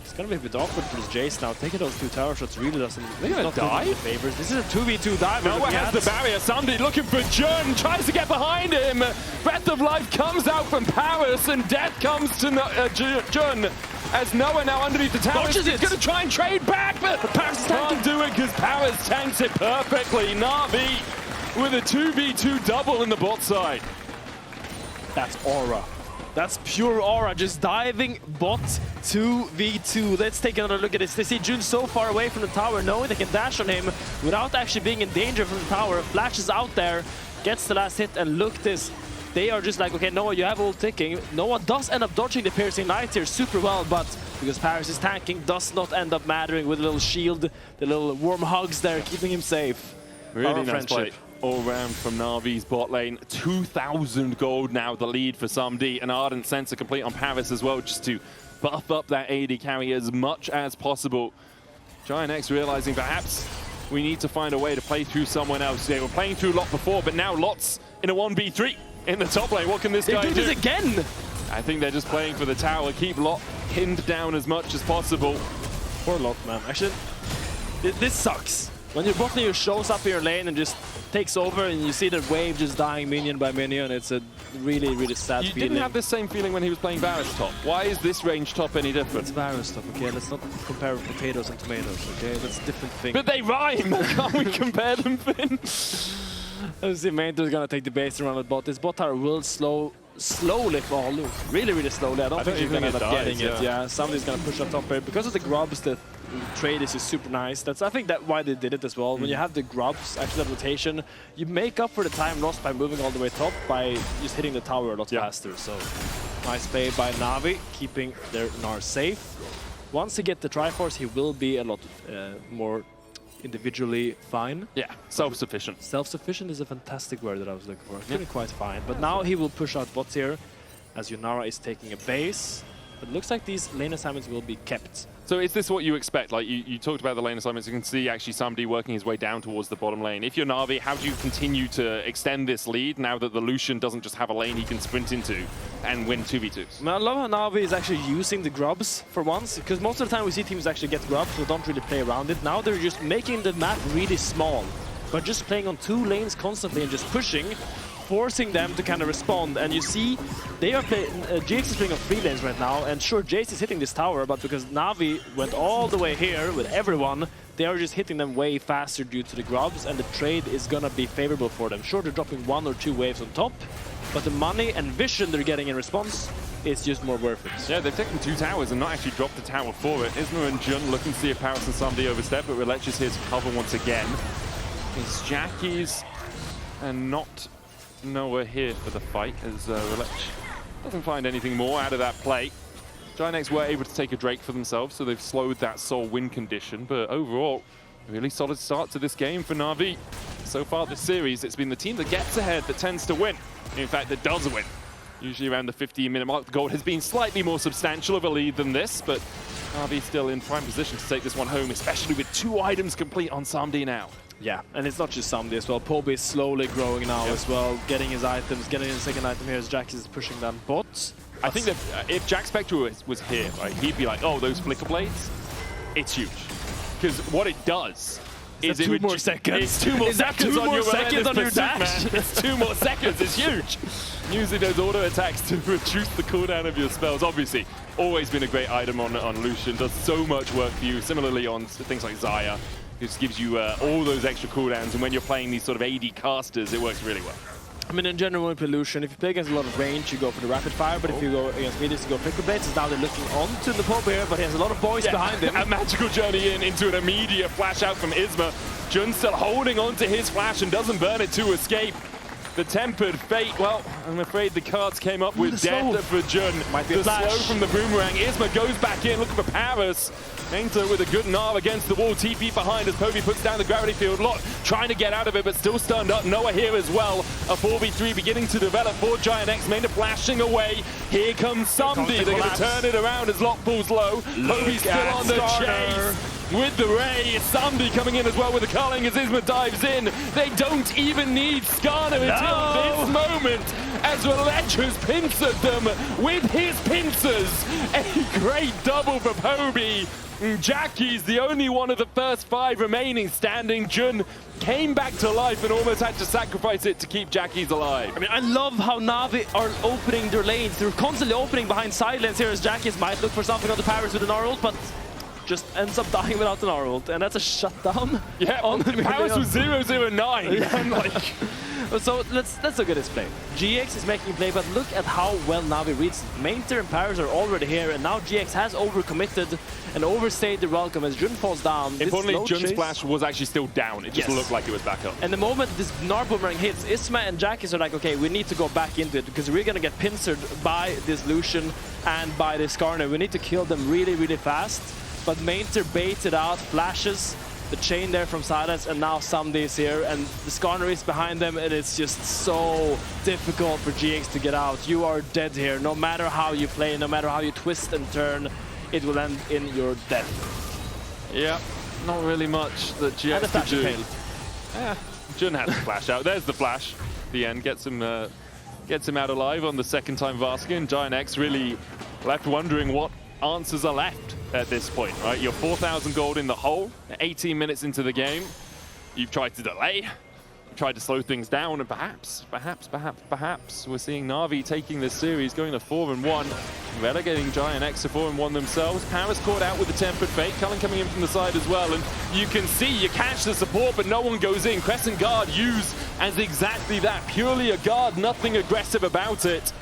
It's gonna be a bit awkward for this Jace now. Taking those 2 tower shots really doesn't... They're gonna die? Favors. This is a 2v2 dive. Noah has the barrier. Samdi looking for Jun, tries to get behind him. Breath of Life comes out from Parus and death comes to Jun. As Noah now underneath the tower, he's going to try and trade back, but Parus can't do it because Parus tanks it perfectly. NAVI with a 2v2 double in the bot side. That's aura. That's pure aura, just diving bot 2v2. Let's take another look at this. They see Jun so far away from the tower, knowing they can dash on him without actually being in danger from the tower. Flash is out there, gets the last hit, and look this. they are just like, okay, Noah, you have ult ticking. Noah does end up dodging the piercing knight here super well, but because Parus is tanking, does not end up mattering with a little shield, the little warm hugs there, keeping him safe. Really nice play all round from Navi's bot lane. 2,000 gold now, the lead for SumD. An Ardent Sensor complete on Parus as well, just to buff up that AD carry as much as possible. GIANTX realizing perhaps we need to find a way to play through someone else. They were playing through Lot before, but now Lot's in a 1v3 in the top lane. What can this guy do? They do this again! I think they're just playing for the tower. Keep Lot pinned down as much as possible. Poor Lot, man. Actually, this sucks. When your bot lane shows up in your lane and just takes over and you see the wave just dying minion by minion, it's a really, really sad feeling. You didn't have the same feeling when he was playing Varus top. Why is this range top any different? It's Varus top, okay? Let's not compare potatoes and tomatoes, okay? That's a different thing. But they rhyme! Can't we compare them, Finn? Let's see, Maynter is gonna take the base around the bot. This bot tower will slowly fall. Really, really slowly. I don't think he's gonna end up getting it. Yeah, somebody's gonna push up top here. Because of the grubs, the trade is super nice. That's, I think, that's why they did it as well. When you have the grubs, actually that rotation, you make up for the time lost by moving all the way top by just hitting the tower a lot faster. So nice play by Navi, keeping their Gnar safe. Once he gets the Triforce, he will be a lot more individually fine. Yeah, self-sufficient. Self-sufficient is a fantastic word that I was looking for. Feeling quite fine. But now he will push out bots here as Yunara is taking a base. But it looks like these lane assignments will be kept. So is this what you expect? Like you talked about the lane assignments, you can see actually SumD working his way down towards the bottom lane. If you're Navi, how do you continue to extend this lead now that the Lucian doesn't just have a lane he can sprint into and win 2v2s? I love how Navi is actually using the grubs for once, because most of the time we see teams actually get grubs, so don't really play around it. Now they're just making the map really small, but just playing on 2 lanes constantly and just pushing, forcing them to kind of respond. And you see, they are playing, GX is playing on 3 lanes right now, and sure, Jace is hitting this tower, but because Navi went all the way here with everyone, they are just hitting them way faster due to the grubs, and the trade is gonna be favorable for them. Sure, they're dropping 1 or 2 waves on top, but the money and vision they're getting in response is just more worth it. Yeah, they've taken 2 towers and not actually dropped the tower for it. Isma and Jun looking to see if Parus and SumD overstep, but Rhilech is here to cover once again. It's Jackie's and not Noah here for the fight, as Rhilech doesn't find anything more out of that play. GIANTX were able to take a Drake for themselves, so they've slowed that Soul win condition, but overall, a really solid start to this game for Navi. So far this series, it's been the team that gets ahead that tends to win. In fact, that does win. Usually around the 15-minute mark, the gold has been slightly more substantial of a lead than this, but Navi still in prime position to take this one home, especially with 2 items complete on SumD now. Yeah, and it's not just SumD as well. Poby is slowly growing now as well, getting his items, getting his second item here as Jax is pushing down bots. I think that if Jackspektra was here, right, he'd be like, oh, those flicker blades, it's huge. Because what it does is 2 more seconds. It's 2 more seconds on your dash. It's 2 more seconds, it's huge. Using those auto attacks to reduce the cooldown of your spells. Obviously, always been a great item on Lucian, does so much work for you. Similarly on things like Xayah. It gives you all those extra cooldowns, and when you're playing these sort of AD casters, it works really well. I mean, in general, with Illusion, if you play against a lot of range, you go for the rapid fire, but if you go against mediums, you go flicker blades. Now they're looking onto the Poby here, but he has a lot of boys behind him. A magical journey into an immediate flash out from Isma. Jun still holding on to his flash and doesn't burn it to escape. The tempered fate, well, I'm afraid the cards came up with death for Jun. Might be a flash. Slow from the boomerang. Isma goes back in, looking for Parus. Maynter with a good Gnar against the wall. TP behind as Poby puts down the gravity field. Lot trying to get out of it, but still stunned up. Noah here as well. A 4v3 beginning to develop for GIANTX. Maynter flashing away. Here comes SumD. They're going to turn it around as Lot pulls low. Poby's still on the chase. With the Ray, SumD coming in as well with the culling as Isma dives in. They don't even need Skarner until this moment as Rhilech has pincered them with his pincers. A great double for Poby. Jackie's the only one of the first 5 remaining standing. Jun came back to life and almost had to sacrifice it to keep Jackie's alive. I mean, I love how Navi are opening their lanes. They're constantly opening behind side lanes here as Jackie's might look for something on the Parus with an Gnar ult, but just ends up dying without an ult, and that's a shutdown. Yeah, on the Parus was 0-0-9. Yeah. And like, so let's look at this play. GX is making play, but look at how well Navi reads it. Maynter and Parus are already here, and now GX has overcommitted and overstayed the welcome as Jun falls down. importantly, Jun's flash was actually still down. It just looked like it was back up. And the moment this Gnar boomerang hits, Isma and Jackis are like, okay, we need to go back into it because we're gonna get pincered by this Lucian and by this Skarner. We need to kill them really, really fast. But Maynter baited out, flashes the chain there from Silence, and now Samdi is here, and the Skarner is behind them, and it's just so difficult for GX to get out. You are dead here. No matter how you play, no matter how you twist and turn, it will end in your death. Yeah, not really much that GX could do. Yeah, Jun has the flash out. There's the flash. The end gets him out alive on the second time Vaskin. GIANTX really left wondering what answers are left at this point, right? You're 4,000 gold in the hole, 18 minutes into the game. You've tried to delay, tried to slow things down, and perhaps we're seeing Navi taking this series, going to 4-1, relegating GIANTX to 4-1 themselves. Parus caught out with the Tempered Fate, Cullen coming in from the side as well, and you can see you catch the support, but no one goes in. Crescent Guard used as exactly that, purely a guard, nothing aggressive about it.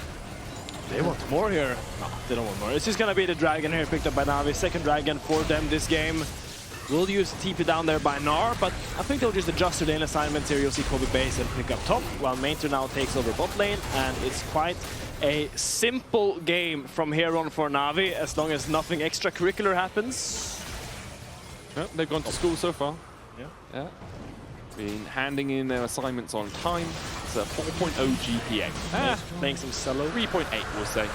They want more here. No, they don't want more. It's just gonna be the Dragon here picked up by Navi. Second Dragon for them this game. We'll use TP down there by Gnar, but I think they'll just adjust to lane assignments here. You'll see Poby base and pick up top, while Maynter now takes over bot lane, and it's quite a simple game from here on for Navi, as long as nothing extracurricular happens. Yep, they've gone to school so far. Yeah. Been handing in their assignments on time. It's a 4.0 GPA. Playing some solo. 3.8, we'll say.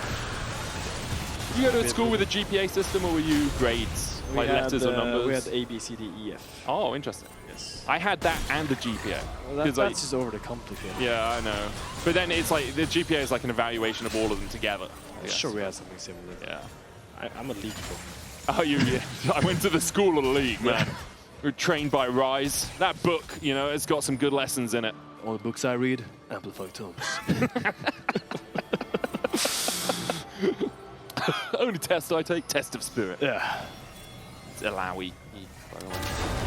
You go to school with a GPA system, or were you grades? Like letters or numbers? We had A, B, C, D, E, F. Oh, interesting. Yes. I had that and the GPA. Well, that's just overly complicated. Yeah, I know. But then it's like, the GPA is like an evaluation of all of them together. Sure, we had something similar. Yeah. I'm a league pro. Oh, yeah. I went to the school of the league, man. We're trained by Rise. That book, you know, it's got some good lessons in it. All the books I read, amplified tones. Only test I take, test of spirit. Yeah. It's Alawi, by the way.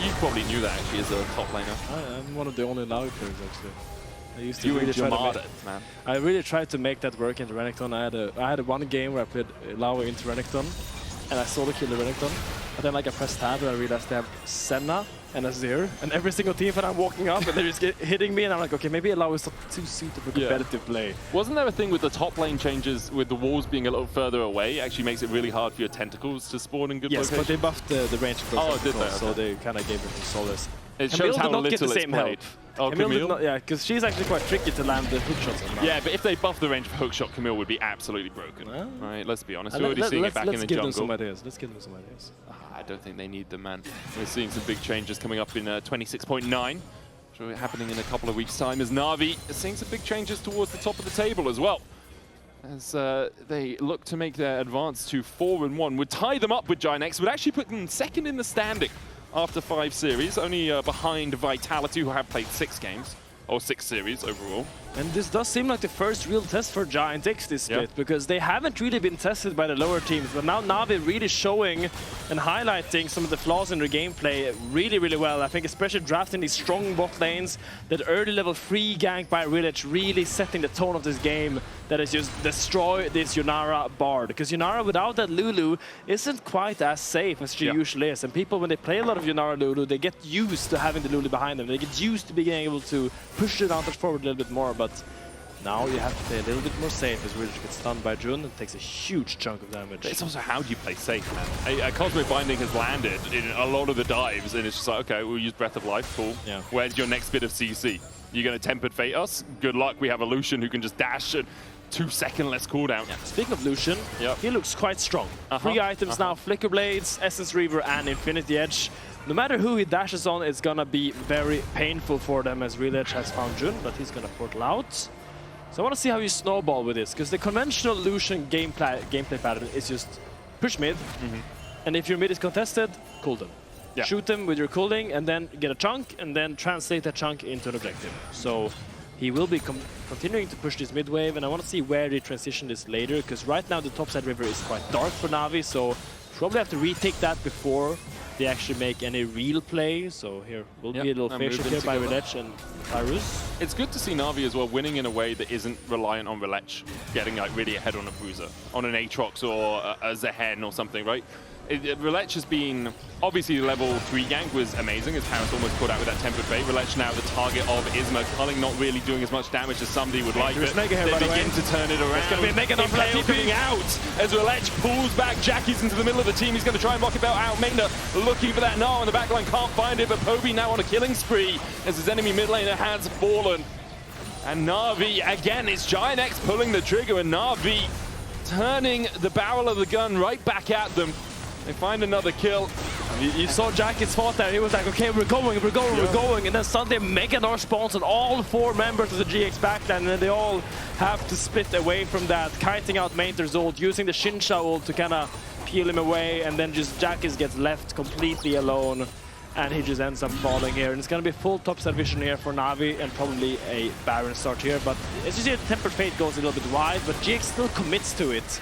You probably knew that actually as a top laner. I'm one of the only Alawi players actually. I used to You really try to make it, man. I really tried to make that work into Renekton. I had one game where I played Laure into Renekton, and I solo killed the Renekton. But then like I pressed tab and I realized they have Senna and Azir, and every single team when I'm walking up and they're just hitting me, and I'm like, okay, maybe Laure is not too suited for competitive play. Wasn't there a thing with the top lane changes with the walls being a little further away? Actually makes it really hard for your tentacles to spawn in good locations? Yes, but they buffed the range of oh, did they? so they kind of gave it some solace. It shows how little get the it's same played. Oh, Camille? Yeah, because she's actually quite tricky to land the hook shots on. Yeah, but if they buff the range for hookshot, Camille would be absolutely broken. Right, let's be honest. We're already seeing it back in the jungle. Let's give them some ideas. I don't think they need them, man. We're seeing some big changes coming up in 26.9. Sure, happening in a couple of weeks' time as Navi is seeing some big changes towards the top of the table as well. As they look to make their advance to 4-1, would tie them up with GIANTX, would actually put them second in the standing after 5 series, only behind Vitality, who have played 6 games, or 6 series overall. And this does seem like the first real test for GIANTX this split, because they haven't really been tested by the lower teams, but now Navi really showing and highlighting some of the flaws in their gameplay really, really well. I think especially drafting these strong bot lanes, that early level free gank by Rhilech really setting the tone of this game, that is just destroy this Yunara Bard. Because Yunara without that Lulu isn't quite as safe as she usually is, and people when they play a lot of Yunara Lulu, they get used to having the Lulu behind them. They get used to being able to push the advantage forward a little bit more, but now you have to play a little bit more safe as Rhilech gets stunned by Jun and takes a huge chunk of damage. It's also how do you play safe, man? Cosmic Binding has landed in a lot of the dives, and it's just like, okay, we'll use Breath of Life, cool. Yeah. Where's your next bit of CC? You're going to Tempered Fate us? Good luck, we have a Lucian who can just dash at 2-second less cooldown. Yeah. Speaking of Lucian, he looks quite strong. 3 items now, Flicker Blades, Essence Reaver and Infinity Edge. No matter who he dashes on, it's gonna be very painful for them as Rhilech has found Jun, but he's gonna portal out. So I want to see how you snowball with this, because the conventional Lucian gameplay pattern is just push mid, and if your mid is contested, cool them. Yeah. Shoot them with your cooling, and then get a chunk, and then translate that chunk into an objective. So he will be continuing to push this mid wave, and I want to see where they transition this later, because right now the topside river is quite dark for Navi, so Probably have to retake that before they actually make any real play. So here will be a little fish here by Rhilech and Parus. It's good to see NAVI as well winning in a way that isn't reliant on Rhilech getting like really ahead on a Bruiser, on an Aatrox or a Zehen or something, right? Rhilech has been, obviously the level 3 gank was amazing as Parus almost caught out with that Tempered Fate. Rhilech now the target of Isma. Culling not really doing as much damage as somebody would like, but they begin to turn it around. It's going to be a mega Impale coming out as Rhilech pulls back. Jackie's into the middle of the team. He's going to try and block it out. Maynter looking for that Gnar on the backline, can't find it, but Poby now on a killing spree as his enemy mid laner has fallen. And NAVI, again, it's GIANTX pulling the trigger, and NAVI turning the barrel of the gun right back at them. They find another kill. You saw Jackie's fought there. He was like, okay, we're going. And then suddenly Mega Gnar spawns on all 4 members of the GX backline, and then they all have to split away from that, kiting out Maynter's ult, using the Shinsha ult to kind of peel him away, and then just Jackie's gets left completely alone, and he just ends up falling here. And it's going to be full topside vision here for NAVI, and probably a Baron start here. But as you see, the Tempered Fate goes a little bit wide, but GX still commits to it.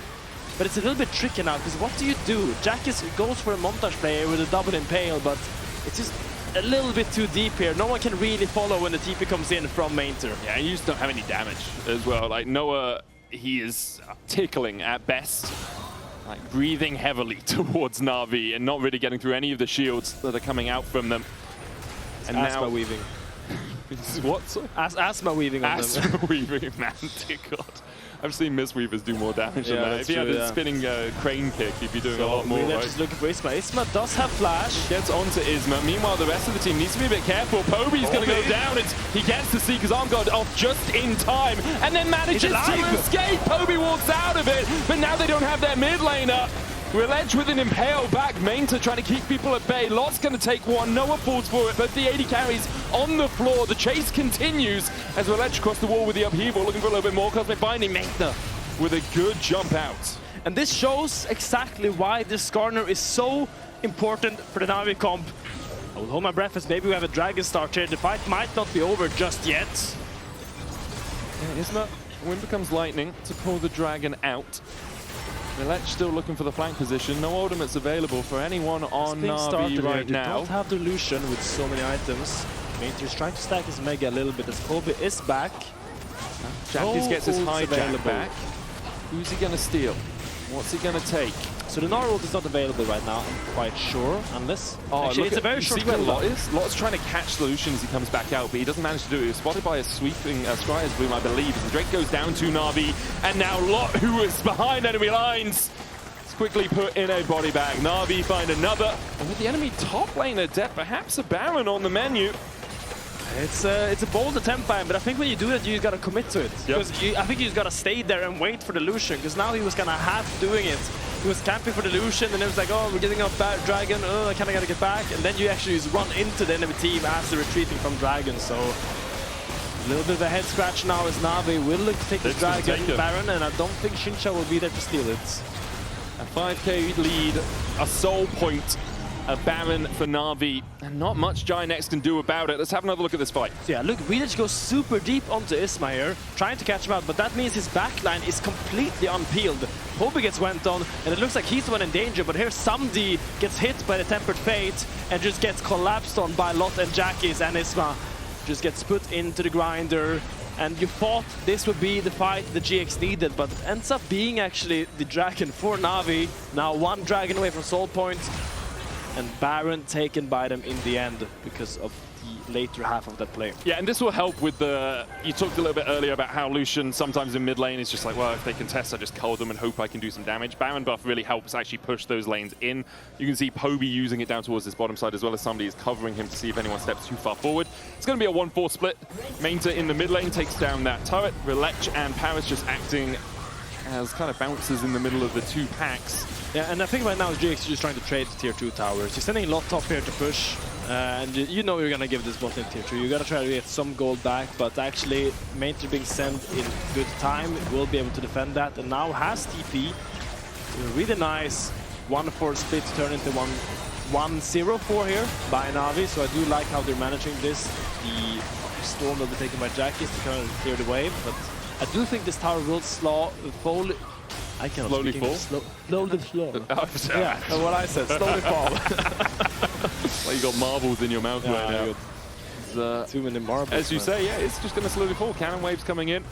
But it's a little bit tricky now, because what do you do? Jackie goes for a montage player with a double impale, but it's just a little bit too deep here. No one can really follow when the TP comes in from Maynter. Yeah, and you just don't have any damage as well. Like Noah, he is tickling at best, like breathing heavily towards NAVI and not really getting through any of the shields that are coming out from them. And Asma weaving. What? Asma weaving on them. Asma weaving, man, dear God. I've seen Mistweavers do more damage than that. If he had a spinning crane kick, he'd be doing a lot more, right? Just looking for Isma. Isma does have flash. Gets onto Isma. Meanwhile, the rest of the team needs to be a bit careful. Poby's going to go down. He gets the Seeker's Arm Guard off just in time and then manages to escape. Poby walks out of it, but now they don't have their mid laner. Rhilech with an impale back. Maynter trying to keep people at bay. Lot's going to take one. Noah falls for it, but the 80 carries on the floor. The chase continues as Rhilech across the wall with the upheaval, looking for a little bit more cosmic binding. Maynter with a good jump out. And this shows exactly why this Skarner is so important for the NAVI comp. I will hold my breath as maybe we have a Dragon start here. The fight might not be over just yet. Yeah, Isma, wind becomes lightning to pull the Dragon out. Rhilech still looking for the flank position. No ultimates available for anyone on NAVI right now. They don't have the Lucian with so many items. Maynter's trying to stack his Mega a little bit as Poby is back. Jackie gets his hijack back. Who's he going to steal? What's he going to take? So the Gnar ult is not available right now, I'm quite sure, unless... Oh, actually, it's a very short cooldown. Lot is? Lot's trying to catch the Lucian as he comes back out, but he doesn't manage to do it. He was spotted by a sweeping Scryer's Bloom, I believe. As the Drake goes down to NAVI, and now Lot, who is behind enemy lines, is quickly put in a body bag. NAVI find another, and with the enemy top laner dead, perhaps a Baron on the menu. It's a bold attempt by him, but I think when you do it, you gotta commit to it. Because I think you just gotta stay there and wait for the Lucian, because now he was kind of half doing it. He was camping for the Lucian, and it was like, oh, we're getting off Dragon, oh, I kind of gotta get back. And then you actually just run into the enemy team as they're retreating from Dragon, so... A little bit of a head scratch now as NAVI will look to take the Dragon Baron, and I don't think Shinsha will be there to steal it. A 5k lead, a soul point. A Baron for NAVI, and not much GIANTX can do about it. Let's have another look at this fight. So yeah, look, Rhilech goes super deep onto Isma here, trying to catch him out, but that means his backline is completely unpeeled. Poby gets went on, and it looks like he's the one in danger, but here Samdi gets hit by the Tempered Fate and just gets collapsed on by Lot and Jackie's, and Isma just gets put into the grinder. And you thought this would be the fight the GX needed, but it ends up being actually the Dragon for NAVI. Now one Dragon away from Soul Point. And Baron taken by them in the end because of the later half of that play. Yeah, and this will help with the... You talked a little bit earlier about how Lucian sometimes in mid lane is just like, well, if they contest, I just cull them and hope I can do some damage. Baron buff really helps actually push those lanes in. You can see Poby using it down towards this bottom side, as well as somebody is covering him to see if anyone steps too far forward. It's going to be a 1-4 split. Maynter in the mid lane takes down that turret. Rhilech and Parus just acting as kind of bouncers in the middle of the two packs. Yeah, and I think right now GX is just trying to trade the tier 2 towers. You're sending a lot top here to push, and you know you're gonna give this bot in tier 2. You gotta try to get some gold back, but actually Maynter being sent in good time will be able to defend that, and now has TP. Really nice 1-4 split to turn into 1-0-4 here by NAVI, so I do like how they're managing this. The storm will be taken by Jackie to kind of clear the wave, but I do think this tower will fall I cannot slowly speak fall. Slowly fall. Yeah, That's what I said. Slowly fall. Well, you got marbles in your mouth right now. Too many marbles. As you say, yeah, it's just going to slowly fall. Cannon waves coming in,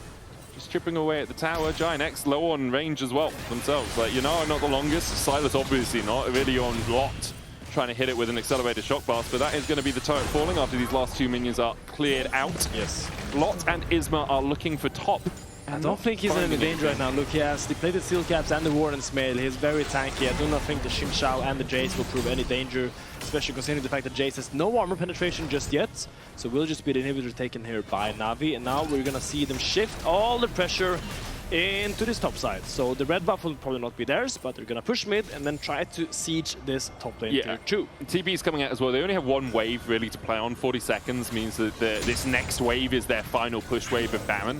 just chipping away at the tower. GIANTX low on range as well themselves. Like, you know, not the longest. Silas obviously not. Really on Lot, trying to hit it with an accelerated shock blast, but that is going to be the turret falling after these last 2 minions are cleared out. Yes. Lot and Isma are looking for top. I don't think he's in any danger right now. Look, he has depleted steel caps and the Warden's mail. He's very tanky. I do not think the Xin Shao and the Jace will prove any danger, especially considering the fact that Jace has no armor penetration just yet. So we'll just be the inhibitor taken here by NAVI, and now we're gonna see them shift all the pressure into this top side. So the red buff will probably not be theirs, but they're gonna push mid and then try to siege this top lane tier 2. TB is coming out as well. They only have one wave really to play on. 40 seconds means that this next wave is their final push wave of Baron.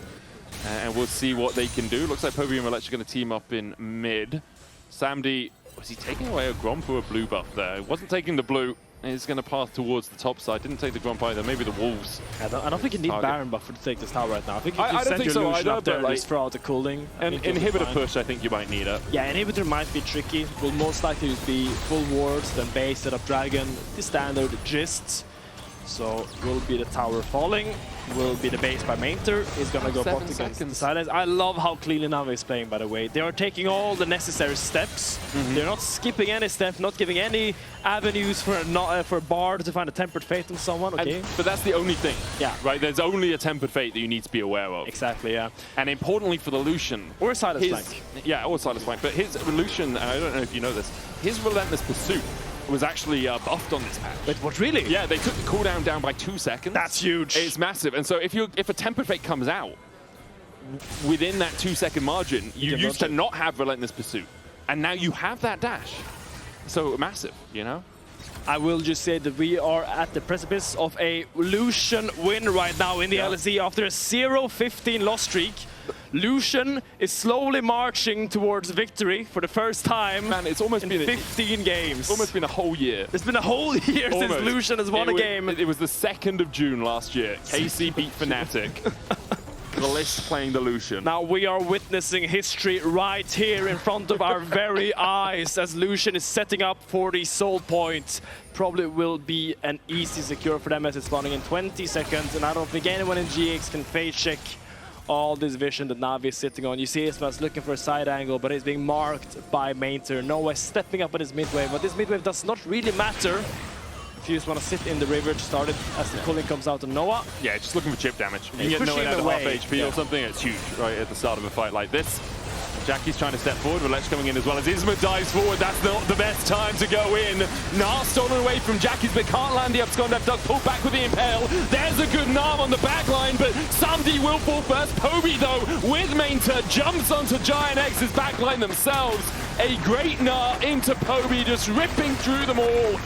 And we'll see what they can do. Looks like Poby and Rhilech are going to team up in mid. Samdi, was he taking away a Gromp or a blue buff there? He wasn't taking the blue. He's going to pass towards the top side. Didn't take the Gromp either. Maybe the Wolves. I don't think you need Baron buffer to take this tower right now. I think you I can don't think so either, up there but and just throw out the cooling. An inhibitor push, I think you might need it. Yeah, inhibitor might be tricky. Will most likely be full wards, then base, set up dragon, the standard gist. So will be the tower falling, will be the base by Maynter. He's gonna go bot against the silence. I love how cleanly NAVI is playing, by the way. They are taking all the necessary steps. They're not skipping any step, not giving any avenues for a bard to find a tempered fate on someone. Okay, but that's the only thing. Yeah, right. There's only a tempered fate that you need to be aware of. Exactly. Yeah, and importantly for the Lucian or Silas flank. Yeah, or Silas flank. But his Lucian, I don't know if you know this, his relentless pursuit was actually buffed on this patch. Wait, what, really? Yeah, they took the cooldown down by 2 seconds. That's huge. It's massive. And so if a tempered fate comes out within that 2-second margin, you used to not have relentless pursuit, and now you have that dash. So massive, you know. I will just say that we are at the precipice of a Lucian win right now in the LEC after a 0-15 loss streak. Lucian is slowly marching towards victory for the first time. Man, it's almost been 15 games. It's almost been a whole year. It's been a whole year since Lucian has won a game. It was the 2nd of June last year. KC beat Fnatic. The list playing the Lucian. Now we are witnessing history right here in front of our very eyes as Lucian is setting up for the soul point. Probably will be an easy secure for them as it's spawning in 20 seconds, and I don't think anyone in GX can face check all this vision that NAVI is sitting on. You see Isma's looking for a side angle, but he's being marked by Maynter. Noah stepping up on his mid wave, but this mid wave does not really matter. If you just want to sit in the river to start it as the cooling comes out on Noah. Yeah, just looking for chip damage. You Yeah, get Noah down to half HP or something, it's huge right at the start of a fight like this. Jackie's trying to step forward, Rhilech coming in as well as Isma dives forward. That's not the best time to go in. Gnar stolen away from Jackie's, but can't land the abscond. Duck pulled back with the impale. There's a good Gnar on the back line, but Samdi will fall first. Poby, though, with Maynter, jumps onto GIANTX's backline themselves. A great Gnar into Poby, just ripping through them all.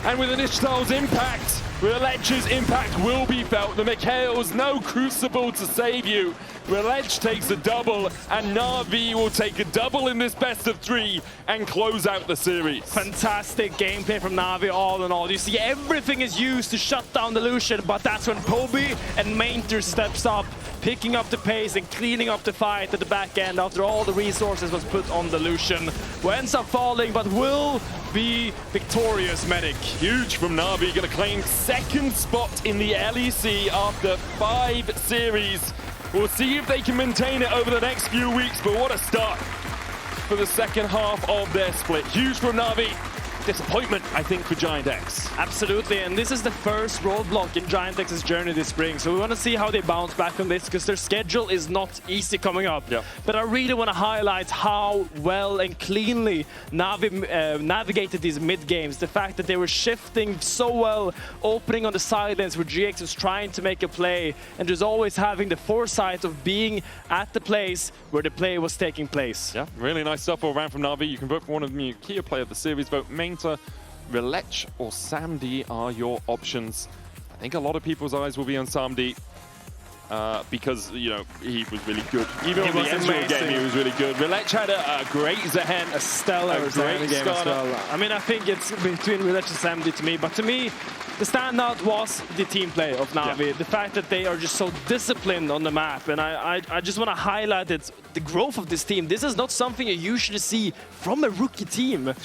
And with Inishtal's impact, Rhilech's impact will be felt. The Mikhail's no crucible to save you. Rhilech takes a double, and NAVI will take a double in this best of 3 and close out the series. Fantastic gameplay from NAVI all in all. You see everything is used to shut down the Lucian, but that's when Poby and Maynter steps up, picking up the pace and cleaning up the fight at the back end after all the resources was put on the Lucian, who ends up falling but will be victorious. Medic. Huge from NAVI, going to claim 2nd spot in the LEC after 5 series. We'll see if they can maintain it over the next few weeks, but what a start for the second half of their split. Huge from NAVI. Disappointment, I think, for GIANTX. Absolutely, and this is the first roadblock in GIANTX's journey this spring, so we want to see how they bounce back from this, because their schedule is not easy coming up. Yeah. But I really want to highlight how well and cleanly NAVI navigated these mid-games. The fact that they were shifting so well, opening on the sidelines where GX was trying to make a play, and just always having the foresight of being at the place where the play was taking place. Yeah, really nice stuff all around from NAVI. You can vote for one of the Kia player of the series. Vote Maynter, Rhilech or Samdi are your options. I think a lot of people's eyes will be on Samdi. because, you know, he was really good. Even He on the was Ezreal amazing. game, he was really good. Rhilech had a great Zehen, A stellar great game as starter. well. I mean, I think it's between Rhilech and Samdi to me, but to me, the standout was the team play of NAVI. Yeah. The fact that they are just so disciplined on the map, and I just want to highlight it, the growth of this team. This is not something you usually see from a rookie team.